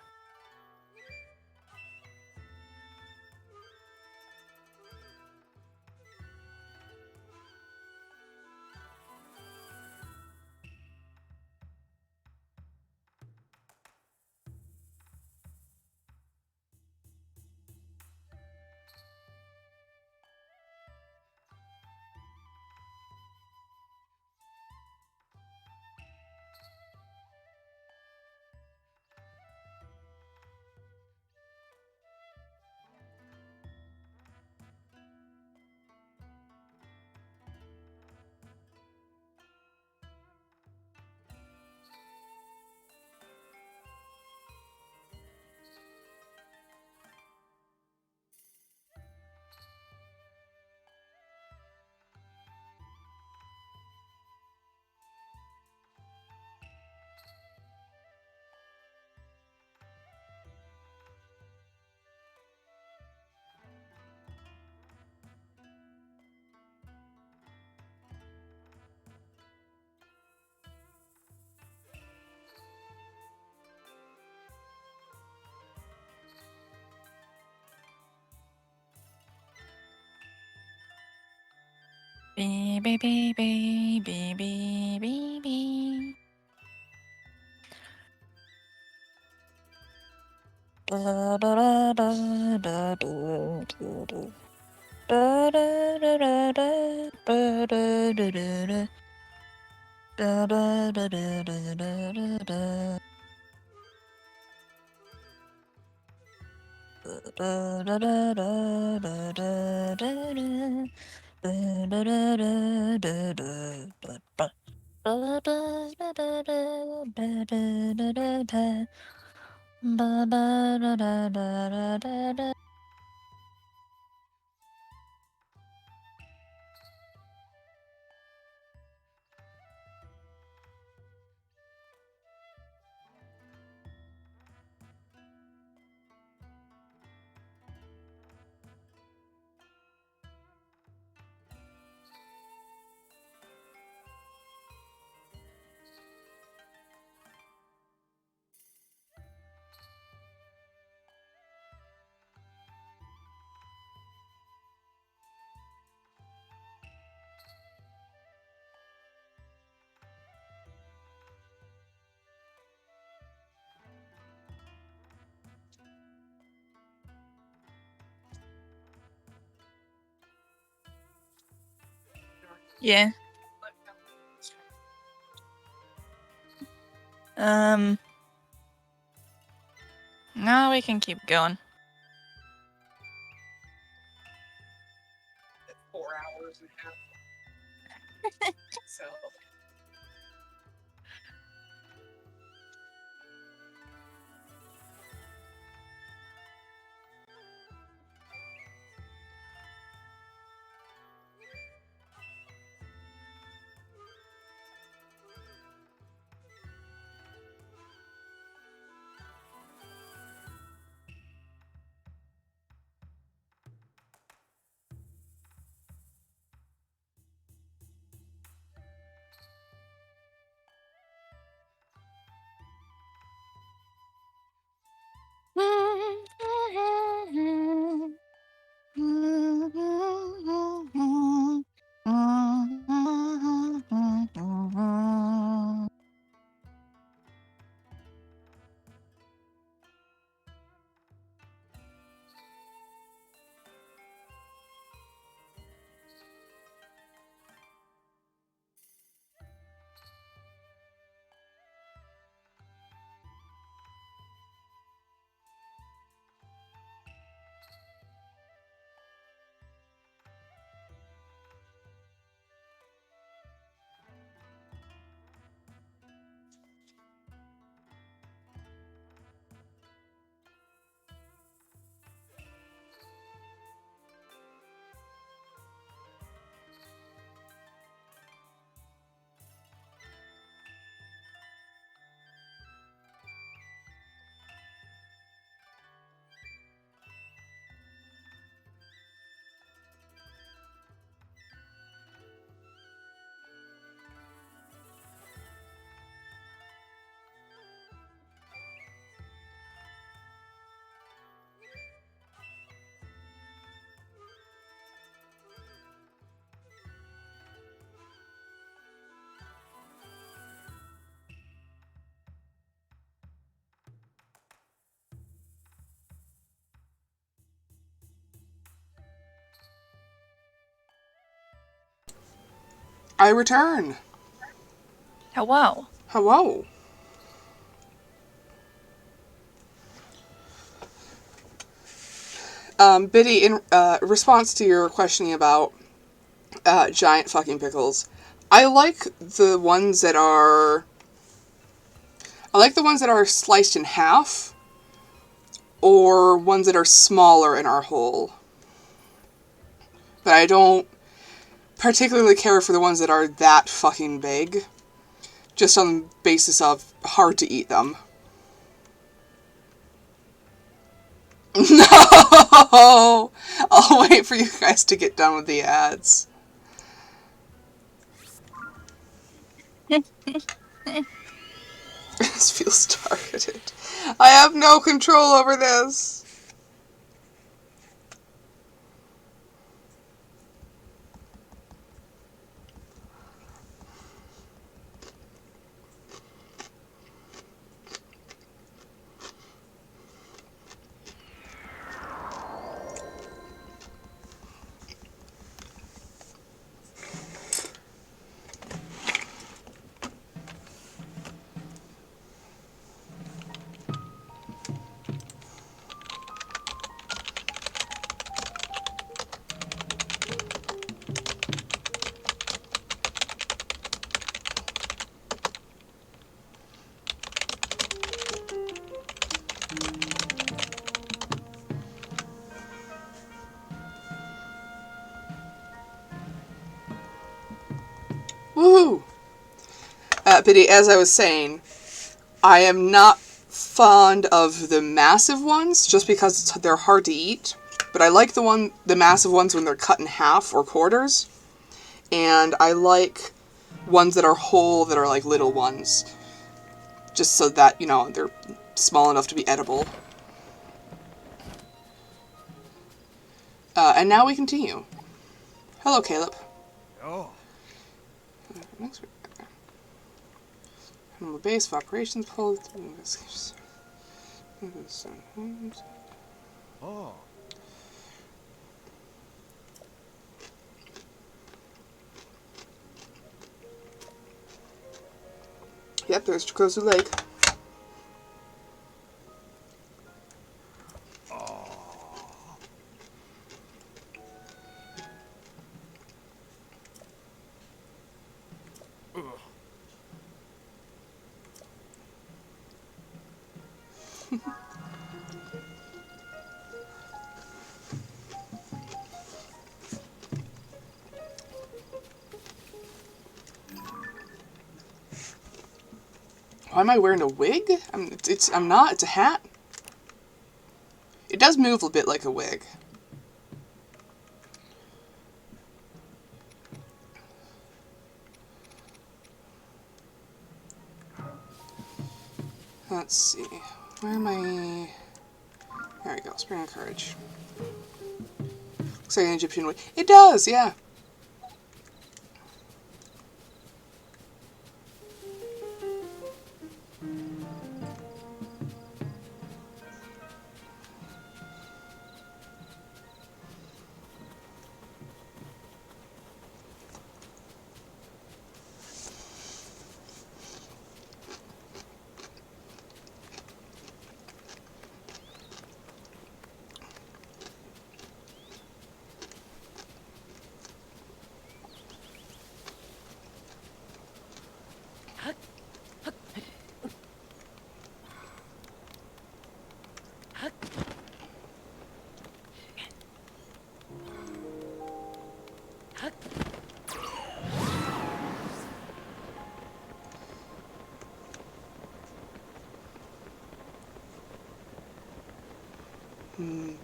Bee bee bee bee bee bee bee bee. Da da da da da da da. Da da da da da da da da da. Da da da da da da da. Da da da da da da da. Da da da da da da da. Da da da da da da da da da. Da da da da da da da. Yeah. No, we can keep going. 4 hours and a half. So. I return. Hello. Hello. Biddy, in response to your questioning about giant fucking pickles, I like the ones that are. I like the ones that are sliced in half, or ones that are smaller and are whole. But I don't particularly care for the ones that are that fucking big, just on the basis of hard to eat them. No! I'll wait for you guys to get done with the ads. This feels targeted. I have no control over this. But as I was saying, I am not fond of the massive ones just because they're hard to eat. But I like the massive ones when they're cut in half or quarters. And I like ones that are whole that are like little ones. Just so that, you know, they're small enough to be edible. And now we continue. Hello, Caleb. Oh. Next base of operations pull. Oh. Yep, there's Chikosu Lake. Why am I wearing a wig? I'm not. It's a hat. It does move a bit like a wig. Let's see. Where am I? There we go. Spring of Courage. Looks like an Egyptian wig. It does, yeah.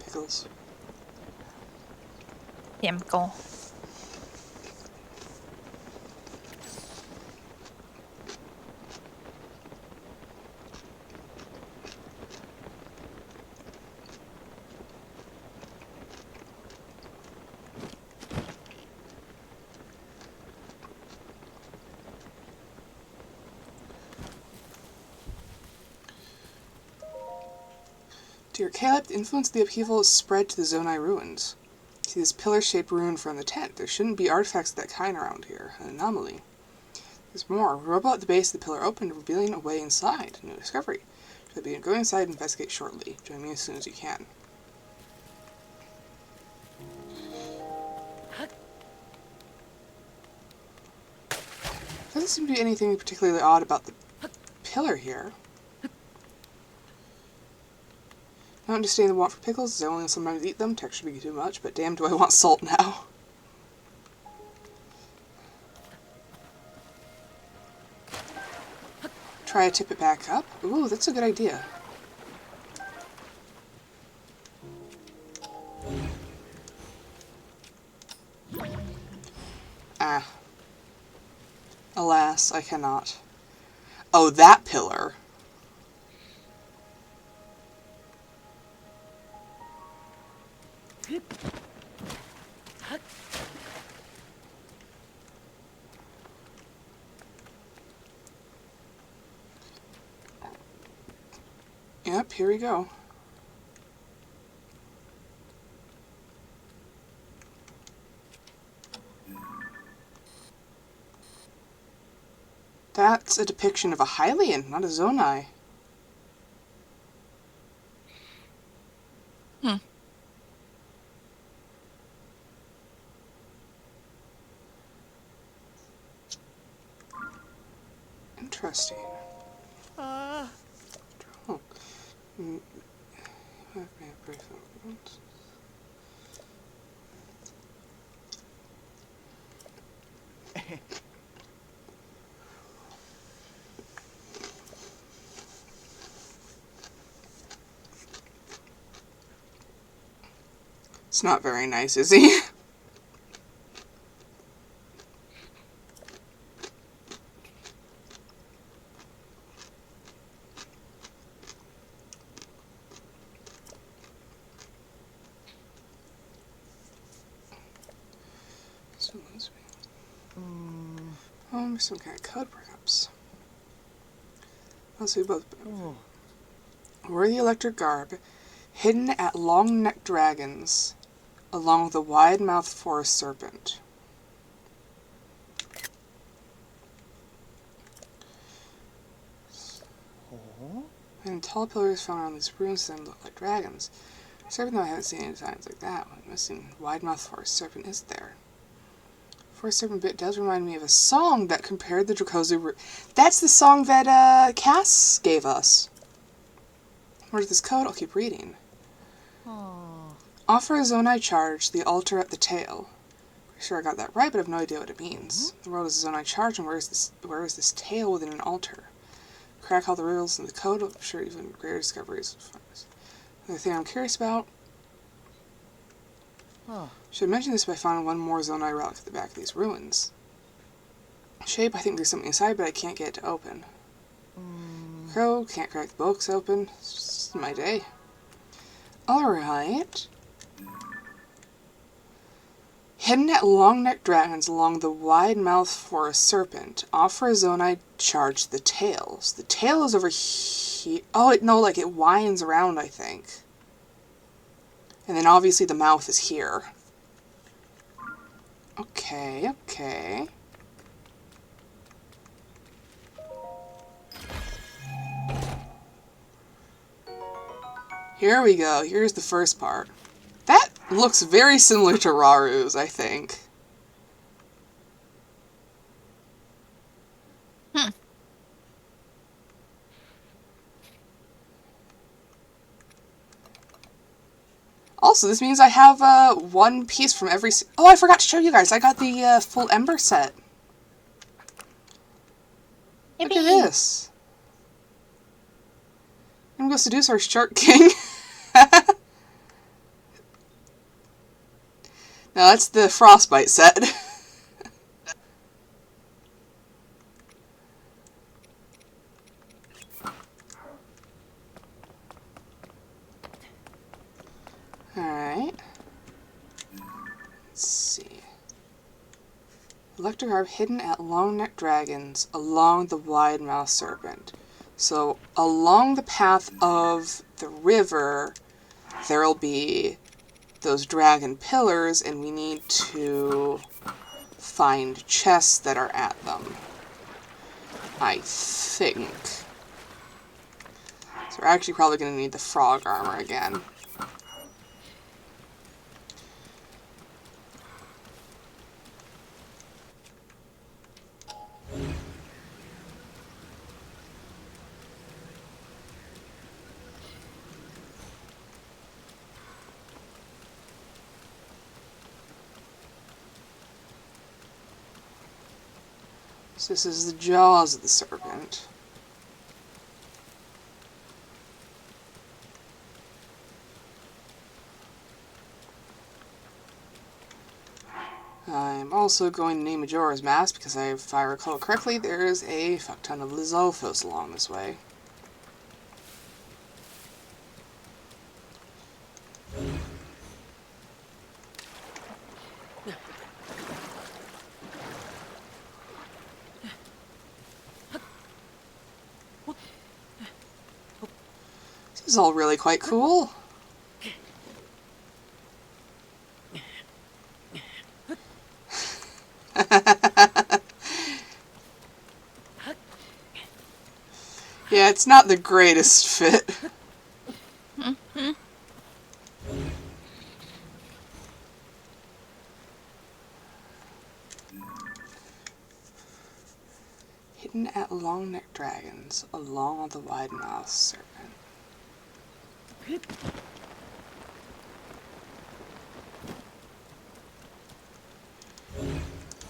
Pickles. Tiempo. Dear Caleb, the influence of the upheaval is spread to the Zonai ruins. See this pillar-shaped ruin from the tent. There shouldn't be artifacts of that kind around here. An anomaly. There's more. A rubble at the base of the pillar opened, revealing a way inside. A new discovery. Should be going inside and investigate shortly. Join me as soon as you can. Doesn't seem to be anything particularly odd about the pillar here. I don't understand the want for pickles, as I only sometimes eat them. Texture be too much, but damn do I want salt now. Try to tip it back up. Ooh, that's a good idea. Ah. Alas, I cannot. Oh, that pillar. Yep, here we go. That's a depiction of a Hylian, not a Zonai. Hmm. Interesting. Oh. It's not very nice, is he? Oh, some kind of code breakups. Also, we both. Were the electric garb hidden at long-necked dragons along with a wide-mouthed forest serpent. And tall pillars found around these ruins that look like dragons. Serpent, though I haven't seen any signs like that. What missing wide-mouthed forest serpent is there? Forest serpent bit does remind me of a song that compared the Dracozu. That's the song that Cass gave us. Where's this code? I'll keep reading. Offer a Zonai charge, the altar at the tail. Pretty sure I got that right, but I have no idea what it means. The world is a Zonai charge, and where is this tail within an altar? Crack all the riddles in the code. I'm sure even greater discoveries. Another thing I'm curious about. Should have mentioned this, but I found one more Zonai relic at the back of these ruins. Shape, I think there's something inside, but I can't get it to open. Crow, can't crack the books open. It's just my day. Alright. Hidden at long-necked dragons along the wide-mouthed forest serpent. Offer a Zonai charge the tails. The tail is over here. Oh, no, like it winds around, I think. And then obviously the mouth is here. Okay, okay. Here we go. Here's the first part. That looks very similar to Raru's, I think. Also, this means I have one piece from every... Oh, I forgot to show you guys. I got the full Ember set. Look at this. I'm going to seduce our Shark King. No, that's the Frostbite set. Alright. Let's see. Electric Harp hidden at long-necked dragons along the wide-mouthed serpent. So, along the path of the river, there'll be those dragon pillars, and we need to find chests that are at them. I think. So we're actually probably going to need the frog armor again. So this is the jaws of the serpent. I'm also going to name Majora's Mask because if I recall correctly, there's a fuck ton of Lizalfos along this way. This is all really quite cool. Yeah, it's not the greatest fit. Hidden at long-necked dragons along the wide-mouthed serpent.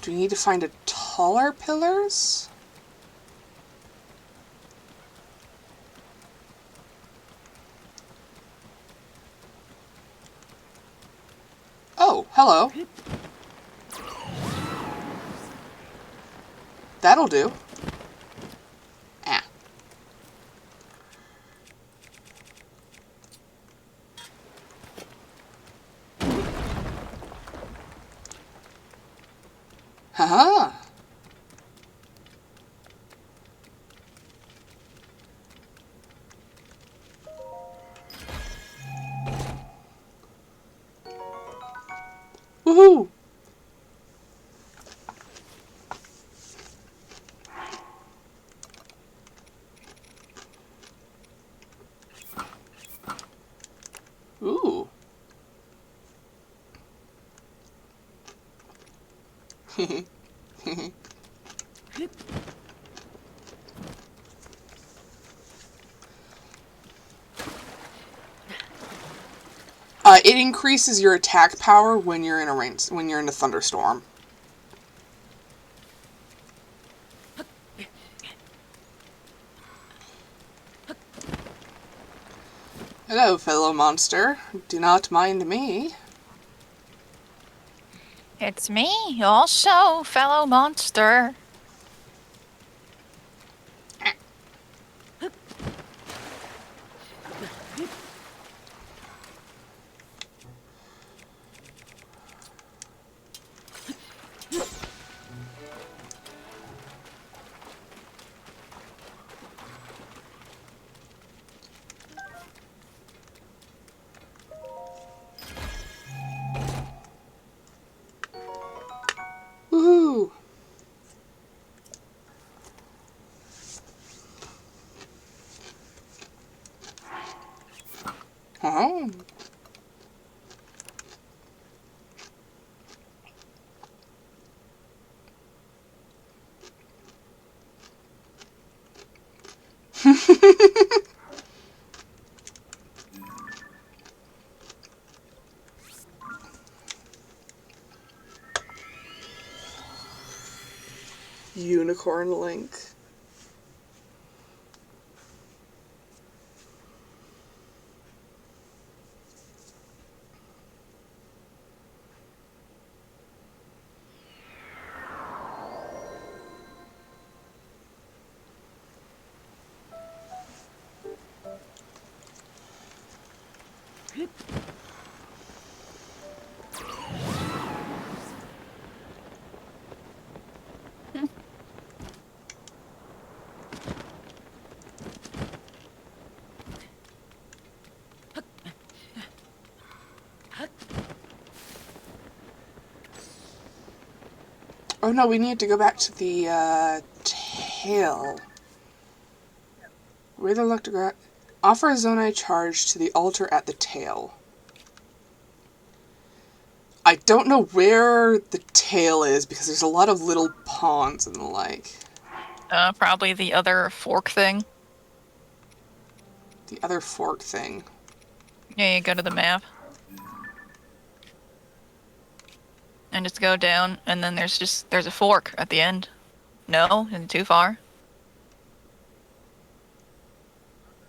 Do we need to find a taller pillars? Hello. That'll do. Ah. Haha. Woohoo! Ooh. It increases your attack power when you're in a thunderstorm. Hello, fellow monster. Do not mind me. It's me, also, fellow monster. Woohoo! Oh. Unicorn Link. Oh no, we need to go back to the tail. Where the electric offer a zonai charge to the altar at the tail. I don't know where the tail is because there's a lot of little ponds and the like. Probably the other fork thing. The other fork thing. Yeah, you go to the map. And just go down, and then there's a fork at the end. No, isn't too far.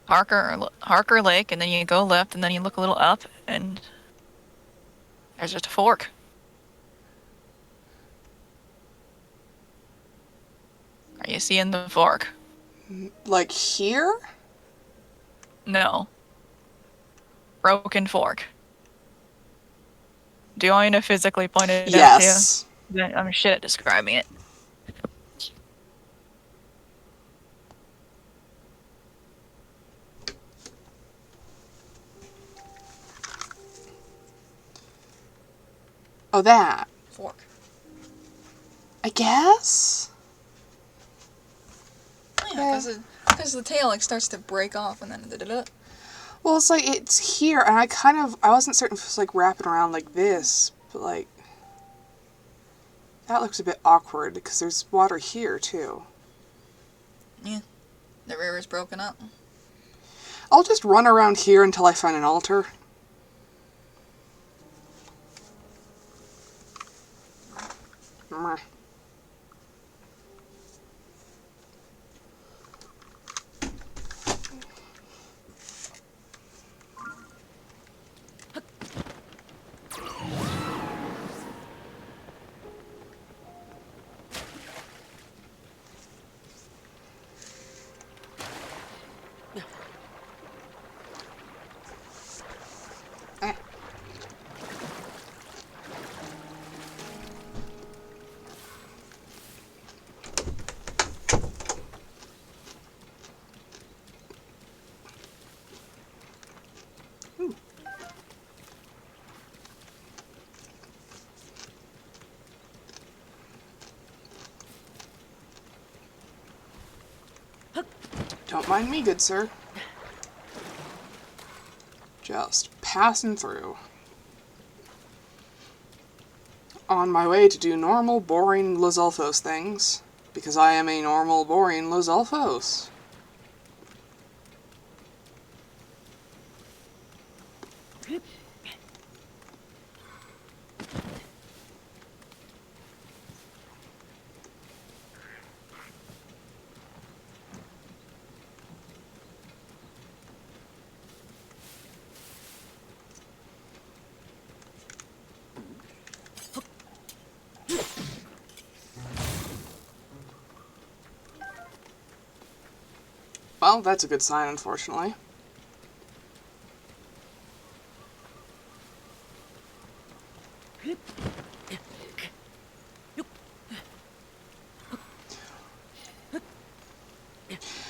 Harker Lake, and then you go left, and then you look a little up, and there's just a fork. Are you seeing the fork? Like here? No. Broken fork. Do you want me to physically point it out to you? Yes. I'm shit at describing it. Oh, that. Fork. I guess? Yeah, because the tail like starts to break off and then da-da-da. Well, it's like, it's here, and I wasn't certain if it was like wrapping around like this, but like, that looks a bit awkward because there's water here too. Yeah, the river's broken up. I'll just run around here until I find an altar. Meh. Eh. Ooh. Don't mind me, good sir. Just passing through. On my way to do normal, boring Lizalfos things. Because I am a normal, boring Lizalfos. Well, that's a good sign, unfortunately.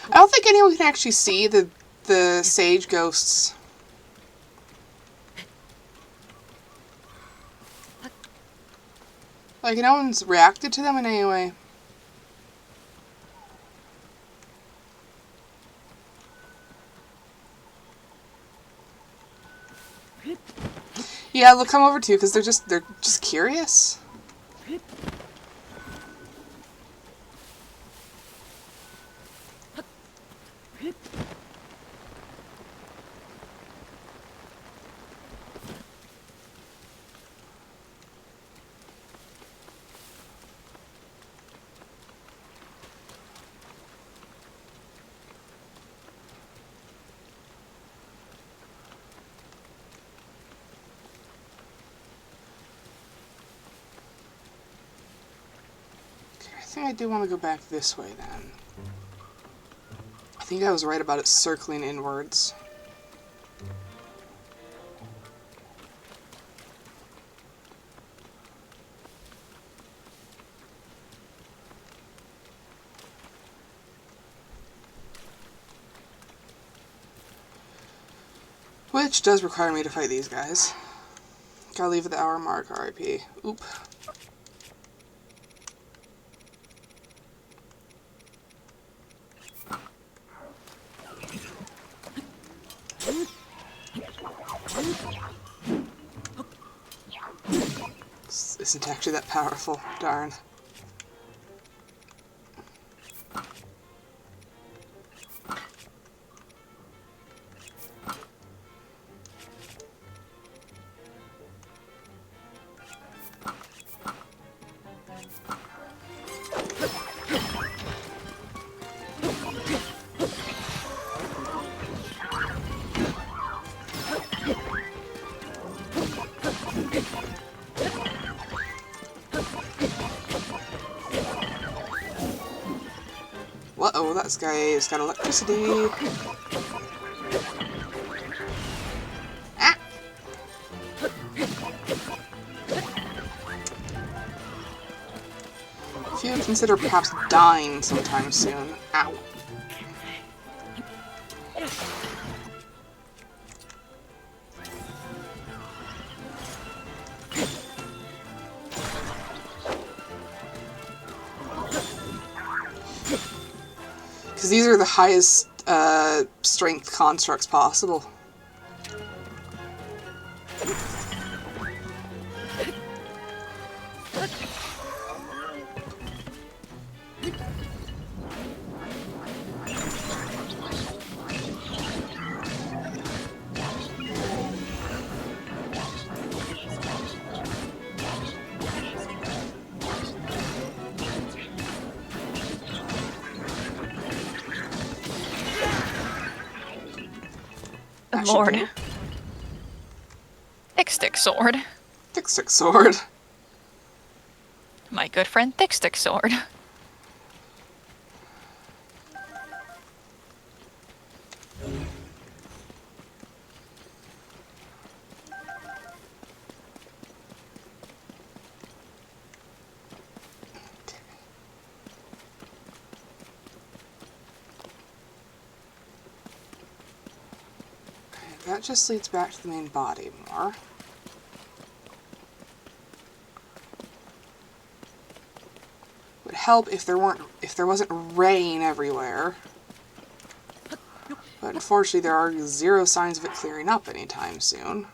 I don't think anyone can actually see the sage ghosts. Like, no one's reacted to them in any way. Yeah, they'll come over too, because they're just curious. I think I do want to go back this way then. I think I was right about it circling inwards. Which does require me to fight these guys. Gotta leave at the hour mark, RIP. Oop. This isn't actually that powerful. Darn. Uh-oh, that guy's got electricity. Ah! If you consider perhaps dying sometime soon. Ow. Because these are the highest strength constructs possible. That should Lord. do. Thick stick sword. Thick stick sword. My good friend Thick stick sword. That just leads back to the main body more. Would help if there wasn't rain everywhere. But unfortunately there are zero signs of it clearing up anytime soon.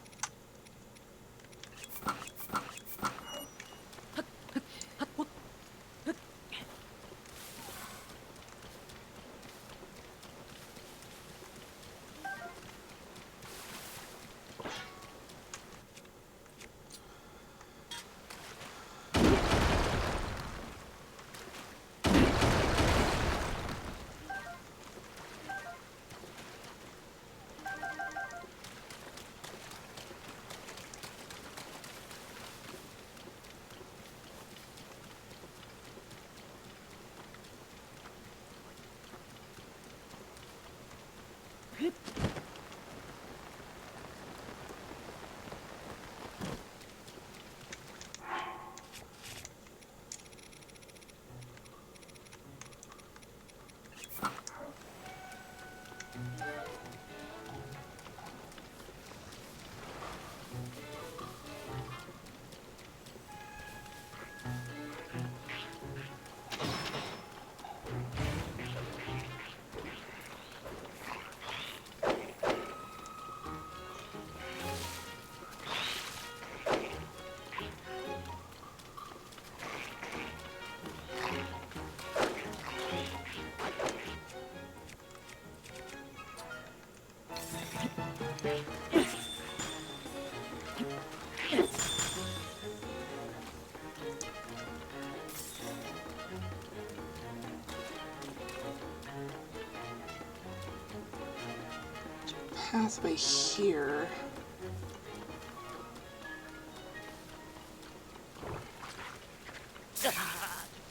Pathway here.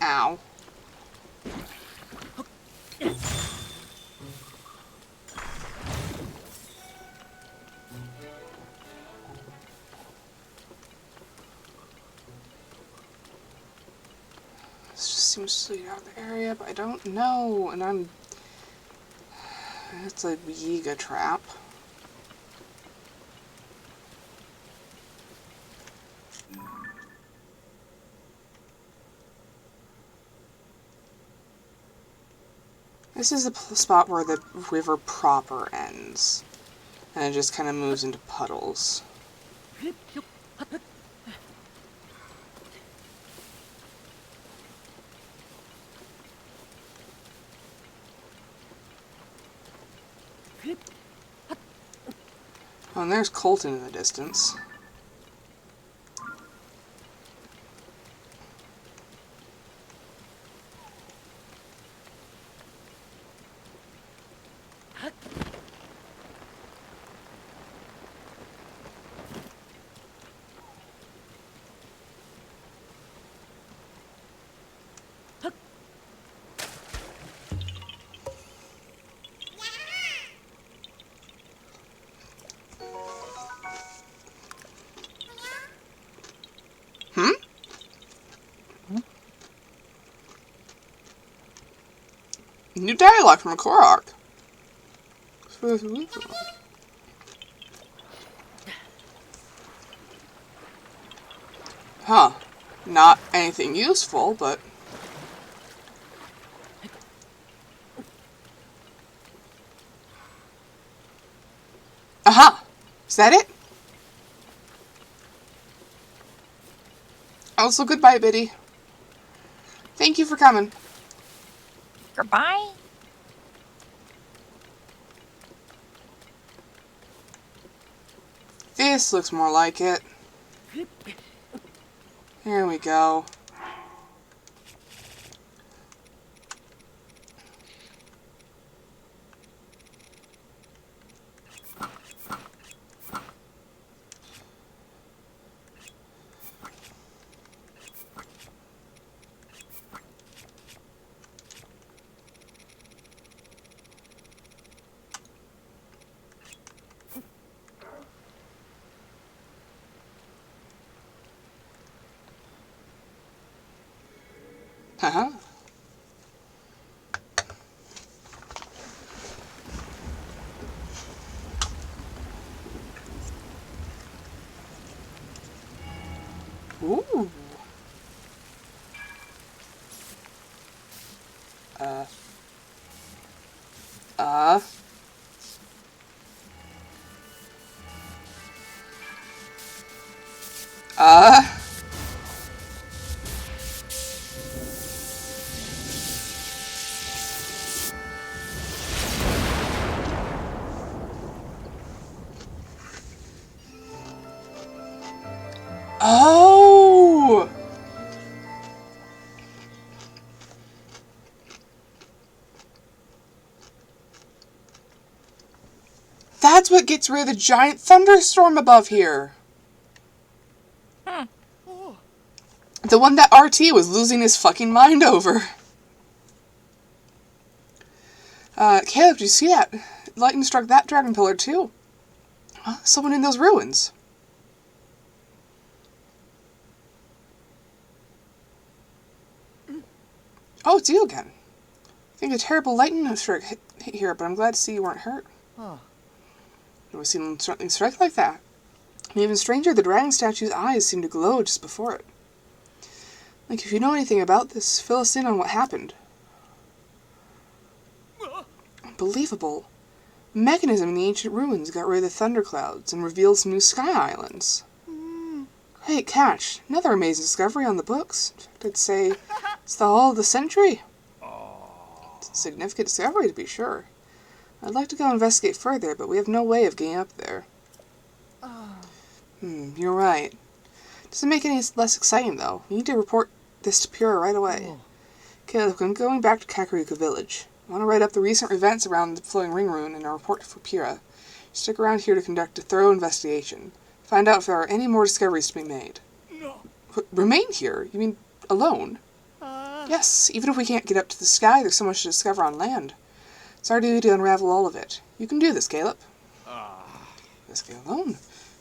Ow. This just seems to lead out of the area, but I don't know, and it's a Yiga trap. This is the spot where the river proper ends, and it just kind of moves into puddles. Oh, and there's Colton in the distance. Hmm? New dialogue from a Korok. Huh. Not anything useful, but... Aha! Is that it? Also, goodbye, Biddy. Thank you for coming. Goodbye. This looks more like it. Here we go. Haha. Ooh. Uh. Uh. Uh. Oh! That's what gets rid of the giant thunderstorm above here. Hmm. The one that RT was losing his fucking mind over. Caleb, did you see that? Lightning struck that dragon pillar too. Huh? Someone in those ruins. Oh, it's you again. I think a terrible lightning strike hit here, but I'm glad to see you weren't hurt. Huh. Never seen something strike like that. And even stranger, the dragon statue's eyes seemed to glow just before it. Like, if you know anything about this, fill us in on what happened. Unbelievable. A mechanism in the ancient ruins got rid of the thunderclouds and revealed some new sky islands. Great catch. Another amazing discovery on the books. In fact, I'd say it's the haul of the century. It's a significant discovery, to be sure. I'd like to go investigate further, but we have no way of getting up there. You're right. Doesn't make it any less exciting, though. We need to report this to Pura right away. Caleb, I'm going back to Kakariko Village. I want to write up the recent events around the Flowing Ring Rune and a report for Pura. Stick around here to conduct a thorough investigation. Find out if there are any more discoveries to be made. No. Remain here? You mean alone? Yes, even if we can't get up to the sky, there's so much to discover on land. It's our duty to unravel all of it. You can do this, Caleb. Let's get alone.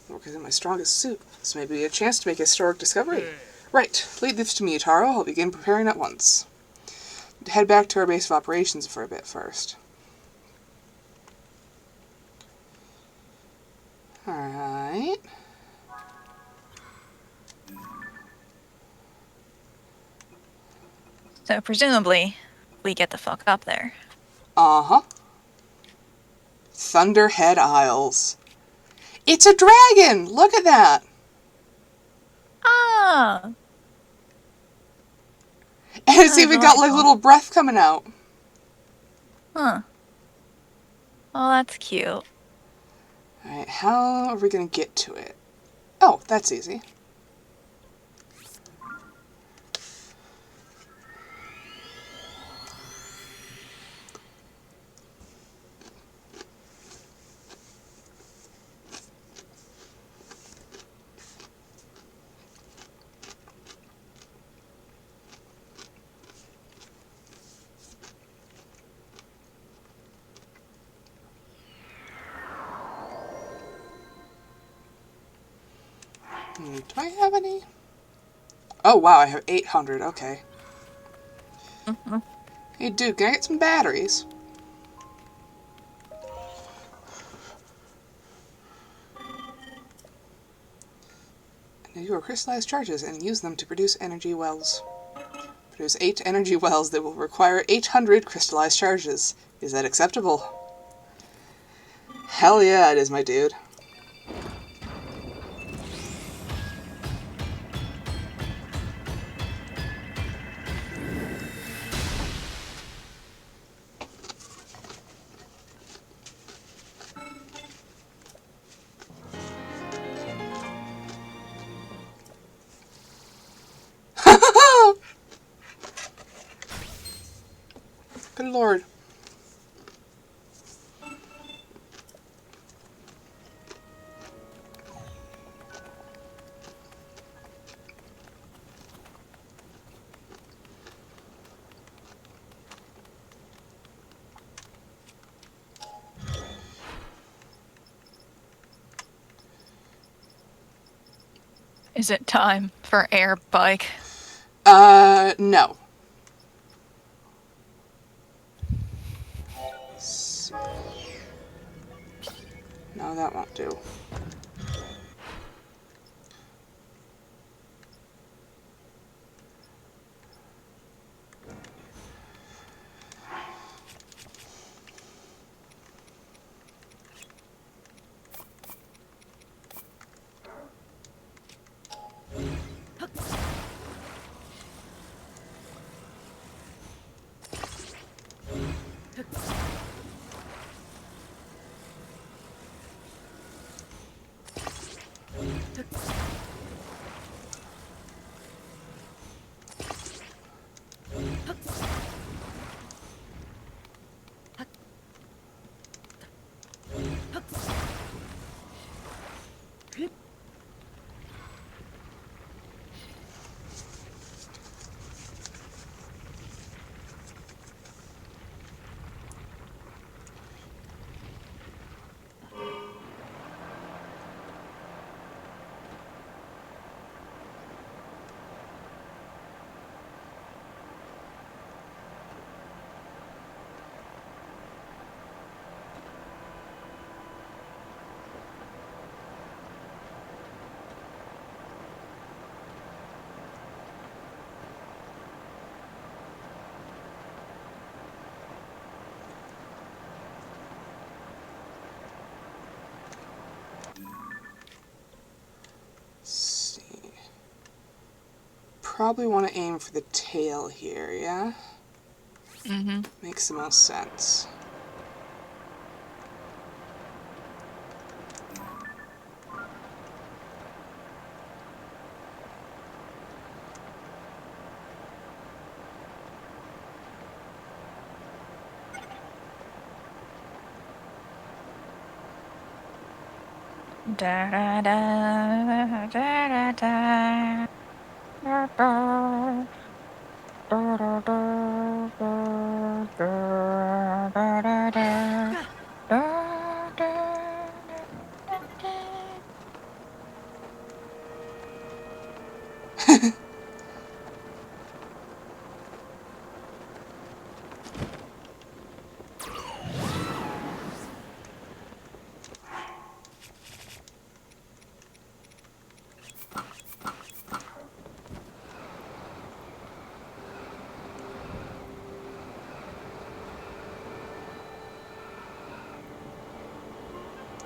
Work is in my strongest suit. This may be a chance to make a historic discovery. Right, lead this to me, Taro. I'll begin preparing at once. Head back to our base of operations for a bit first. Alright. So presumably, we get the fuck up there. Uh-huh. Thunderhead Isles. It's a dragon! Look at that! Ah! And it's even got like Adorable. little breath coming out. Huh. Oh, that's cute. Alright, how are we gonna get to it? Oh, that's easy. Do I have any? Oh wow, I have 800, okay. Mm-hmm. Hey dude, can I get some batteries? And you are crystallized charges and use them to produce energy wells. Produce 8 energy wells that will require 800 crystallized charges. Is that acceptable? Hell yeah, it is, my dude. Good lord. Is it time for air bike? No. No, that won't do. Let's see. Probably want to aim for the tail here, yeah? Mm-hmm. Makes the most sense. Da da da da da da da da. Da da da da da da da da. Da da da da da.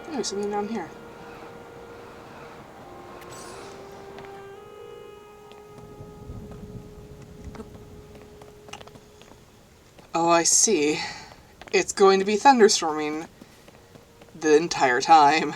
Oh, there's something down here. Oh, I see. It's going to be thunderstorming the entire time.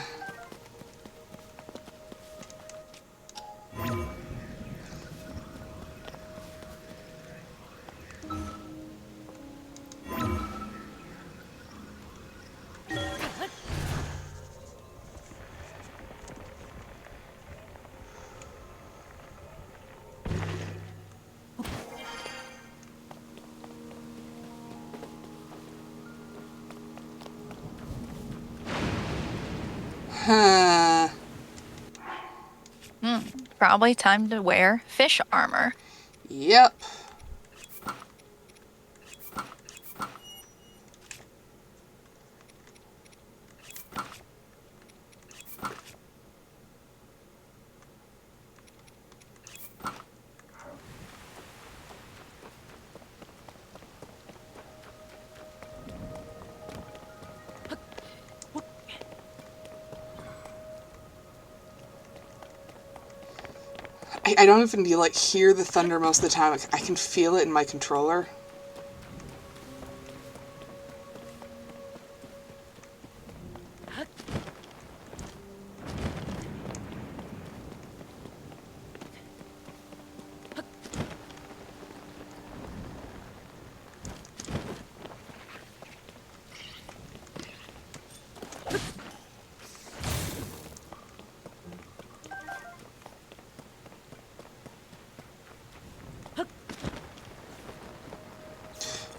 Huh. Probably time to wear fish armor. Yep. I don't even like hear the thunder most of the time. I can feel it in my controller.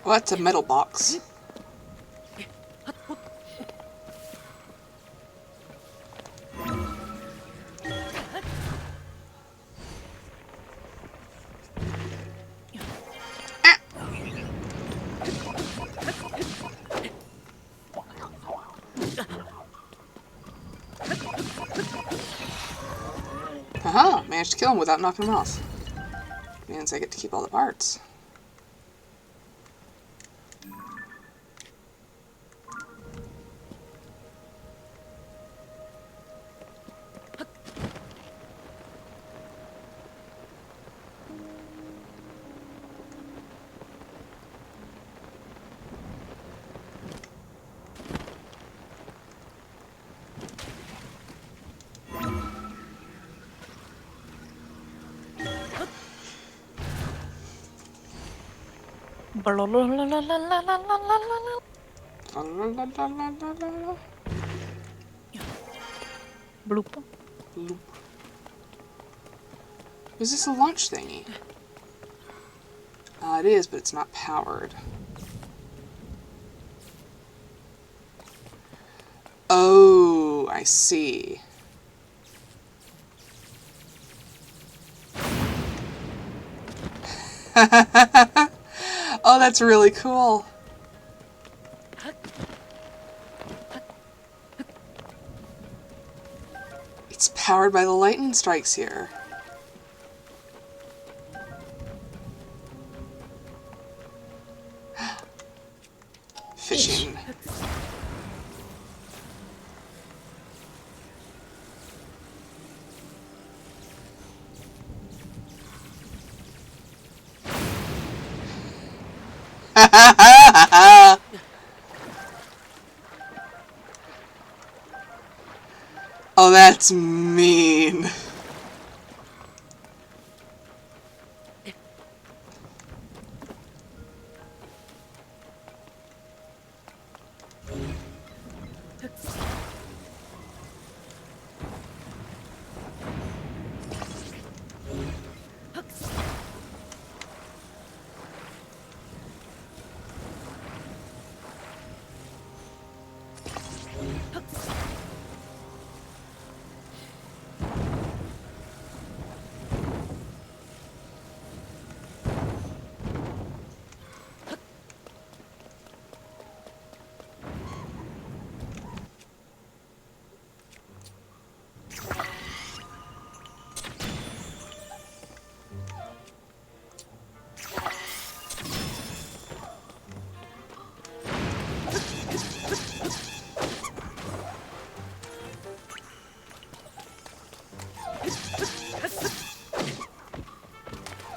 Well, that's a metal box. managed to kill him without knocking him off. Means I get to keep all the parts. Bloop. Loop. Is this a launch thingy? It is, but it's not powered. Oh, I see. Oh, that's really cool. It's powered by the lightning strikes here. Fishing. Oh, that's mean.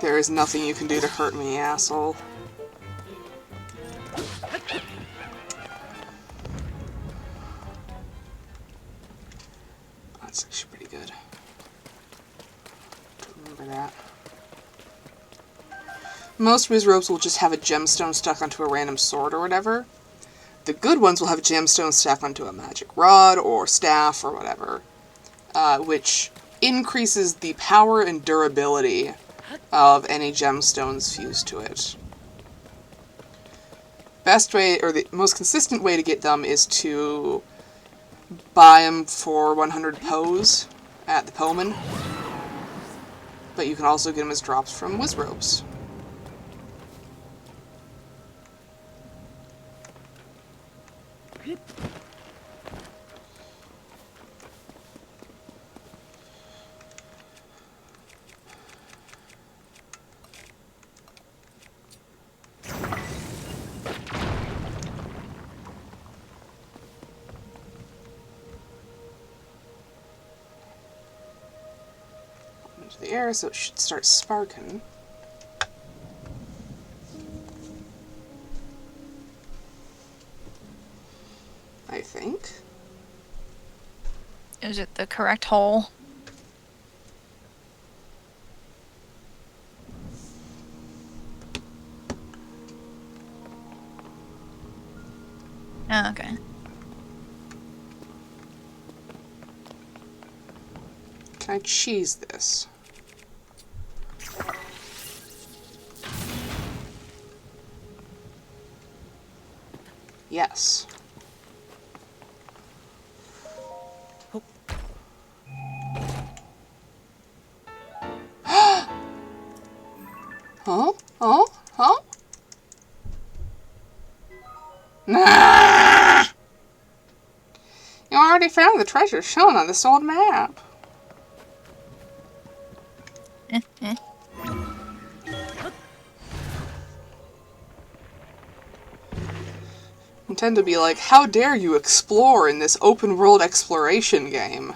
There is nothing you can do to hurt me, asshole. That's actually pretty good. Remember that. Most wizrobes will just have a gemstone stuck onto a random sword or whatever. The good ones will have a gemstone stuck onto a magic rod or staff or whatever, which increases the power and durability of any gemstones fused to it. Best way, or the most consistent way to get them is to buy them for 100 pose at the Poman. But you can also get them as drops from wizrobes. Into the air, so it should start sparking. I think. Is it the correct hole? Oh, okay. Can I cheese this? Yes. Huh? Huh? Huh? Nah! You already found the treasure shown on this old map. Intend to be like, how dare you explore in this open world exploration game?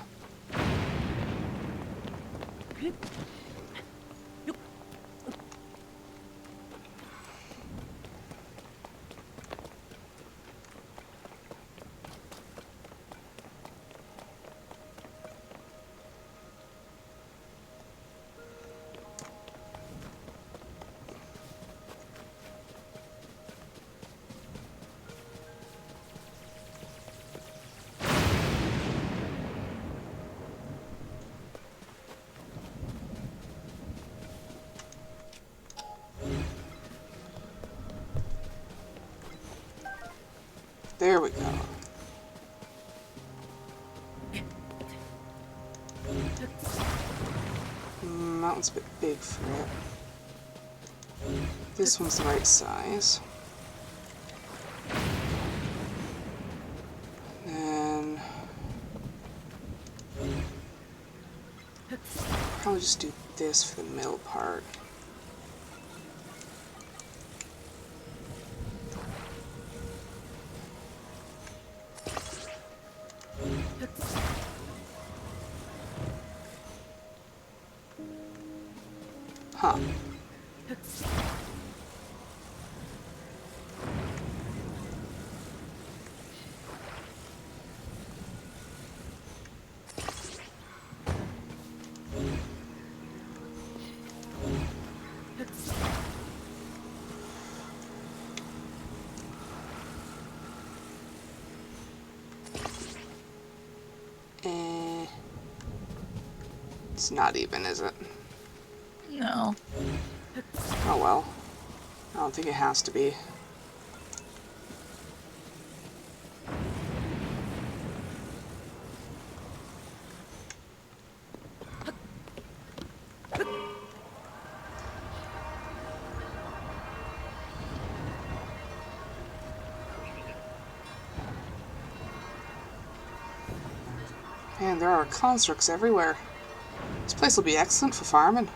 There we go. That one's a bit big for it. This one's the right size. And probably just do this for the middle part. Huh. It's not even, is it? No. Oh well. I don't think it has to be. Man, there are constructs everywhere. This place will be excellent for farming.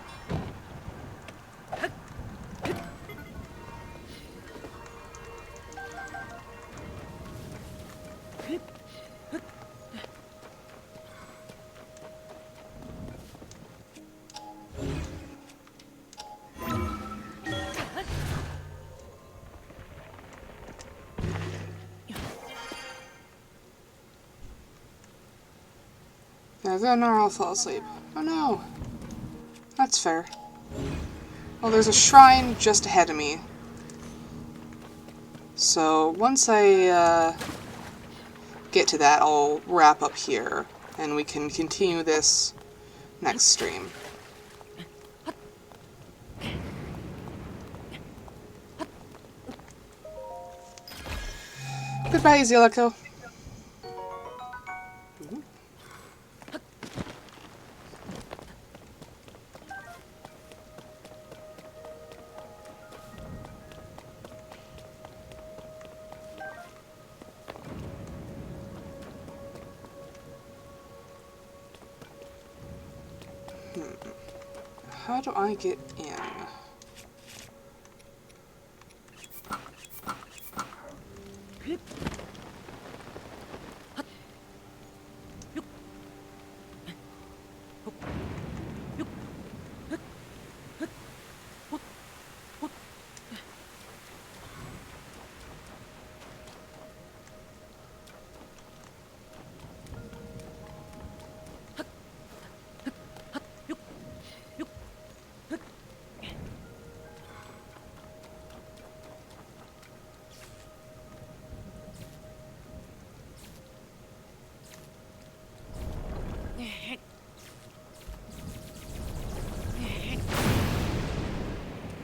Now then I'll fall asleep. Oh no. That's fair. Well, there's a shrine just ahead of me. So once I get to that, I'll wrap up here, and we can continue this next stream. Goodbye, Ezeliko. How do I get in?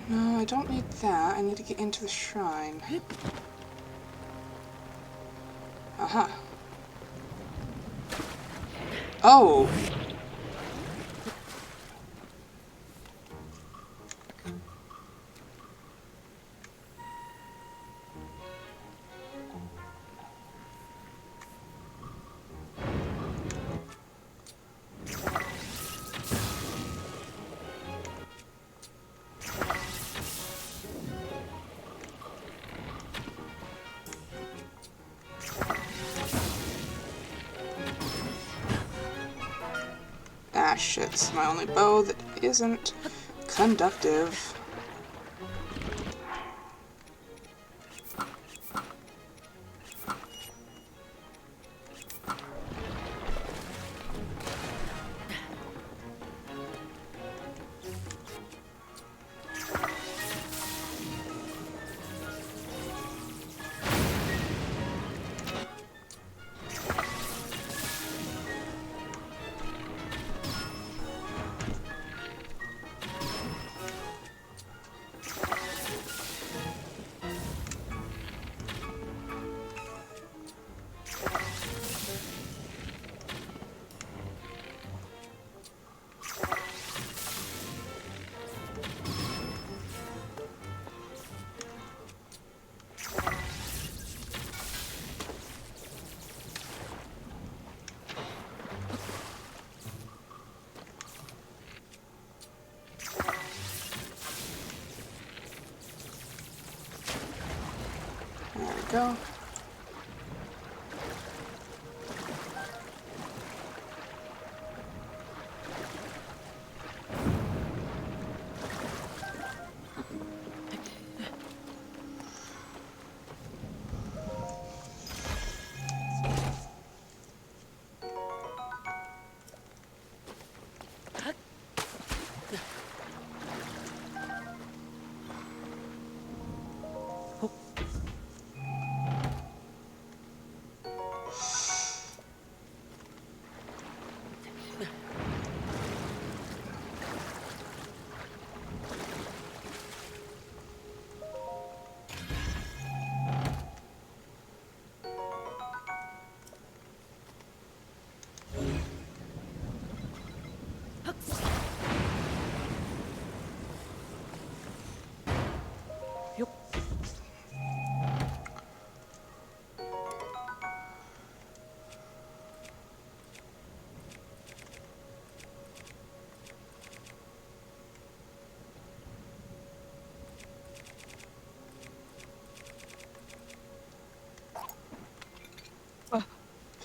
No, I don't need that. I need to get into the shrine. Aha. Oh! shit, it's my only bow that isn't conductive. There we go.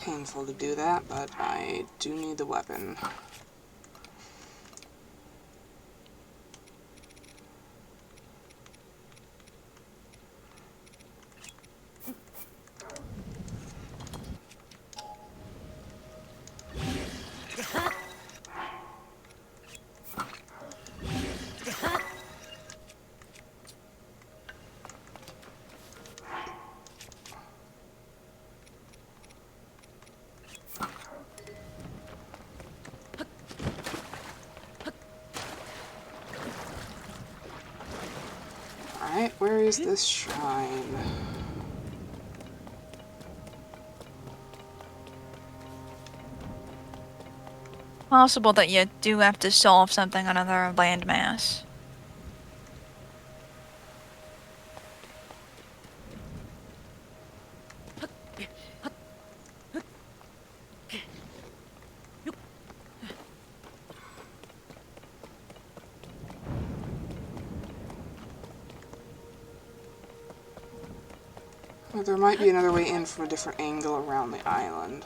Painful to do that, but I do need the weapon. Alright, where is this shrine? Possible that you do have to solve something on another landmass. Well, there might be another way in from a different angle around the island.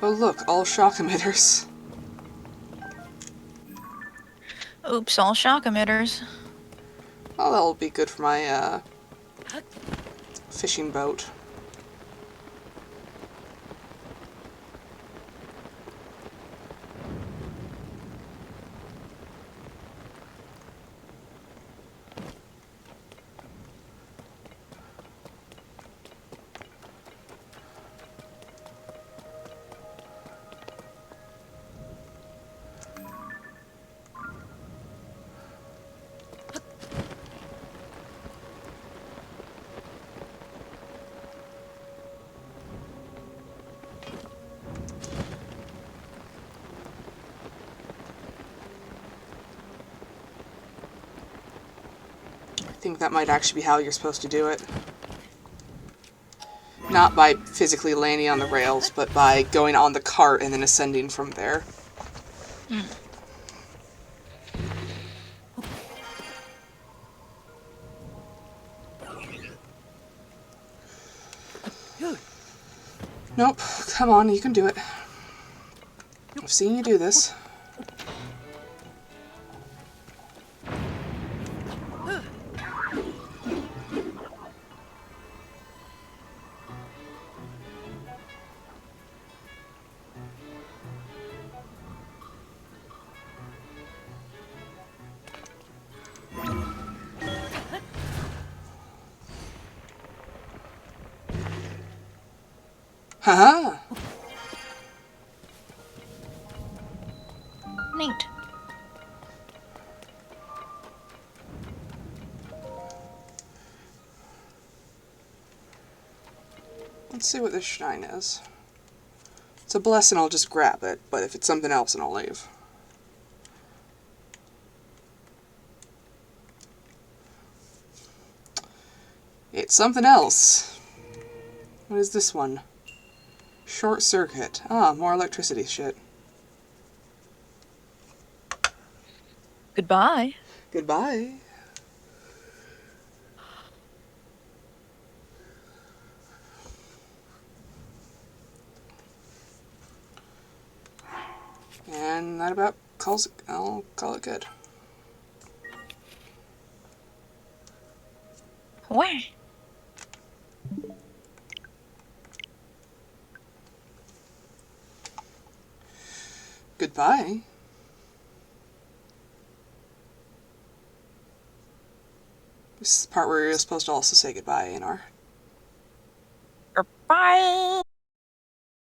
Oh look, all shock emitters. Oops, all shock emitters. Well, that'll be good for my fishing boat. I think that might actually be how you're supposed to do it. not by physically landing on the rails, but by going on the cart and then ascending from there. Nope, come on, you can do it. I've seen you do this. Haha! Neat. Let's see what this shrine is. If it's a blessing, I'll just grab it, but if it's something else, then I'll leave. It's something else. What is this one? Short circuit. Ah, more electricity shit. Goodbye. Goodbye. And that about calls it, I'll call it good. Where? Goodbye. This is the part where you're supposed to also say goodbye, Aenor. Goodbye.